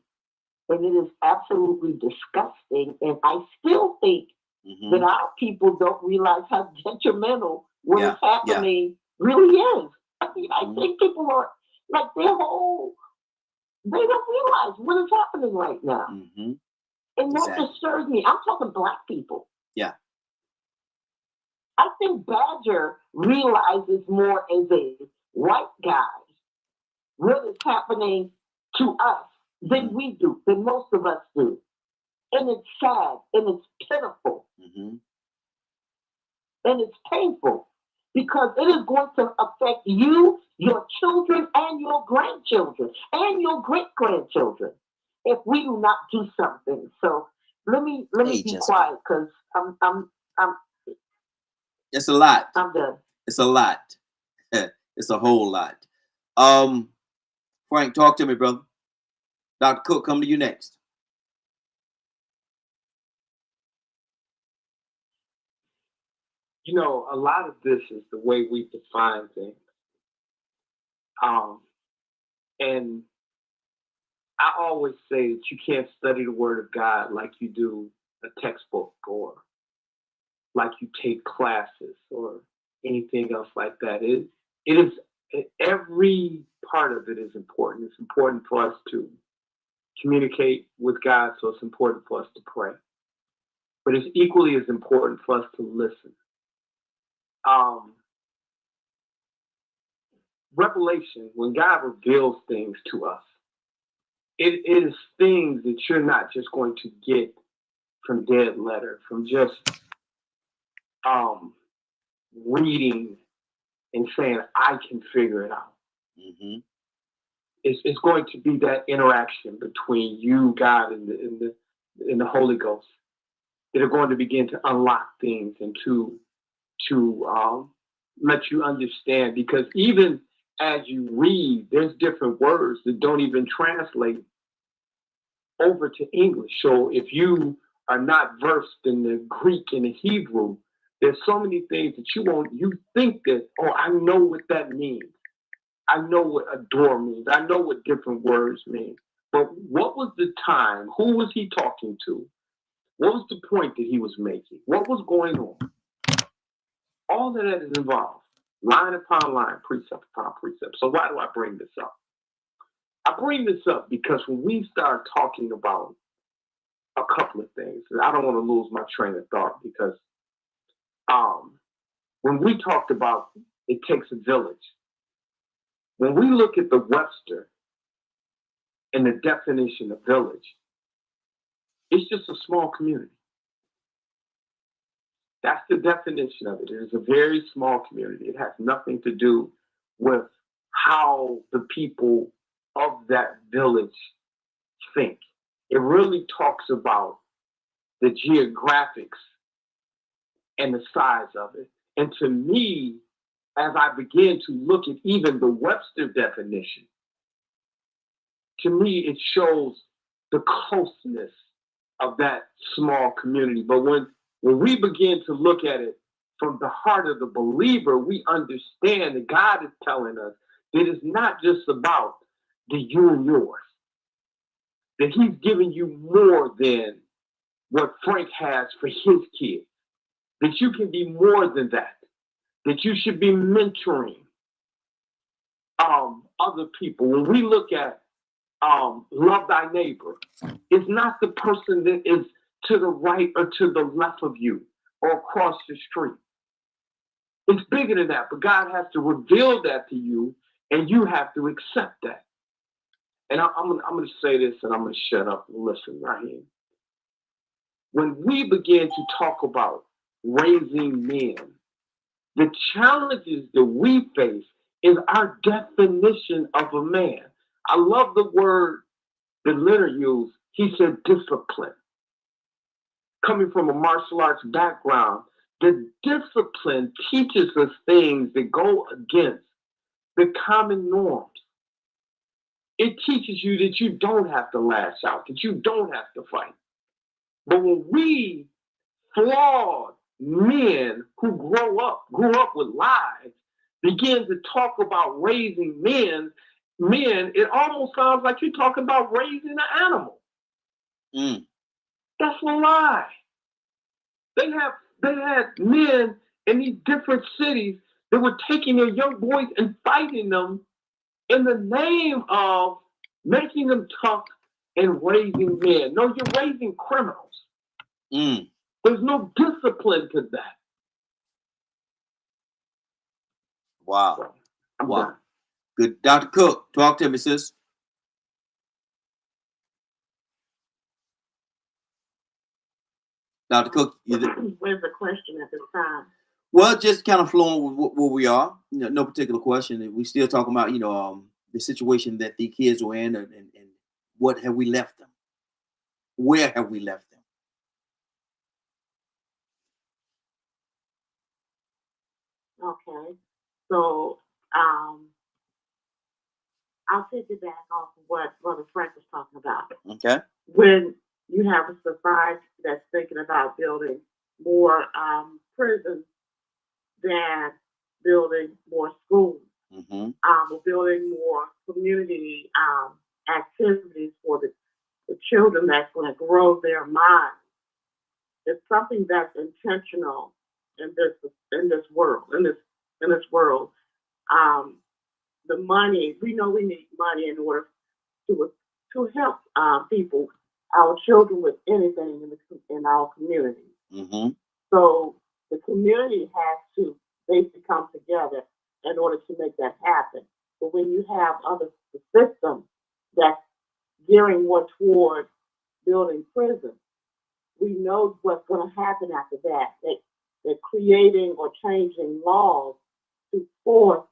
and it is absolutely disgusting. And I still think that Mhm. our people don't realize how detrimental what is Yeah. Yeah. happening really is. I mean, I Mhm. think people are like they don't realize what is happening right now. Mhm. And that Exactly. disturbs me. I'm talking Black people. Yeah. I think Badger realizes more as a white guy what is happening to us than Mhm. we do, than most of us do. And it's sad and it's pitiful Mhm. and it's painful because it is going to affect you, your children, and your grandchildren and your great grandchildren if we do not do something. So let me Hey, be Jessica. quiet because It's a lot. I'm done. It's a lot. It's a whole lot. Frank, talk to me, brother. Dr. Cook, come to you next. You know, a lot of this is the way we define things. And I always say that you can't study the Word of God like you do a textbook or like you take classes or anything else like that. It is every part of it is important. It's important for us to communicate with God, so it's important for us to pray. But it's equally as important for us to listen. Revelation, when God reveals things to us, it is things that you're not just going to get from dead letter, from just reading and saying, I can figure it out. Mhm. It's going to be that interaction between you, God, and the Holy Ghost that are going to begin to unlock things and to let you understand. Because even as you read, there's different words that don't even translate over to English. So if you are not versed in the Greek and the Hebrew, there's so many things that you think that, oh, I know what that means. I know what adore means. I know what different words mean. But what was the time? Who was he talking to? What was the point that he was making? What was going on? All of that is involved, line upon line, precept upon precept. So why do I bring this up? I bring this up because when we start talking about a couple of things, and I don't want to lose my train of thought because when we talked about it takes a village, when we look at the Webster and the definition of village, it's just a small community. That's the definition of it. It is a very small community. It has nothing to do with how the people of that village think. It really talks about the geographics and the size of it. And to me, as I begin to look at even the Webster definition, to me, it shows the closeness of that small community. But when we begin to look at it from the heart of the believer, we understand that God is telling us that it's not just about the you and yours, that he's giving you more than what Frank has for his kids, that you can be more than that you should be mentoring other people. When we look at love thy neighbor, it's not the person that is to the right or to the left of you or across the street. It's bigger than that, but God has to reveal that to you and you have to accept that. And I'm going to say this and I'm going to shut up and listen right here. When we begin to talk about raising men, the challenges that we face is our definition of a man. I love the word that Leonard used. He said discipline. Coming from a martial arts background, the discipline teaches us things that go against the common norms. It teaches you that you don't have to lash out, that you don't have to fight. But when we flawed men who grew up with lies, begin to talk about raising men, it almost sounds like you're talking about raising an animal. Mm. That's a lie. They had men in these different cities that were taking their young boys and fighting them in the name of making them tough and raising men. No, you're raising criminals. Mm. There's no discipline to that. Wow. I'm Wow. done. Good. Dr. Cook, talk to me, sis. Dr. Cook, Where's the question at this time? well, just kind of flowing with where we are. No particular question. We still talking about, the situation that the kids were in, and what have we left them? Where have we left them? Okay. So I'll piggyback off of what Brother Frank was talking about. Okay. When you have a society that's thinking about building more prisons than building more schools, Mm-hmm. or building more community activities for the children that's going to grow their minds. It's something that's intentional in this world. The money, we know we need money in order to help people, our children, with anything in our community. Mm-hmm. So the community has to basically come together in order to make that happen. But when you have other systems that's gearing more toward building prisons, we know what's going to happen after that. They're creating or changing laws to force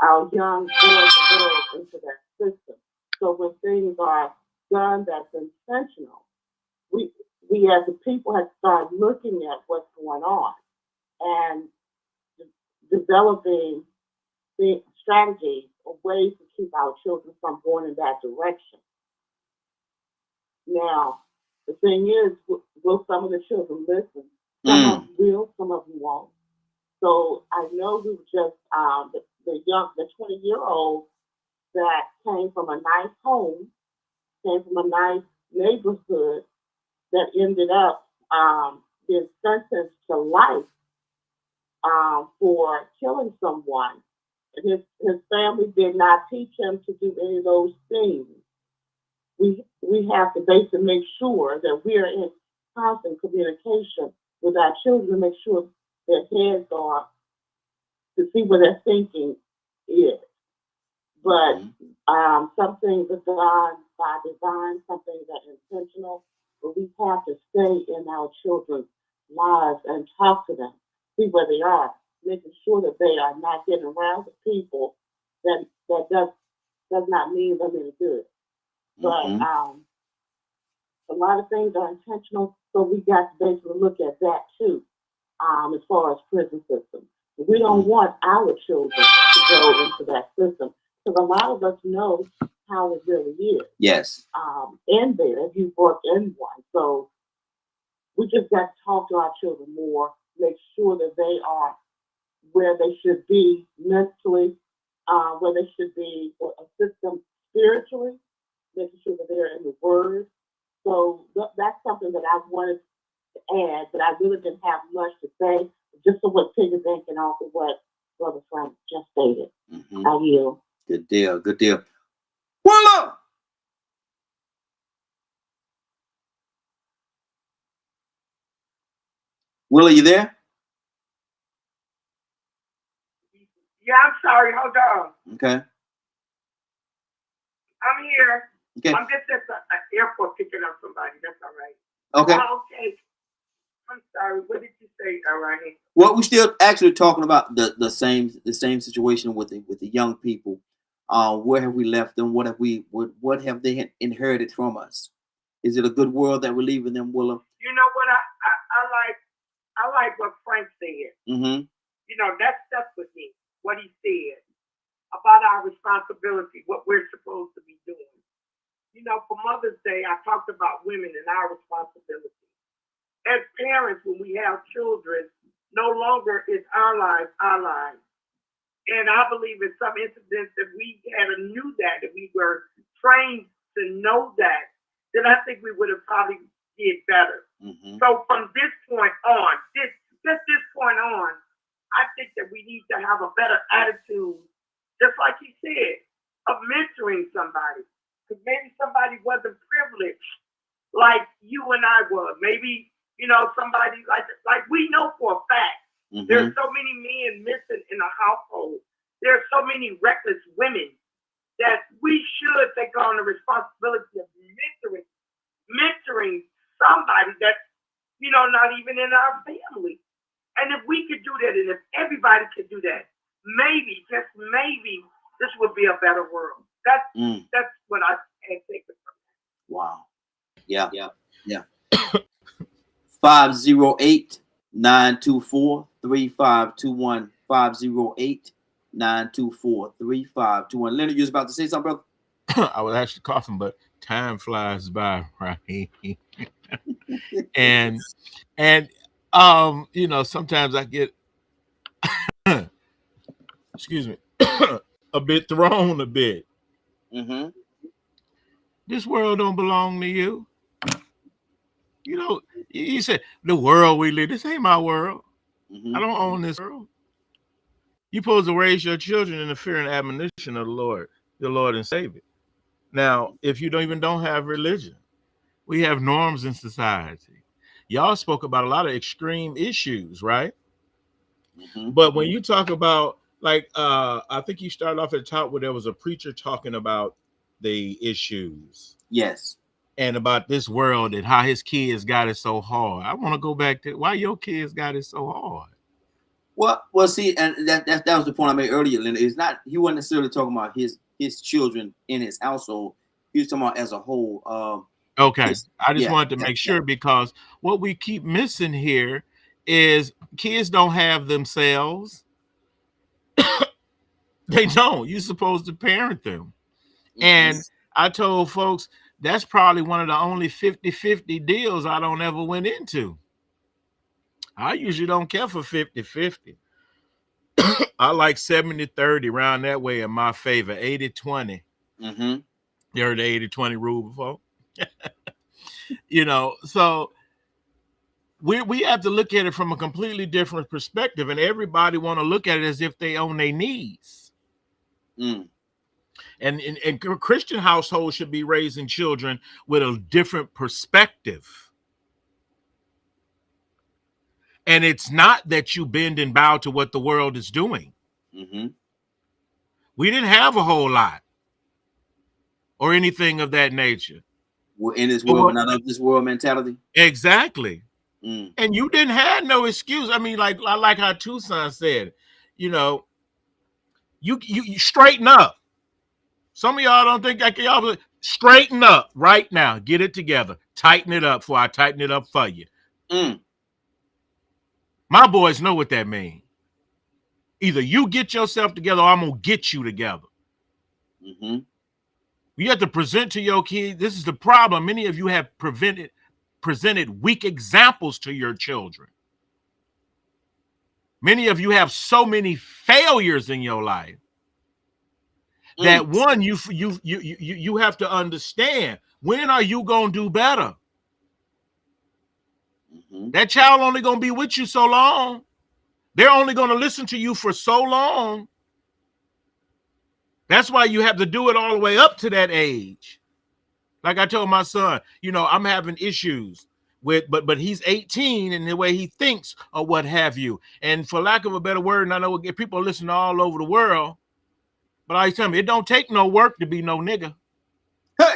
our young boys and girls into that system. So when things are done that's intentional, we as a people have started looking at what's going on and developing the strategies or ways to keep our children from going in that direction. Now, the thing is, will some of the children listen? Some of them will, some of them won't. So I know we were just the 20-year-old that came from a nice home, came from a nice neighborhood, that ended up being sentenced to life for killing someone. And his family did not teach him to do any of those things. We have to basically make sure that we are in constant communication with our children to make sure their heads are, to see where their thinking is. But some things are done by design, some things are intentional, but we have to stay in our children's lives and talk to them, see where they are, making sure that they are not getting around with people that does not mean them any good. But a lot of things are intentional, so we got to basically look at that too, as far as prison systems. We don't want our children to go into that system, because a lot of us know how it really is. Yes. In there, if you work in one. So we just got to talk to our children more, make sure that they are where they should be mentally, where they should be, or assist them spiritually, making sure that they're in the Word. So that's something that I wanted to add, but I really didn't have much to say, just so what piggybacking off of what Brother Frank just stated. I yield. Good deal. Good deal. Voila! Will, are you there? Yeah, I'm sorry. Hold on. Okay. I'm here. Okay. I'm just at the airport picking up somebody. That's all right. Okay. Oh, okay. I'm sorry. What did you say, Ryan? Well, we're still actually talking about the same situation with the young people. Where have we left them? What have they inherited from us? Is it a good world that we're leaving them, Willa? You know what I like what Frank said. Mm-hmm. You know, that stuck with me. What he said about our responsibility, what we're supposed to be doing. you know, for Mother's Day, I talked about women and our responsibility. As parents, when we have children, no longer is our lives our lives. And I believe in some incidents that we had knew that we were trained to know that, then I think we would have probably did better. Mm-hmm. So from this point on, just this point on, I think that we need to have a better attitude, just like he said, of mentoring somebody. Because maybe somebody wasn't privileged like you and I were. Maybe, you know, somebody like we know for a fact. Mm-hmm. There's so many men missing in a household. There's so many reckless women that we should take on the responsibility of mentoring somebody that's, you know, not even in our family. And if we could do that, and if everybody could do that, maybe, just maybe, this would be a better world. That's what I think. Wow. Yeah. 508-924-3521. 508-924-3521. Leonard, you was about to say something, brother? I was actually coughing, but time flies by, right? and you know, sometimes I get excuse me, a bit thrown a bit. Mm-hmm. This world don't belong to you. You know, you said the world we live. This ain't my world. Mm-hmm. I don't own this world. You're supposed to raise your children in the fear and admonition of the Lord, your Lord and Savior. Now, if you don't have religion, we have norms in society. Y'all spoke about a lot of extreme issues, right? Mm-hmm. But when you talk about, like, I think you started off at the top where there was a preacher talking about the issues. Yes. And about this world and how his kids got it so hard. I want to go back to why your kids got it so hard. Well, see, and that was the point I made earlier, Leonard. It's not, he wasn't necessarily talking about his children in his household. He was talking about as a whole. Okay. I just wanted to make sure, because what we keep missing here is kids don't have themselves. They don't. You're supposed to parent them. Mm-hmm. And I told folks, that's probably one of the only 50-50 deals I don't ever went into. I usually don't care for 50-50. I like 70-30, around that way in my favor. 80-20. Mm-hmm. You heard the 80-20 rule before? You know, so we have to look at it from a completely different perspective, and everybody want to look at it as if they own their knees. And Christian households should be raising children with a different perspective. And it's not that you bend and bow to what the world is doing. Mm-hmm. We didn't have a whole lot or anything of that nature. We're in this world, but not of this world mentality. Exactly. And you didn't have no excuse. I mean, like how Tucson said, you know, you straighten up. Some of y'all don't think y'all straighten up right now. Get it together. Tighten it up before I tighten it up for you. My boys know what that means. Either you get yourself together or I'm going to get you together. Mm-hmm. You have to present to your kids. This is the problem. Many of you have presented weak examples to your children. Many of you have so many failures in your life that one, you have to understand, when are you going to do better? Mm-hmm. That child only going to be with you so long. They're only going to listen to you for so long. That's why you have to do it all the way up to that age. Like I told my son, you know, I'm having issues with, but he's 18 and the way he thinks or what have you. And for lack of a better word, and I know people listen all over the world, but I tell me, it don't take no work to be no nigga. Hey!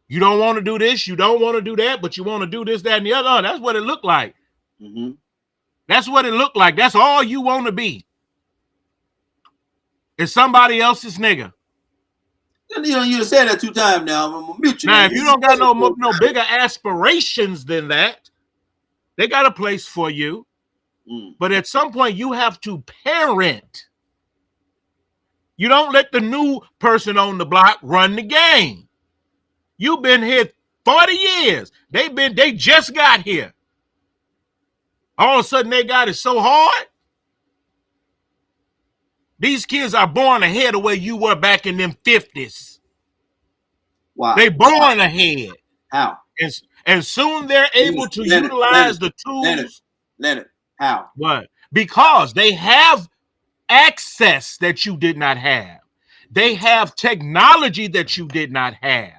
You don't want to do this, you don't want to do that, but you want to do this, that, and the other. Oh, that's what it looked like. Mm-hmm. That's what it looked like. That's all you want to be. It's somebody else's nigga. You said that 2 times now. I'm gonna mute you. Now, if you don't got no bigger aspirations than that, they got a place for you. But at some point, you have to parent You don't let the new person on the block run the game. You've been here 40 years. They just got here. All of a sudden they got it so hard. These kids are born ahead of where you were back in them 50s. Wow. They born ahead. How? And soon they're able to utilize the tools. Leonard, how? What? Because they have access that you did not have. They have technology that you did not have.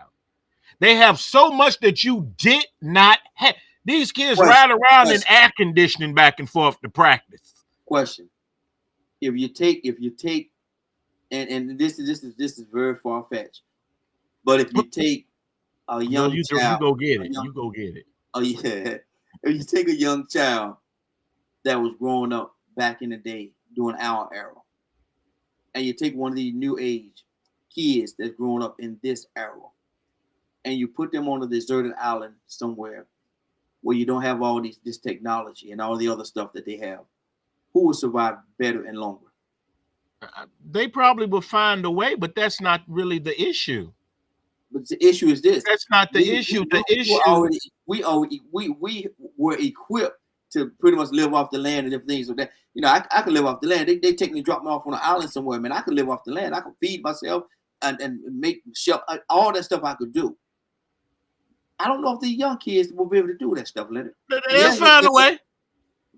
They have so much that you did not have. These kids ride around in air conditioning back and forth to practice. Question. If you take, and this is very far-fetched, but if you take a young child, you go get it. You go get it. Oh yeah. If you take a young child that was growing up back in the day during our era, and you take one of these new age kids that's growing up in this era, and you put them on a deserted island somewhere where you don't have all this technology and all the other stuff that they have, who will survive better and longer? They probably will find a way, but that's not really the issue. But the issue is this. That's not the issue. We were equipped to pretty much live off the land and different things. So that, you know, I could live off the land. They take me, drop me off on an island somewhere, man. I could live off the land. I could feed myself and make shelter, all that stuff I could do. I don't know if the young kids will be able to do that stuff, Leonard. They'll find a way.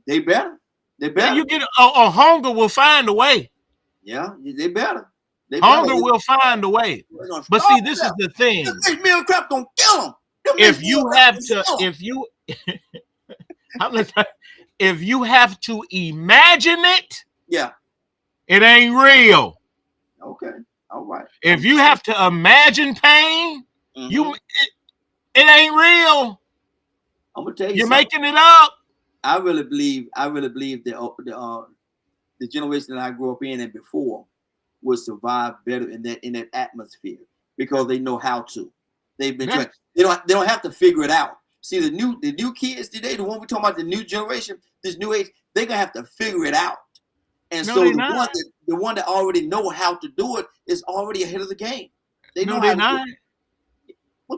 They better. They better. You get a hunger will find a way. Yeah, they better. Hunger will find a way. But see, this is the thing. This meal crap gonna kill them. If you have to imagine it, yeah, it ain't real. Okay, all right. If you have to imagine pain, it ain't real. I'm gonna tell you, you're making it up. I really believe the generation that I grew up in and before would survive better in that atmosphere because they know how to. They've been trained. They don't have to figure it out. See, the new kids today, the one we're talking about, the new generation, this new age, they're gonna have to figure it out. And so the one that already know how to do it is already ahead of the game. They know how to do it.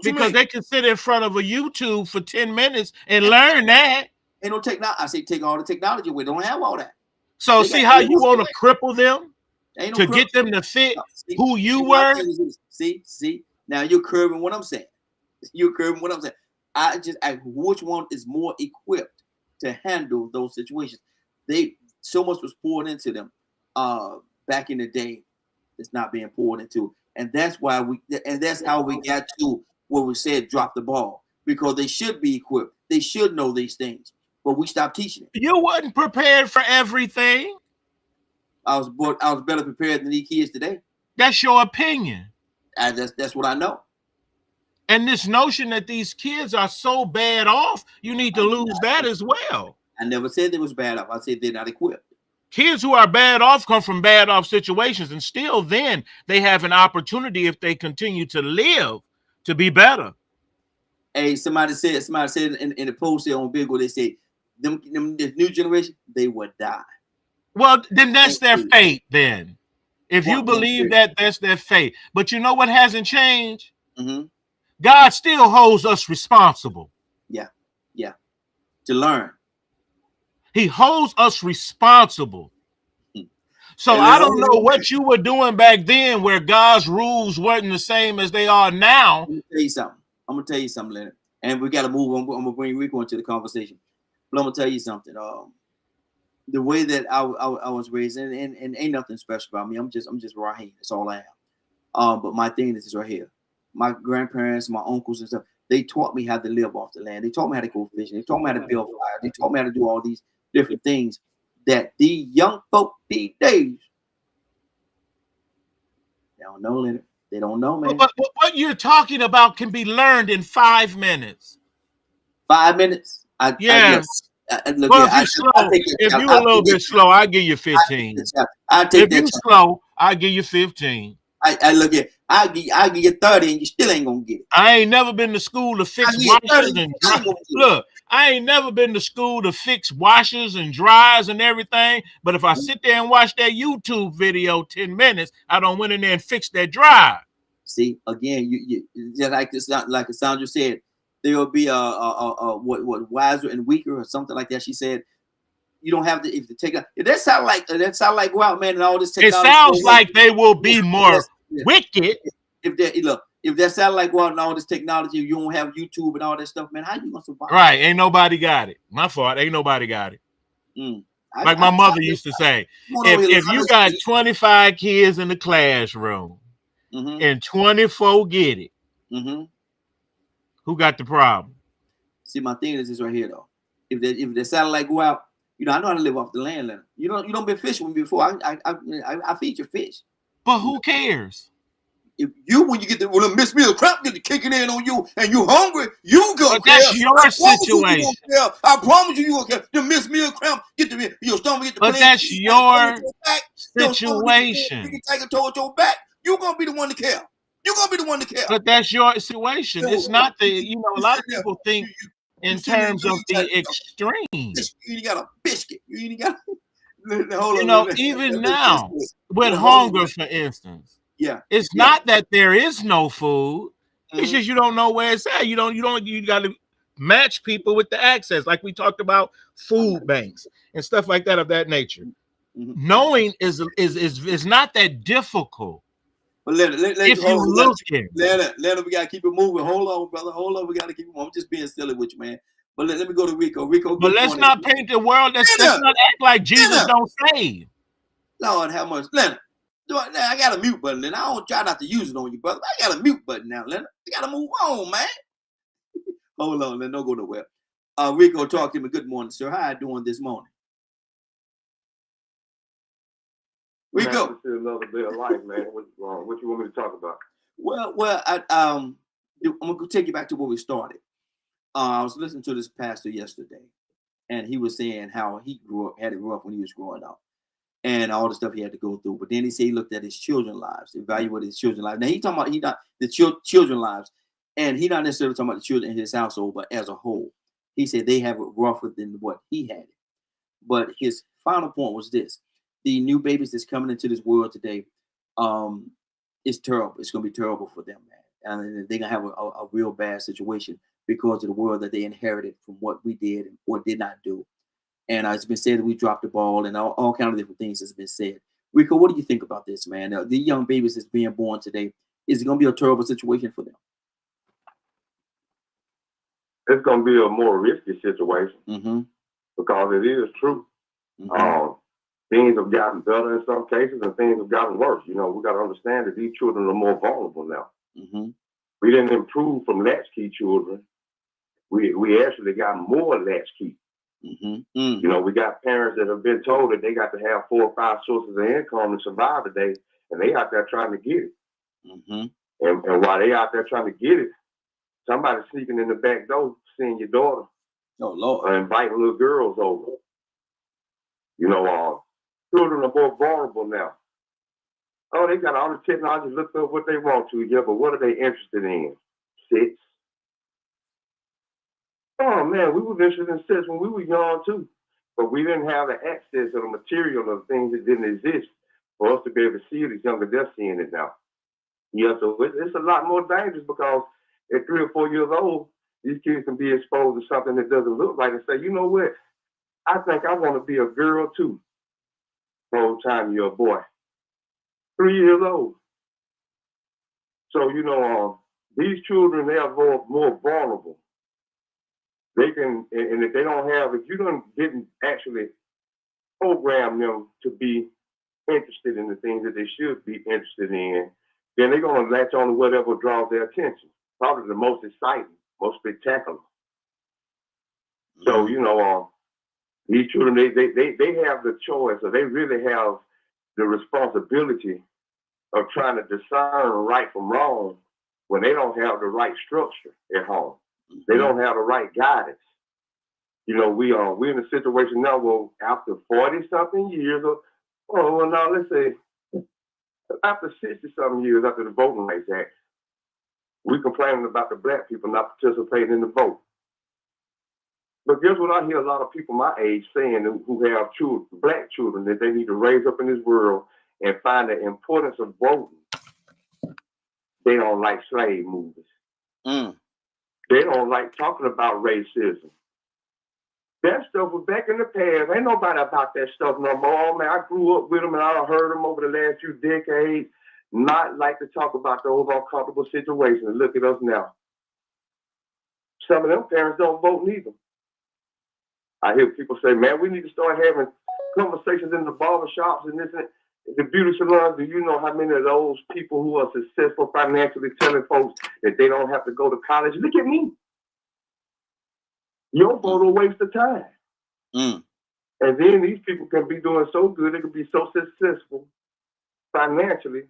Because they can sit in front of a YouTube for 10 minutes and learn that. Ain't no technology. I say take all the technology away. They don't have all that. So see how you want to cripple them to get them to fit who you were? See. Now you're curving what I'm saying. You're curving what I'm saying. I just ask which one is more equipped to handle those situations. So much was poured into them back in the day. It's not being poured into, and that's why that's how we got to where we said drop the ball, because they should be equipped. They should know these things, but we stopped teaching it. You wasn't prepared for everything. I was better prepared than these kids today. That's your opinion. That's what I know. And this notion that these kids are so bad off, you need to lose that as well. I never said they was bad off. I said they're not equipped. Kids who are bad off come from bad off situations, and still then they have an opportunity, if they continue to live, to be better. Hey, somebody said in the post there on Biggle, they said this new generation, they would die. Well, then that's their fate then. If you believe that, that's their fate. But you know what hasn't changed? God still holds us responsible. Yeah. To learn. He holds us responsible. So I don't know what you were doing back then where God's rules weren't the same as they are now. I'm gonna tell you something, Leonard. And we got to move on. I'm gonna bring Rico into the conversation. But I'm gonna tell you something. The way that I was raised, and ain't nothing special about me. I'm just Raheem. That's all I am. But my thing is right here. My grandparents, my uncles and stuff, they taught me how to live off the land. They taught me how to go fishing. They taught me how to build fire. They taught me how to do all these different things that the young folk these days, they don't know, Leonard. They don't know, man. But what you're talking about can be learned in 5 minutes. 5 minutes? Yes. If you're a little bit slow, I'll give you 15. If you're slow, I'll give you 15. I look at, I'll give you 30 and you still ain't gonna get it. I ain't never been to school to fix washers and look, I ain't never been to school to fix washers and dryers and everything. But if I sit there and watch that YouTube video 10 minutes, I don't went in there and fix that dryer. See, again, you just like this, like Sandra said, there will be what wiser and weaker or something like that. She said, you don't have to if that sound like go out, man, and all this technology. It sounds like they will be more wicked. If that satellite go out and all this technology, you don't have YouTube and all that stuff, man, how you gonna survive? Right. Ain't nobody got it. My fault. Ain't nobody got it. Like my mother used to say, if you got 25 kids in the classroom and 24 get it, who got the problem? See, my thing is this right here though. If the satellite go out, you know, I know how to live off the land, Leonard. You don't been fishing with me before. I feed your fish. But who cares? If when you get the Miss Meal crap get to kicking in on you and you hungry, you go. But that's your situation. I promise you gonna care. The Miss Meal cramp get to your stomach get the. But that's your situation. Take it towards your back. You gonna be the one to care. You gonna be the one to care. But that's your situation. It's not a lot of people think in terms of the extreme. You got a biscuit. You got. Even now with hunger, for instance. Yeah, it's not that there is no food. It's just you don't know where it's at. You got to match people with the access, like we talked about food banks and stuff like that of that nature. Knowing is not that difficult. But Leonard, if you look at Leonard, we gotta keep it moving. Hold on, brother. Hold on, we gotta keep it moving. I'm just being silly with you, man. But let me go to Rico. But let's not paint the world. Let's not act like Jesus don't save. Lord, how much, Leonard? I got a mute button, and I don't try not to use it on you, brother. I got a mute button now, Leonard. I gotta move on, man. Hold on, Leonard. Don't go nowhere. Rico, talk to me. Good morning, sir. How you doing this morning? Rico, this is another day of life, man. What you want me to talk about? Well, I'm gonna take you back to where we started. I was listening to this pastor yesterday, and he was saying how he had it rough when he was growing up, and all the stuff he had to go through. But then he said he looked at his children's lives, evaluated his children's lives. Now he's talking about the children's lives, and he's not necessarily talking about the children in his household, but as a whole. He said they have it rougher than what he had it. But his final point was this: the new babies that's coming into this world today, it's terrible. It's going to be terrible for them, man, and they're gonna have a real bad situation because of the world that they inherited from what we did and what did not do. And it's been said that we dropped the ball and all kinds of different things has been said. Rico, what do you think about this, man? The young babies that's being born today, is it going to be a terrible situation for them? It's going to be a more risky situation because it is true. Things have gotten better in some cases and things have gotten worse. We got to understand that these children are more vulnerable now. We didn't improve from latchkey children. We actually got more latchkey. We got parents that have been told that they got to have 4 or 5 sources of income to survive today, and they out there trying to get it. And while they out there trying to get it, somebody's sneaking in the back door, seeing your daughter. Oh Lord! Inviting little girls over. Children are more vulnerable now. Oh, they got all the technology, look up what they want to, but what are they interested in? Sex. Oh man, we were interested in sex when we were young too, but we didn't have the access to the material of things that didn't exist for us to be able to see it as younger. They're seeing it now. Yeah, so it's a lot more dangerous because at 3 or 4 years old, these kids can be exposed to something that doesn't look right and say, you know what? I think I want to be a girl too. The whole time you're a boy. 3 years old. So, these children, they are more vulnerable. They can, and if they don't have, if you didn't actually program them to be interested in the things that they should be interested in, then they're going to latch on to whatever draws their attention. Probably the most exciting, most spectacular. So, these children, they have the choice, or they really have the responsibility of trying to discern right from wrong when they don't have the right structure at home. They don't have the right guidance. We're in a situation now where after 40-something years, let's say after 60-something years after the Voting Rights Act, we complaining about the black people not participating in the vote. But guess what I hear a lot of people my age saying who have children, black children, that they need to raise up in this world and find the importance of voting. They don't like slave movies. They don't like talking about racism. That stuff was back in the past. Ain't nobody about that stuff no more. Man, I grew up with them and I heard them over the last few decades. Not like to talk about those uncomfortable situations. And look at us now. Some of them parents don't vote neither. I hear people say, man, we need to start having conversations in the barber shops and this and the beauty salons. Do you know how many of those people who are successful financially telling folks that they don't have to go to college? Look at me. Your vote will waste of time. And then these people can be doing so good, they can be so successful financially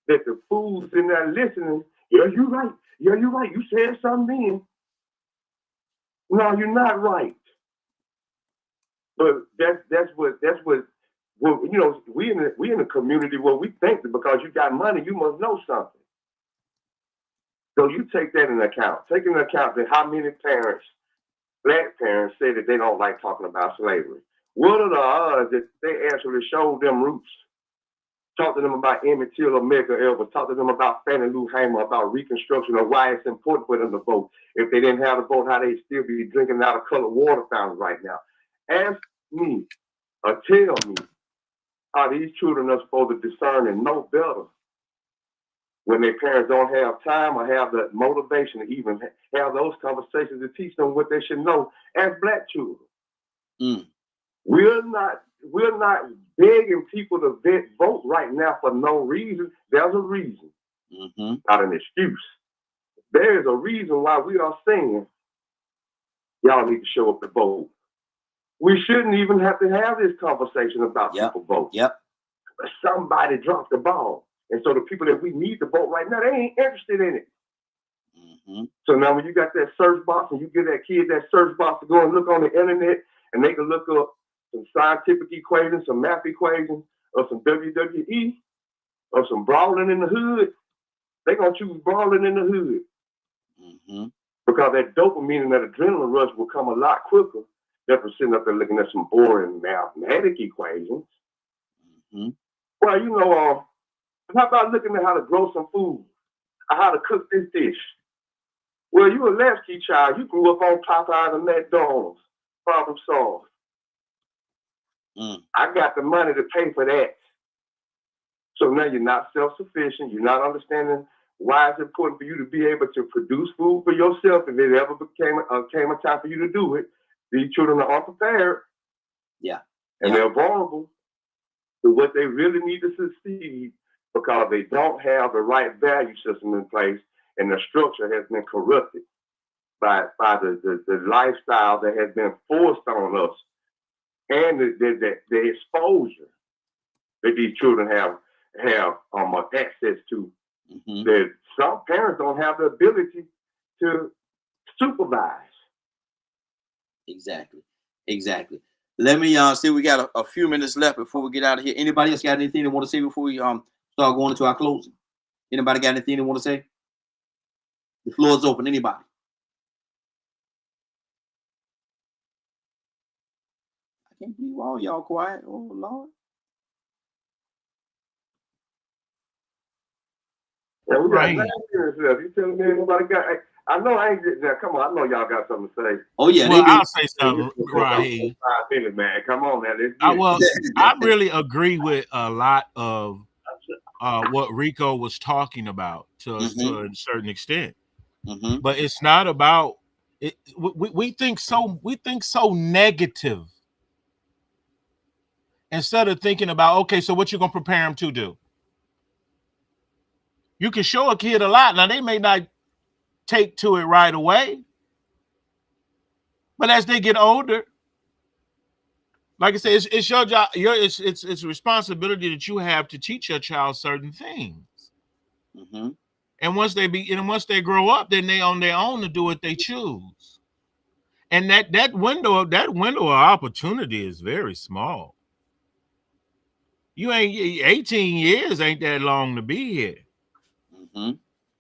that the fools in there listening, yeah, you're right. Yeah, you're right. You said something then. No, you're not right. But that's what you know, we in a community where we think that because you got money, you must know something. So you take that into account. Take into account that how many parents, black parents, say that they don't like talking about slavery. What are the odds that they actually showed them roots? Talk to them about Emmett Till or Medgar Evers. Talk to them about Fannie Lou Hamer, about Reconstruction, or why it's important for them to vote. If they didn't have a vote, how they still be drinking out of colored water fountains right now. Ask me or tell me how these children are supposed to discern and know better when their parents don't have time or have the motivation to even have those conversations to teach them what they should know as black children. We're not begging people to vote right now for no reason. There's a reason, not an excuse. There is a reason why we are saying y'all need to show up to vote. We shouldn't even have to have this conversation about people voting. But somebody dropped the ball. And so the people that we need to vote right now, they ain't interested in it. So now when you got that search box and you give that kid that search box to go and look on the internet and they can look up some scientific equations, some math equations, or some WWE, or some brawling in the hood, they're going to choose brawling in the hood. Because that dopamine and that adrenaline rush will come a lot quicker than for sitting up there looking at some boring mathematic equations. Well, you know, how about looking at how to grow some food, or how to cook this dish? Well, you a latchkey child. You grew up on Popeyes and McDonald's. Problem solved. I got the money to pay for that. So now you're not self-sufficient. You're not understanding why it's important for you to be able to produce food for yourself if it ever came a time for you to do it. These children are unprepared. And they're vulnerable to what they really need to succeed because they don't have the right value system in place and the structure has been corrupted by the lifestyle that has been forced on us and the exposure that these children have access to. That some parents don't have the ability to supervise. Exactly. Let me see. We got a few minutes left before we get out of here. Anybody else got anything they want to say before we start going into our closing? Anybody got anything they want to say? The floor is open. Anybody? I can't believe all y'all quiet. Oh Lord. Yeah, we got 9 minutes left. You telling me nobody got? I know I ain't getting that. Come on, I know y'all got something to say. Oh yeah, well, I'll say something right here. 5 minutes, man. Come on, man. Well, I really agree with a lot of what Rico was talking about to a certain extent. But it's not about it. We think so negative instead of thinking about, okay, so what you gonna prepare them to do? You can show a kid a lot. Now they may not take to it right away, but as they get older, like I said, it's your job. It's a responsibility that you have to teach your child certain things. And once they grow up, then they on their own to do what they choose. And that window of opportunity is very small. You ain't 18 years ain't that long to be here.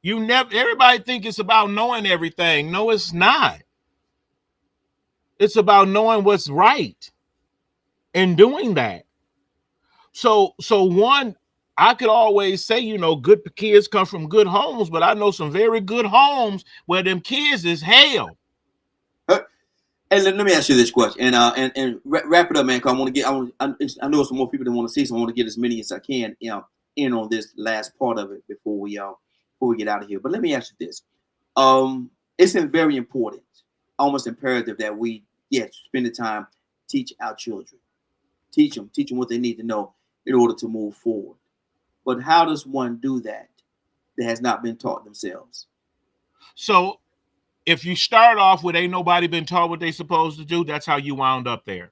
Everybody think it's about knowing everything. No, it's not. It's about knowing what's right and doing that. So one, I could always say, good kids come from good homes, but I know some very good homes where them kids is hell. And let me ask you this question, and wrap it up, man. Cause I know some more people that want to see, so I want to get as many as I can, in on this last part of it before we get out of here. But let me ask you this: it's very important, almost imperative that we spend the time teach our children, teach them what they need to know in order to move forward. But how does one do that has not been taught themselves? So if you start off with ain't nobody been taught what they supposed to do, that's how you wound up there.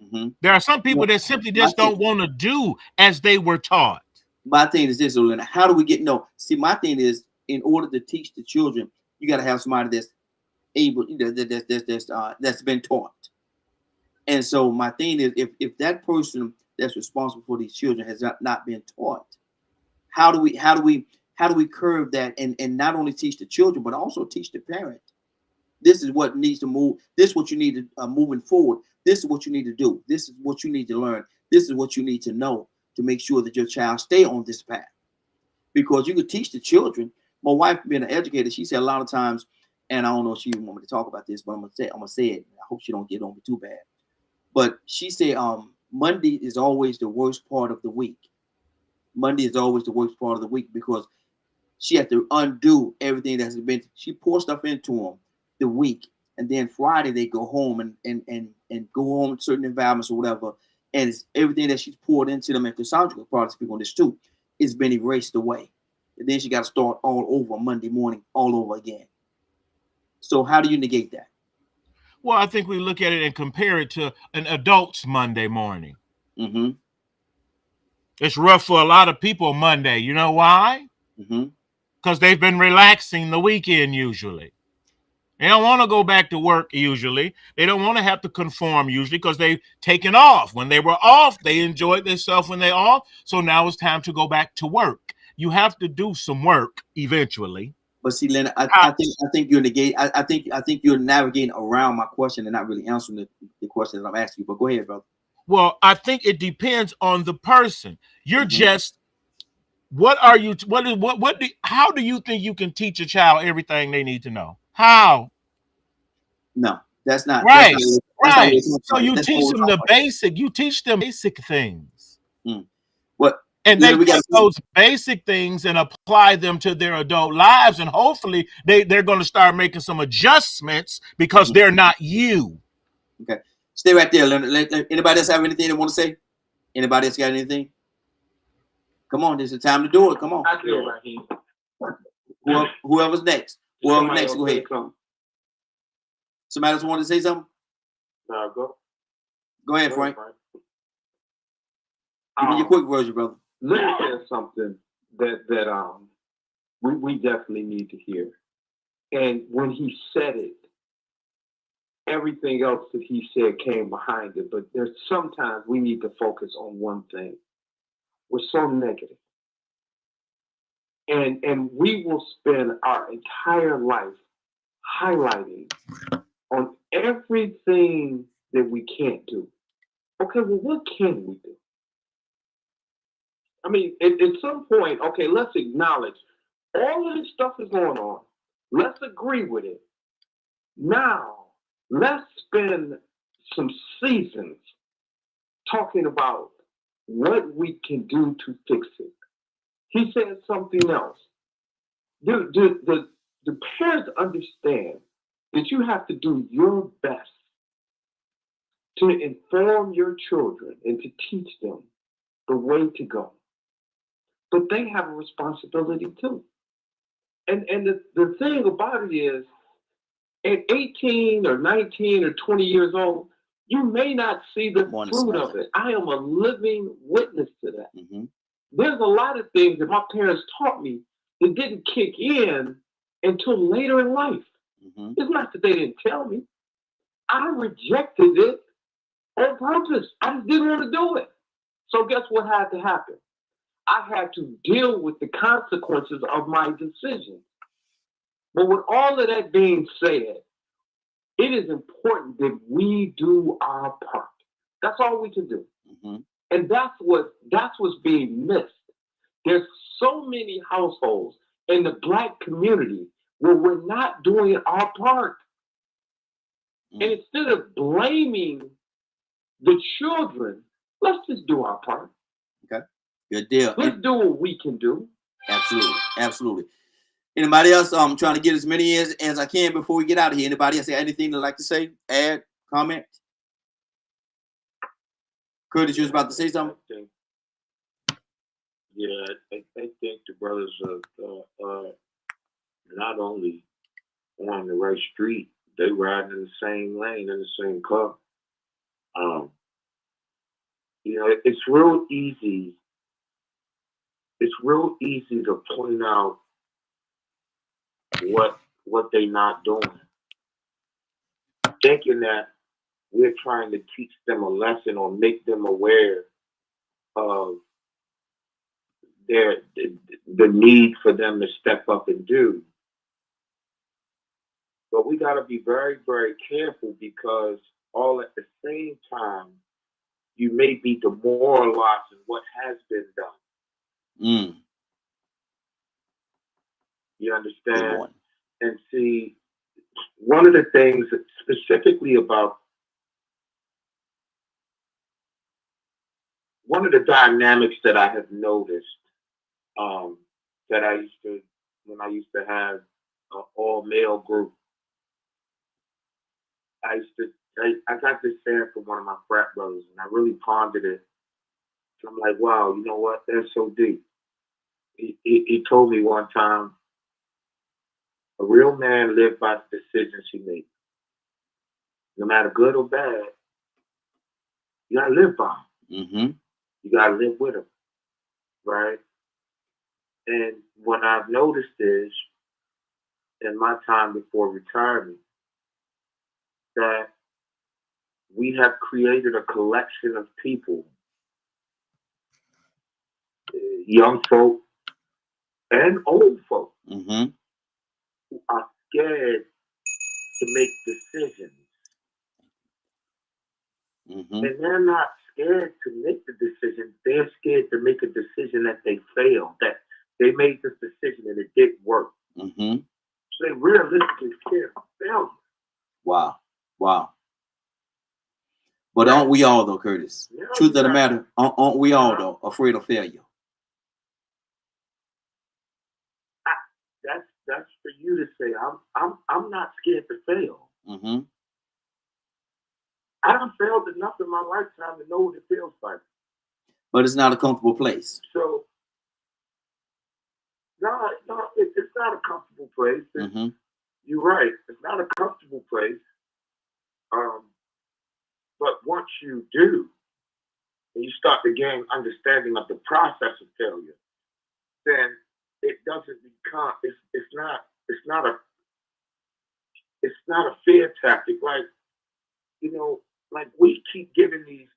Mm-hmm. There are some people that simply just don't want to do as they were taught. My thing is this, Olena. How do we get my thing is, in order to teach the children, you got to have somebody that's able, that's been taught. And so my thing is, if that person that's responsible for these children has not been taught, how do we curb that and not only teach the children but also teach the parent? This is what needs to move. This is what you need to moving forward. This is what you need to do. This is what you need to learn. This is what you need to know to make sure that your child stay on this path. Because you could teach the children. My wife, being an educator, she said a lot of times, and I don't know if she want me to talk about this, but I'm gonna say it. I hope she don't get on me too bad. But she said Monday is always the worst part of the week. Monday is always the worst part of the week because she had to undo everything that's been. She poured stuff into them the week, and then Friday they go home and go home in certain environments or whatever, and it's everything that she's poured into them. And Cassandra could probably speak on this too. It's been erased away, and then she got to start all over Monday morning, all over again. So how do you negate that? Well, I think we look at it and compare it to an adult's Monday morning. Mm-hmm. It's rough for a lot of people Monday. You know why? Because they've been relaxing the weekend usually. They don't want to go back to work usually. They don't want to have to conform usually because they've taken off. When they were off, they enjoyed themselves when they're off. So now it's time to go back to work. You have to do some work eventually. But see, Leonard, I think you're negating. I think you're navigating around my question and not really answering the question that I'm asking you. But go ahead, brother. Well, I think it depends on the person. You're just, how do you think you can teach a child everything they need to know? How? No, that's not right. That's right. Not so you teach them basic things. What? And they take those basic things and apply them to their adult lives, and hopefully they're going to start making some adjustments because they're not you. Okay, stay right there. Anybody else have anything they want to say? Anybody else got anything? Come on, this is the time to do it. Come on. I do it right here. Whoever's next. Whoever's next, go ahead. Somebody else want to say something? No, go. Go ahead, Frank. Give me your quick version, brother. Let me say something that we definitely need to hear. And when he said it, everything else that he said came behind it. But there's sometimes we need to focus on one thing. We're so negative. And we will spend our entire life highlighting on everything that we can't do. Okay, well, what can we do? I mean, at some point, okay, let's acknowledge all of this stuff is going on. Let's agree with it. Now, let's spend some seasons talking about what we can do to fix it. He said something else. The parents understand that you have to do your best to inform your children and to teach them the way to go. But they have a responsibility too. And the thing about it is, at 18 or 19 or 20 years old, you may not see the fruit of it. I am a living witness to that. There's a lot of things that my parents taught me that didn't kick in until later in life. It's not that they didn't tell me. I rejected it on purpose. I just didn't want to do it. So guess what had to happen? I had to deal with the consequences of my decisions. But with all of that being said, it is important that we do our part. That's all we can do. And that's what's being missed. There's so many households in the Black community where we're not doing our part. And instead of blaming the children, let's just do our part. Okay, good deal. Let's do what we can do. Absolutely, absolutely. Anybody else? I'm trying to get as many as I can before we get out of here. Anybody else have anything they'd like to say? Add, comment? Curtis, you was about to say something? Yeah, I think the brothers are not only on the right street, they riding in the same lane, in the same car. It's real easy. It's real easy to point out what they not doing, thinking that we're trying to teach them a lesson or make them aware of the need for them to step up and do. But we got to be very, very careful, because all at the same time, you may be demoralizing what has been done. You understand? And see, one of the things specifically about one of the dynamics that I have noticed, that when I used to have an all male group, I got this saying from one of my frat brothers, and I really pondered it. And I'm like, wow, you know what? That's so deep. He told me one time, a real man lives by the decisions he makes. No matter good or bad, you gotta live by them. You gotta live with them, right? And what I've noticed is, in my time before retirement, that we have created a collection of people, young folk and old folk, who are scared to make decisions. And they're not scared to make the decision. They're scared to make a decision that they failed, that they made this decision and it didn't work. So they realistically scared of failure. Wow. But aren't we all, though, Curtis? Yeah, Truth of the matter, aren't we all, though, afraid of failure? That's for you to say. I'm not scared to fail. I haven't failed enough in my lifetime to know what it feels like. But it's not a comfortable place. So, no, it's not a comfortable place. You're right. It's not a comfortable place. But once you do, and you start to gain understanding of the process of failure, then it doesn't become. It's not a fear tactic. Like we keep giving these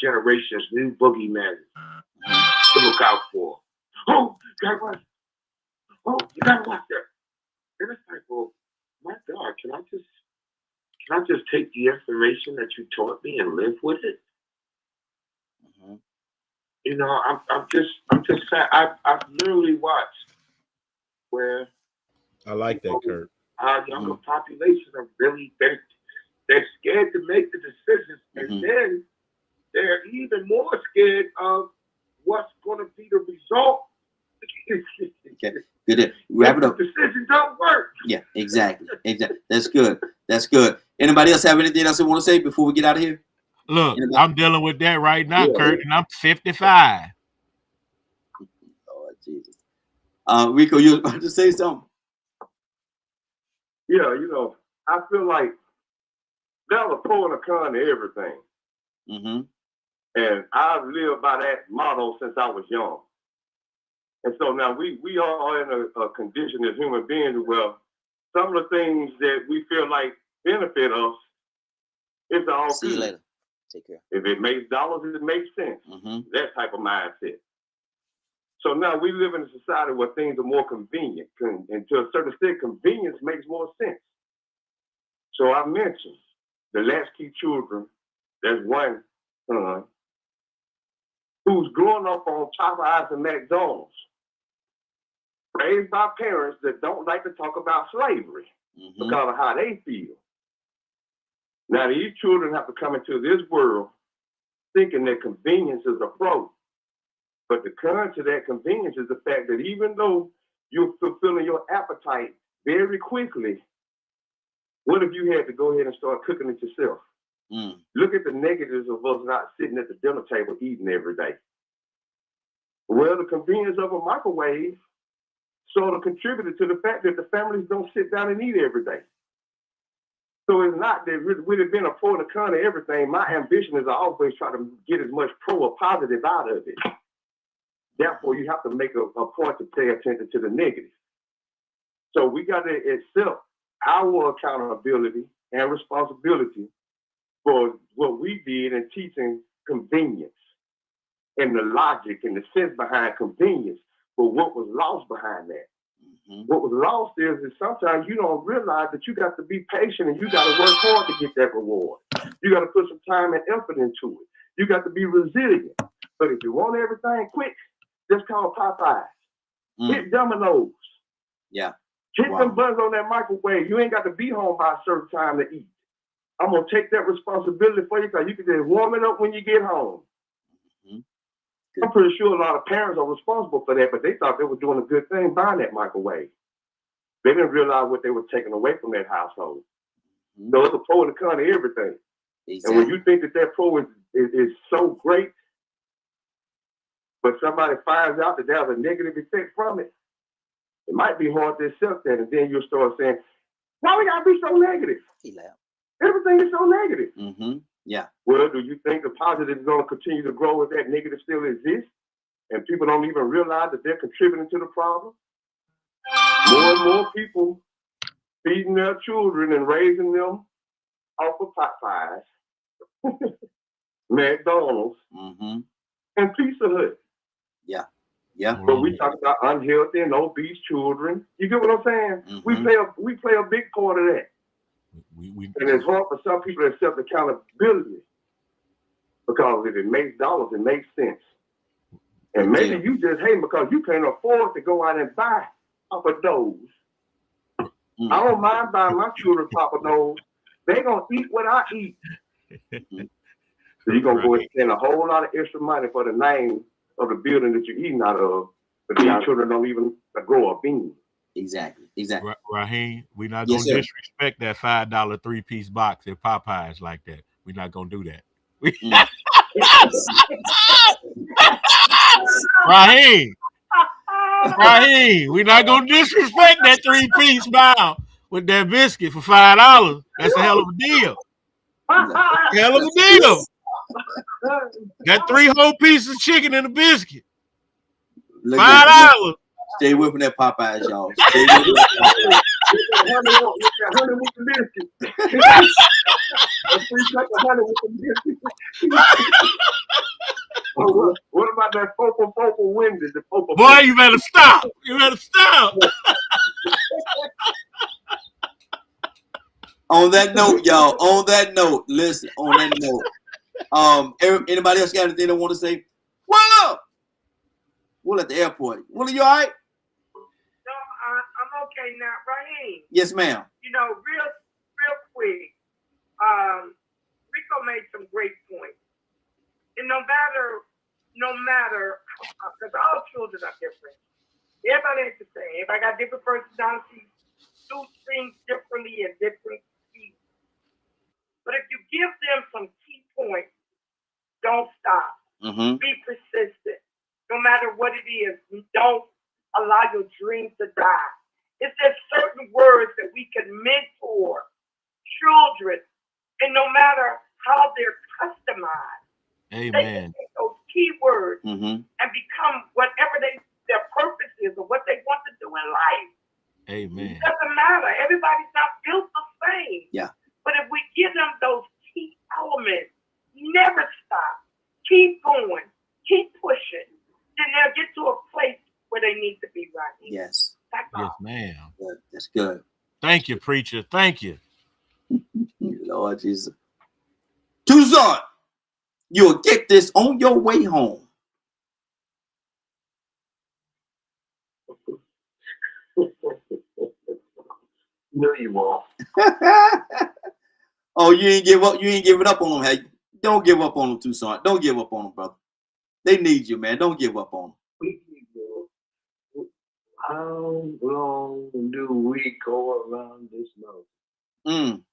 generations new boogeymen to look out for. Oh, you gotta watch. Oh, you gotta watch that. And it's like, well, my God, can I just take the information that you taught me and live with it? I'm just saying. I've literally watched where I like that, Kurt. Our younger population are really they're scared to make the decisions, and then they're even more scared of what's going to be the result. Okay, good. Wrap it up. Decisions don't work. Yeah, exactly. That's good. Anybody else have anything else they want to say before we get out of here? Look, I'm dealing with that right now, Kurt, and I'm 55. Lord Jesus. Rico, you were about to say something? Yeah, I feel like there's a pro and a con to everything. And I've lived by that motto since I was young. And so now we are in a condition as human beings where some of the things that we feel like benefit us, it's all See you good. later. Take care. If it makes dollars, it makes sense. That type of mindset. So now we live in a society where things are more convenient. And to a certain extent, convenience makes more sense. So I mentioned the latchkey children. There's one son who's growing up on Popeyes and McDonald's, raised by parents that don't like to talk about slavery because of how they feel. Now, these children have to come into this world thinking that convenience is a pro. But the current to that convenience is the fact that even though you're fulfilling your appetite very quickly, what if you had to go ahead and start cooking it yourself? Look at the negatives of us not sitting at the dinner table eating every day. Well, the convenience of a microwave sort of contributed to the fact that the families don't sit down and eat every day. So it's not that we'd have been a pro and a con of everything. My ambition is I always try to get as much pro or positive out of it. Therefore, you have to make a point to pay attention to the negative. So we got to accept our accountability and responsibility for what we did in teaching convenience and the logic and the sense behind convenience, but what was lost behind that. What was lost is sometimes you don't realize that you got to be patient and you got to work hard to get that reward. You got to put some time and effort into it. You got to be resilient. But if you want everything quick, just call Popeyes. Hit Domino's. Yeah. Hit them buttons on that microwave. You ain't got to be home by a certain time to eat. I'm going to take that responsibility for you because you can just warm it up when you get home. I'm pretty sure a lot of parents are responsible for that, but they thought they were doing a good thing buying that microwave. They didn't realize what they were taking away from that household. So it's a pro and a con of everything. Exactly. And when you think that pro is so great, but somebody finds out that there's a negative effect from it, it might be hard to accept that. And then you'll start saying, why we gotta be so negative? Everything is so negative. Yeah. Well, do you think the positive is going to continue to grow if that negative still exists? And people don't even realize that they're contributing to the problem? More and more people feeding their children and raising them off of Popeyes, McDonald's, and Pizza Hut. Yeah. Yeah. But we talk about unhealthy and obese children. You get what I'm saying? We play a big part of that. And it's hard for some people to accept accountability because if it makes dollars, it makes sense. And maybe you just hate because you can't afford to go out and buy Papa Do's. I don't mind buying my children Papa Do's. They're going to eat what I eat. So you're going to go and spend a whole lot of extra money for the name of the building that you're eating out of, but these children don't even grow a bean. Exactly. Raheem, we're not going to disrespect that $5 3-piece box at Popeyes like that. We're not going to do that. Raheem, we're not going to disrespect that 3-piece box with that biscuit for $5. That's a hell of a deal. Hell of a deal. Got 3 whole pieces of chicken and a biscuit. $5. Stay away from that Popeyes, y'all. What about that focal Wendy's? Boy, you better stop. You better stop. On that note, y'all. On that note, listen. On that note, anybody else got anything they want to say? What up? We're at the airport. Willie, you all right? No, I'm okay now, Raheem. Yes, ma'am. You know, real quick, Rico made some great points. And no matter, because all children are different. Everybody ain't the same. Everybody got different personalities, do things differently at different speeds. But if you give them some key points, don't stop. Be persistent. No matter what it is, don't allow your dreams to die. It's just certain words that we can mentor children, and no matter how they're customized, they can take those keywords and become whatever their purpose is or what they want to do in life. Amen. It doesn't matter. Everybody's not built the same. Yeah. But if we give them those key elements, never stop, keep going, keep pushing, then they'll get to a place where they need to be right. Yes. Yes, ma'am. That's good. Thank you, preacher. Thank you. Lord Jesus. Tucson, you'll get this on your way home. No, you won't. Oh, you ain't give up. You ain't giving up on them, hey? Don't give up on them, Tucson. Don't give up on them, brother. They need you, man. Don't give up on them. How long do we go around this mountain?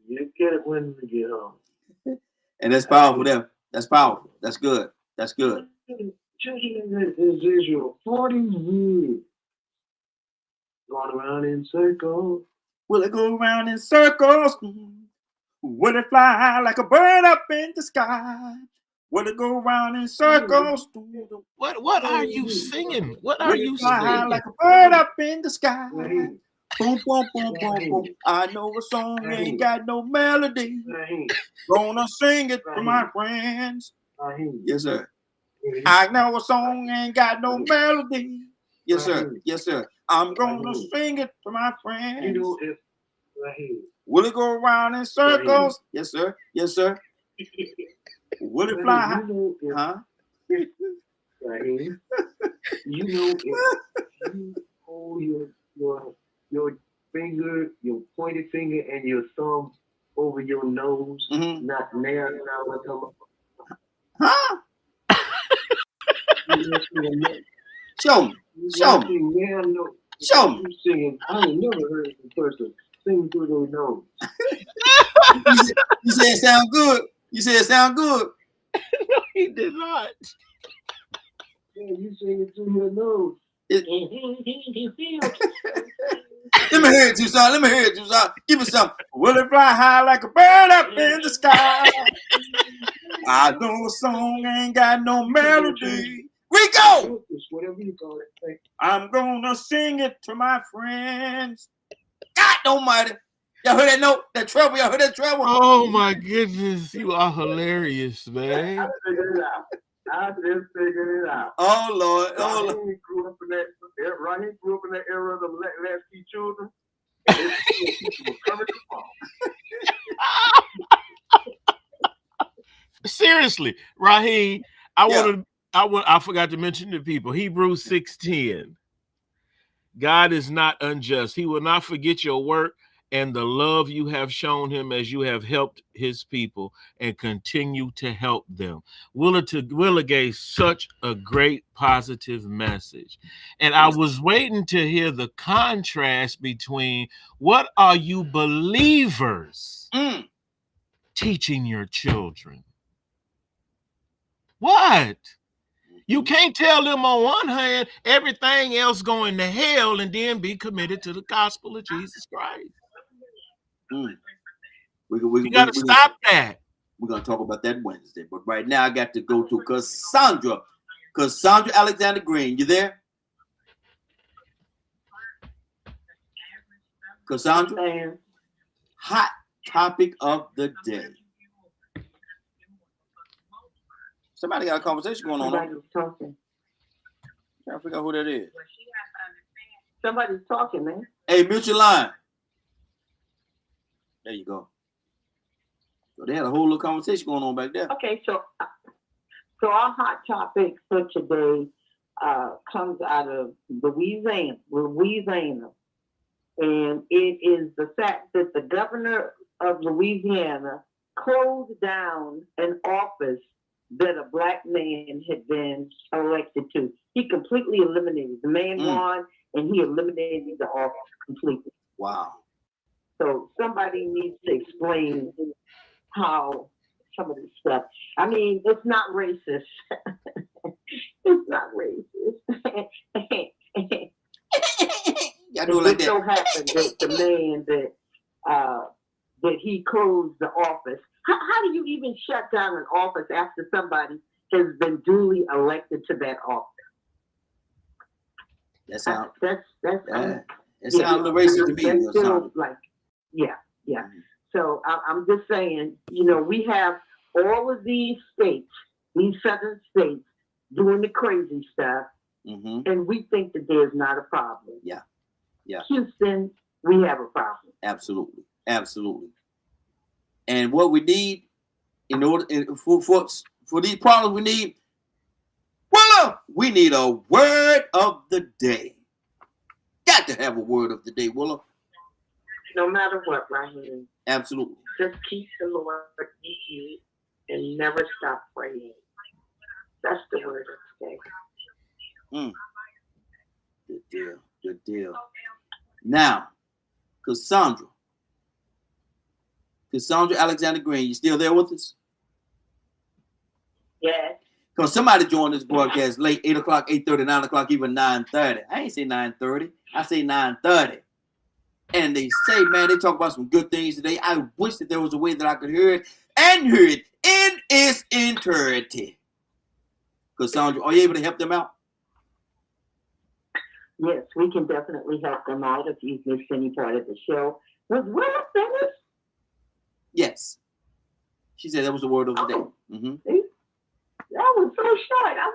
You get it when we get home. And that's powerful there. That's powerful. That's good. That's good. Children is Israel 40 years. Going around in circles. Will it go around in circles? Will it fly like a bird up in the sky? Will it go around in circles? What are you singing? What are Will you it fly singing? like a bird up in the sky? Boom, boom, boom, boom, boom. I know a song ain't got no melody. Gonna sing it for my friends. Yes, sir. I know a song ain't got no melody. Yes, sir. Yes, sir. I'm gonna sing it for my friends. You know if Will it go around in circles? Yes, sir. Yes, sir. Will it fly? Huh? You know if you hold your finger, your pointed finger, and your thumb over your nose, not now, Huh? Show me. Show me. Show me. Singing. I ain't never heard a person sing through their nose. You said it sound good. You said it sound good. No, he did not. Yeah, you sing it through your nose. Let me hear it, Tucson. Let me hear it, Tucson. Give me some. Will it fly high like a bird up in the sky? I know a song ain't got no melody. Rico! Whatever you call it. I'm gonna sing it to my friends. God almighty. Y'all heard that note? That treble? Y'all heard that treble? Oh my goodness, you are hilarious, man. I just figured it out. Oh Lord. Oh Lord. Raheem grew up in that era of the latchkey children. And his people were coming to fall. Seriously, Raheem, I forgot to mention to people, Hebrews 6:10. God is not unjust. He will not forget your work and the love you have shown him as you have helped his people and continue to help them. Willa gave such a great positive message. And I was waiting to hear the contrast between what are you believers teaching your children? What? You can't tell them on one hand everything else going to hell and then be committed to the gospel of Jesus Christ. You got to stop that. We're going to talk about that Wednesday. But right now I got to go to Cassandra. Cassandra Alexander Green. You there? Cassandra? Hot topic of the day. Somebody got a conversation going on. Somebody's talking. Trying to figure out who that is. Somebody's talking, man. Hey, mute your line. There you go. So they had a whole little conversation going on back there. Okay, so our hot topic for today comes out of Louisiana, and it is the fact that the governor of Louisiana closed down an office that a black man had been elected to. He completely eliminated. The man won, and he eliminated the office completely. Wow. So somebody needs to explain how some of this stuff. I mean, it's not racist. It's not racist. It so happened that the man that he closed the office. How do you even shut down an office after somebody has been duly elected to that office? That sounds it sounds racist to me. That's still like, yeah. So I'm just saying, we have all of these states, these southern states, doing the crazy stuff, and we think that there's not a problem. Yeah. Houston, we have a problem. Absolutely. Absolutely. And what we need in order for these problems we need, well, we need a word of the day. Got to have a word of the day, Willa. No matter what, Raheem, Absolutely. just keep the Lord with you and never stop praying. That's the word of the day. Good deal. Good deal. Now, Cassandra Alexander Green, you still there with us? Yes. Because somebody joined this broadcast late, 8 o'clock, 8:30, 9 o'clock, even 9:30. I ain't say 9:30. I say 9:30. And they say, man, they talk about some good things today. I wish that there was a way that I could hear it and hear it in its entirety. Cassandra, are you able to help them out? Yes, we can definitely help them out if you've missed any part of the show. Was Will finished? Yes. She said that was the word of the day. Mm-hmm. See? That was so short. I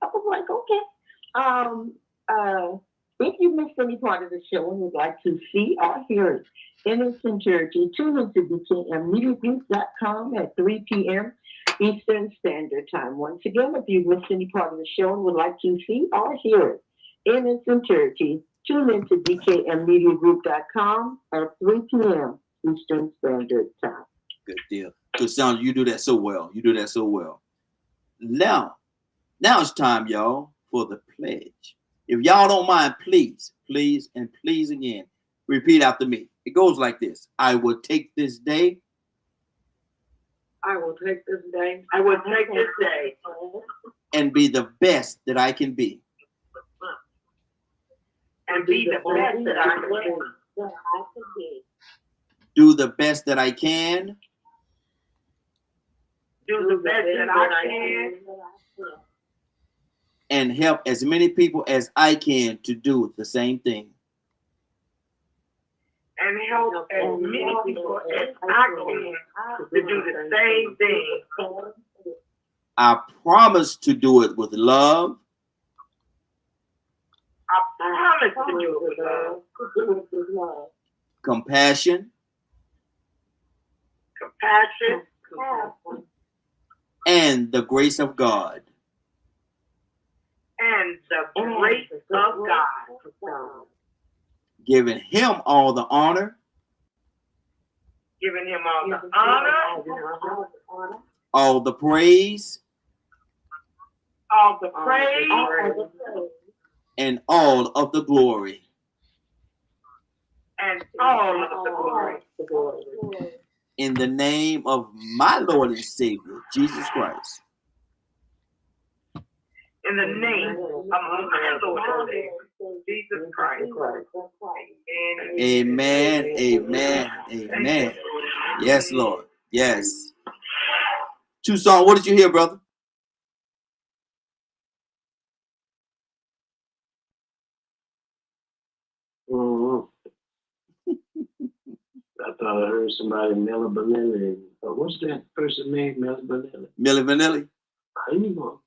was like, okay. If you missed any part of the show and would like to see or hear it in its entirety, tune into BKMMediagroup.com at 3 p.m. Eastern Standard Time. Once again, if you've missed any part of the show and would like to see or hear it in its entirety, tune into BKMMediagroup.com at 3 p.m. Eastern Standard Time. Good deal. Cassandra, you do that so well. You do that so well. Now it's time, y'all, for the pledge. If y'all don't mind, please, and please again, repeat after me. It goes like this. I will take this day. I will take this day. I will take this day And be the best that I can be. and be the best that I can be. Do the best that I can. Do the best that I can. And help as many people as I can to do the same thing. And help as many people as I can to do the same thing. I promise to do it with love. I promise to do it with love. Compassion. Compassion. And the grace of God. And the grace of God. Giving him all the honor. Giving him all the honor. All the praise. All the praise. And all of the glory. And all of the glory. In the name of my Lord and Savior, Jesus Christ. In the name of my Lord and Savior, Jesus Christ. Amen, amen, amen. Yes, Lord. Yes. Tucson, what did you hear, brother? I thought I heard somebody, Milli Vanilli. What's that person's name, Milli Vanilli? Milli Vanilli. How you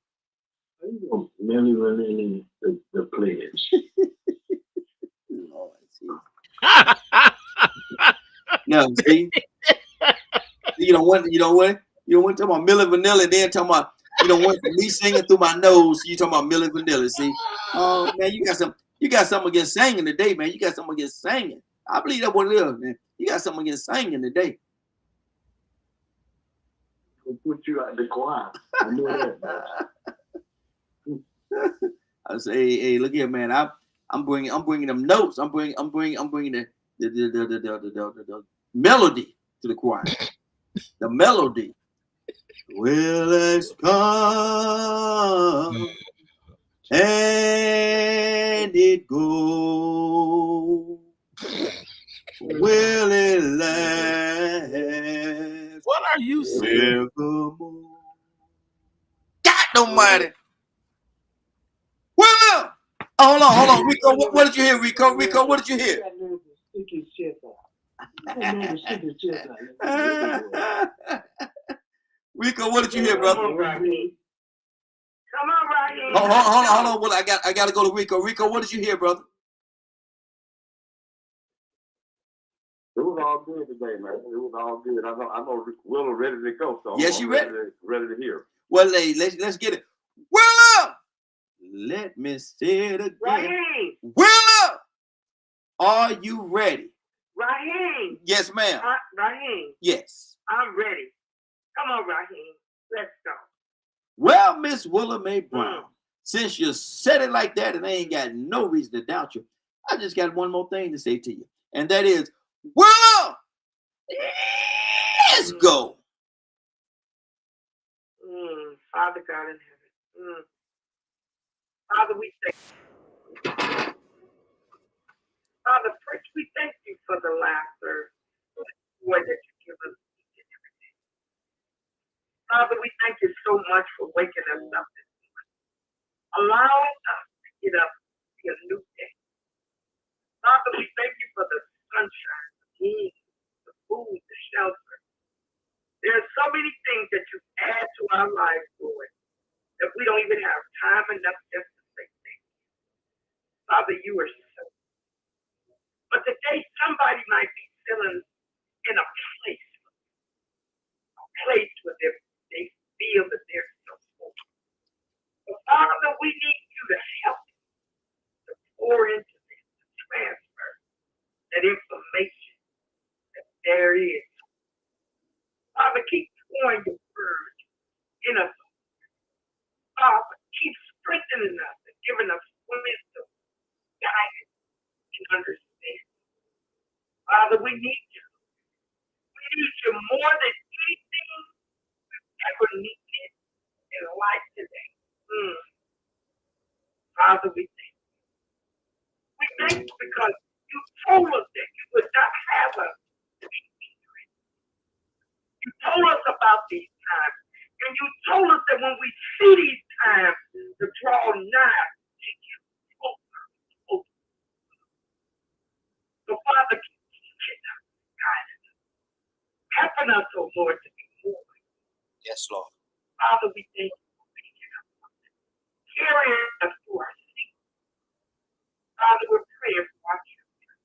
going Milli Vanilli, the pledge? Lord, no, see? You don't want to talk about Milli Vanilli, then talking about you don't want me singing through my nose. You talking about Milli Vanilli, see? Oh man, you got something against singing today, man. You got something against singing. I believe that's what it is, man. You got something against singing today. We'll put you out the choir. I know that. I say, hey, look here, man. I'm bringing them notes. I'm bringing the melody to the choir. The melody. Will has come and it go. Will it last? What are you saying? Forevermore? God almighty. Well, hold on. Rico, what did you hear, Rico? Rico, what did you hear? Rico, what did you hear, brother? Come on, Raheem. Hold on. Well, I got to go to Rico. Rico, what did you hear, brother? It was all good today, man. It was all good. I know Willa ready to go, so Yes, you ready? Ready to hear. Well, let's get it. Willa! Let me say it again. Raheem, Willa! Are you ready? Raheem, Yes, ma'am. Raheem, Yes. I'm ready. Come on, Raheem. Let's go. Well, Miss Willa Mae Brown, since you said it like that and I ain't got no reason to doubt you, I just got one more thing to say to you. And that is, Willa! Let's go. Father God in heaven. Father, we thank you. Father, first we thank you for the laughter, the joy that you give us each and every day. Father, we thank you so much for waking us up this morning, allowing us to get up to a new day. Father, we thank you for the sunshine, the moon, the food, the shelter. There are so many things that you add to our lives, Lord, that we don't even have time enough just to say thank you. Father, you are so. But today somebody might be feeling in a place where they feel that they're so full. So Father, we need you to help to pour into this, to transfer that information that there is. Father, keep pouring your word in us. Father, keep strengthening us and giving us wisdom, guidance, and understanding. Father, we need you. We need you more than anything we've ever needed in life today. Father, we thank you. We thank you because you told us that you would not have us to be ignorant. You told us about these times. And you told us that when we see these times to draw nigh to you closer. So Father, keep teaching us, guiding us, helping us, oh Lord, to be more. Yes, Lord. Father, we thank you for picking us up, carrying us to our seat. Father, we're praying for our children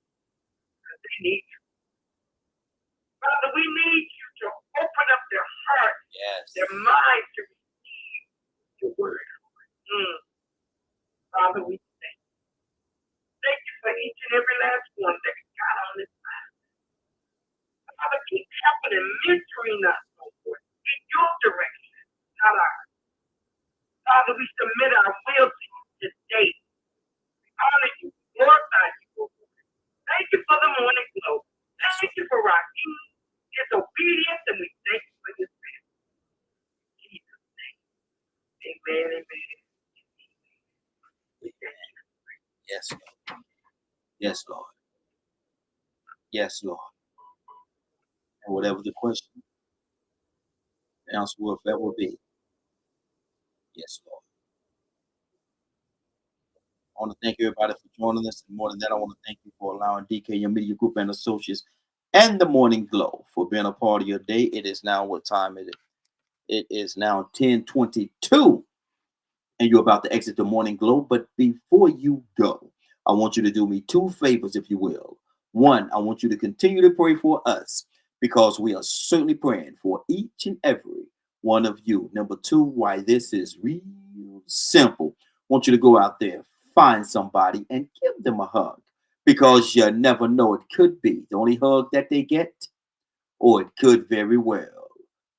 because they need you. Father, we need you to open up their hearts, their minds to receive your word. Father, we thank you. Thank you for each and every last one that got on this line. Father, keep helping and mentoring us, oh Lord, in your direction, not ours. Father, we submit our will to you today. We honor you, glorify you, oh Lord. Thank you for the morning glow. Thank you for Raheem, his obedience, and we thank you for his family. In Jesus' name. Amen, amen. Yes, Lord. Yes, Lord. Yes, Lord. And whatever the question, the answer will forever be. Yes, Lord. I want to thank everybody for joining us. And more than that, I want to thank you for allowing DKM Media Group and Associates and the Morning Glow for being a part of your day. It is now what time it is. It is now 10:22, and you're about to exit the Morning Glow. But before you go, I want you to do me two favors, if you will. One, I want you to continue to pray for us because we are certainly praying for each and every one of you. Number two, why this is real simple. I want you to go out there, find somebody, and give them a hug because you never know. It could be the only hug that they get, or it could very well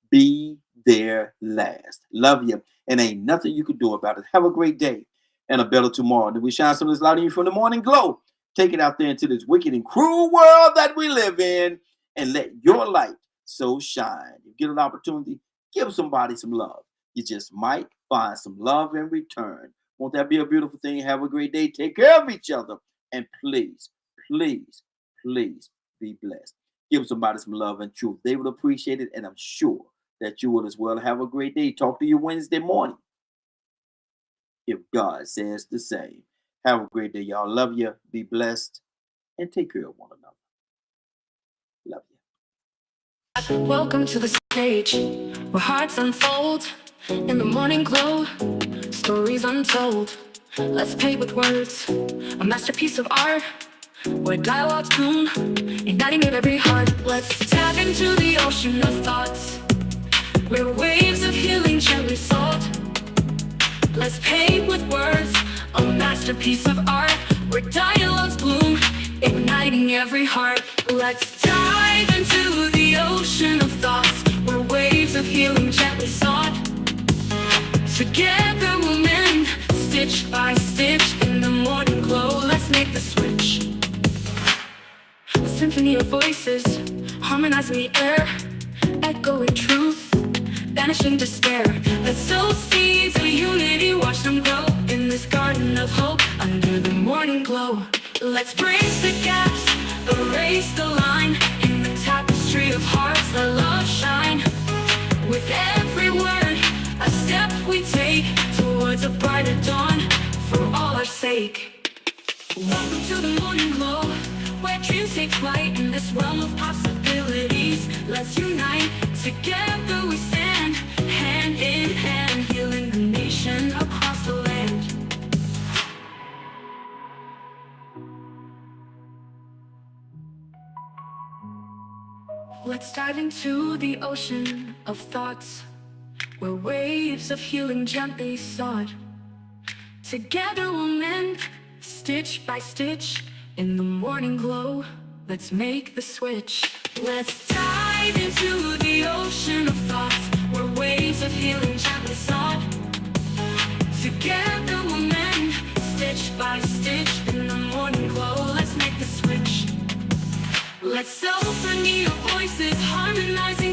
be their last. Love you, and ain't nothing you can do about it. Have a great day and a better tomorrow. And we shine some of this light on you from the Morning Glow. Take it out there into this wicked and cruel world that we live in and let your light so shine. You get an opportunity, give somebody some love. You just might find some love in return. Won't that be a beautiful thing? Have a great day. Take care of each other. And please, please, please be blessed. Give somebody some love and truth. They would appreciate it, and I'm sure that you will as well. Have a great day. Talk to you Wednesday morning, if God says the same. Have a great day, y'all. Love you. Be blessed. And take care of one another. Love you. Welcome to the stage where hearts unfold in the morning glow, stories untold. Let's paint with words a masterpiece of art where dialogues bloom. igniting every heart. Let's tap into the ocean of thoughts, where waves of healing gently salt. Let's paint with words a masterpiece of art, where dialogues bloom, igniting every heart. Let's dive into the ocean of thoughts, where waves of healing gently sought. Together we'll mend, stitch by stitch, in the morning glow. Let's make the switch. A symphony of voices, harmonizing the air, echoing truth, banishing despair. Let's sow seeds of unity, watch them grow in this garden of hope under the morning glow. Let's bridge the gaps, erase the line, in the tapestry of hearts let love shine. With every word, a step we take towards a brighter dawn for all our sake. Welcome to the morning glow, where dreams take flight in this realm of possibilities. Let's unite, together we stand, hand in hand, healing the nation across the land. Let's dive into the ocean of thoughts, where waves of healing gently sought. Together we'll mend, stitch by stitch, in the morning glow. Let's make the switch. Let's dive into the ocean of thoughts, where waves of healing gently sought. Together we'll mend, stitch by stitch, in the morning glow. Let's make the switch. Let's symphony of voices, harmonizing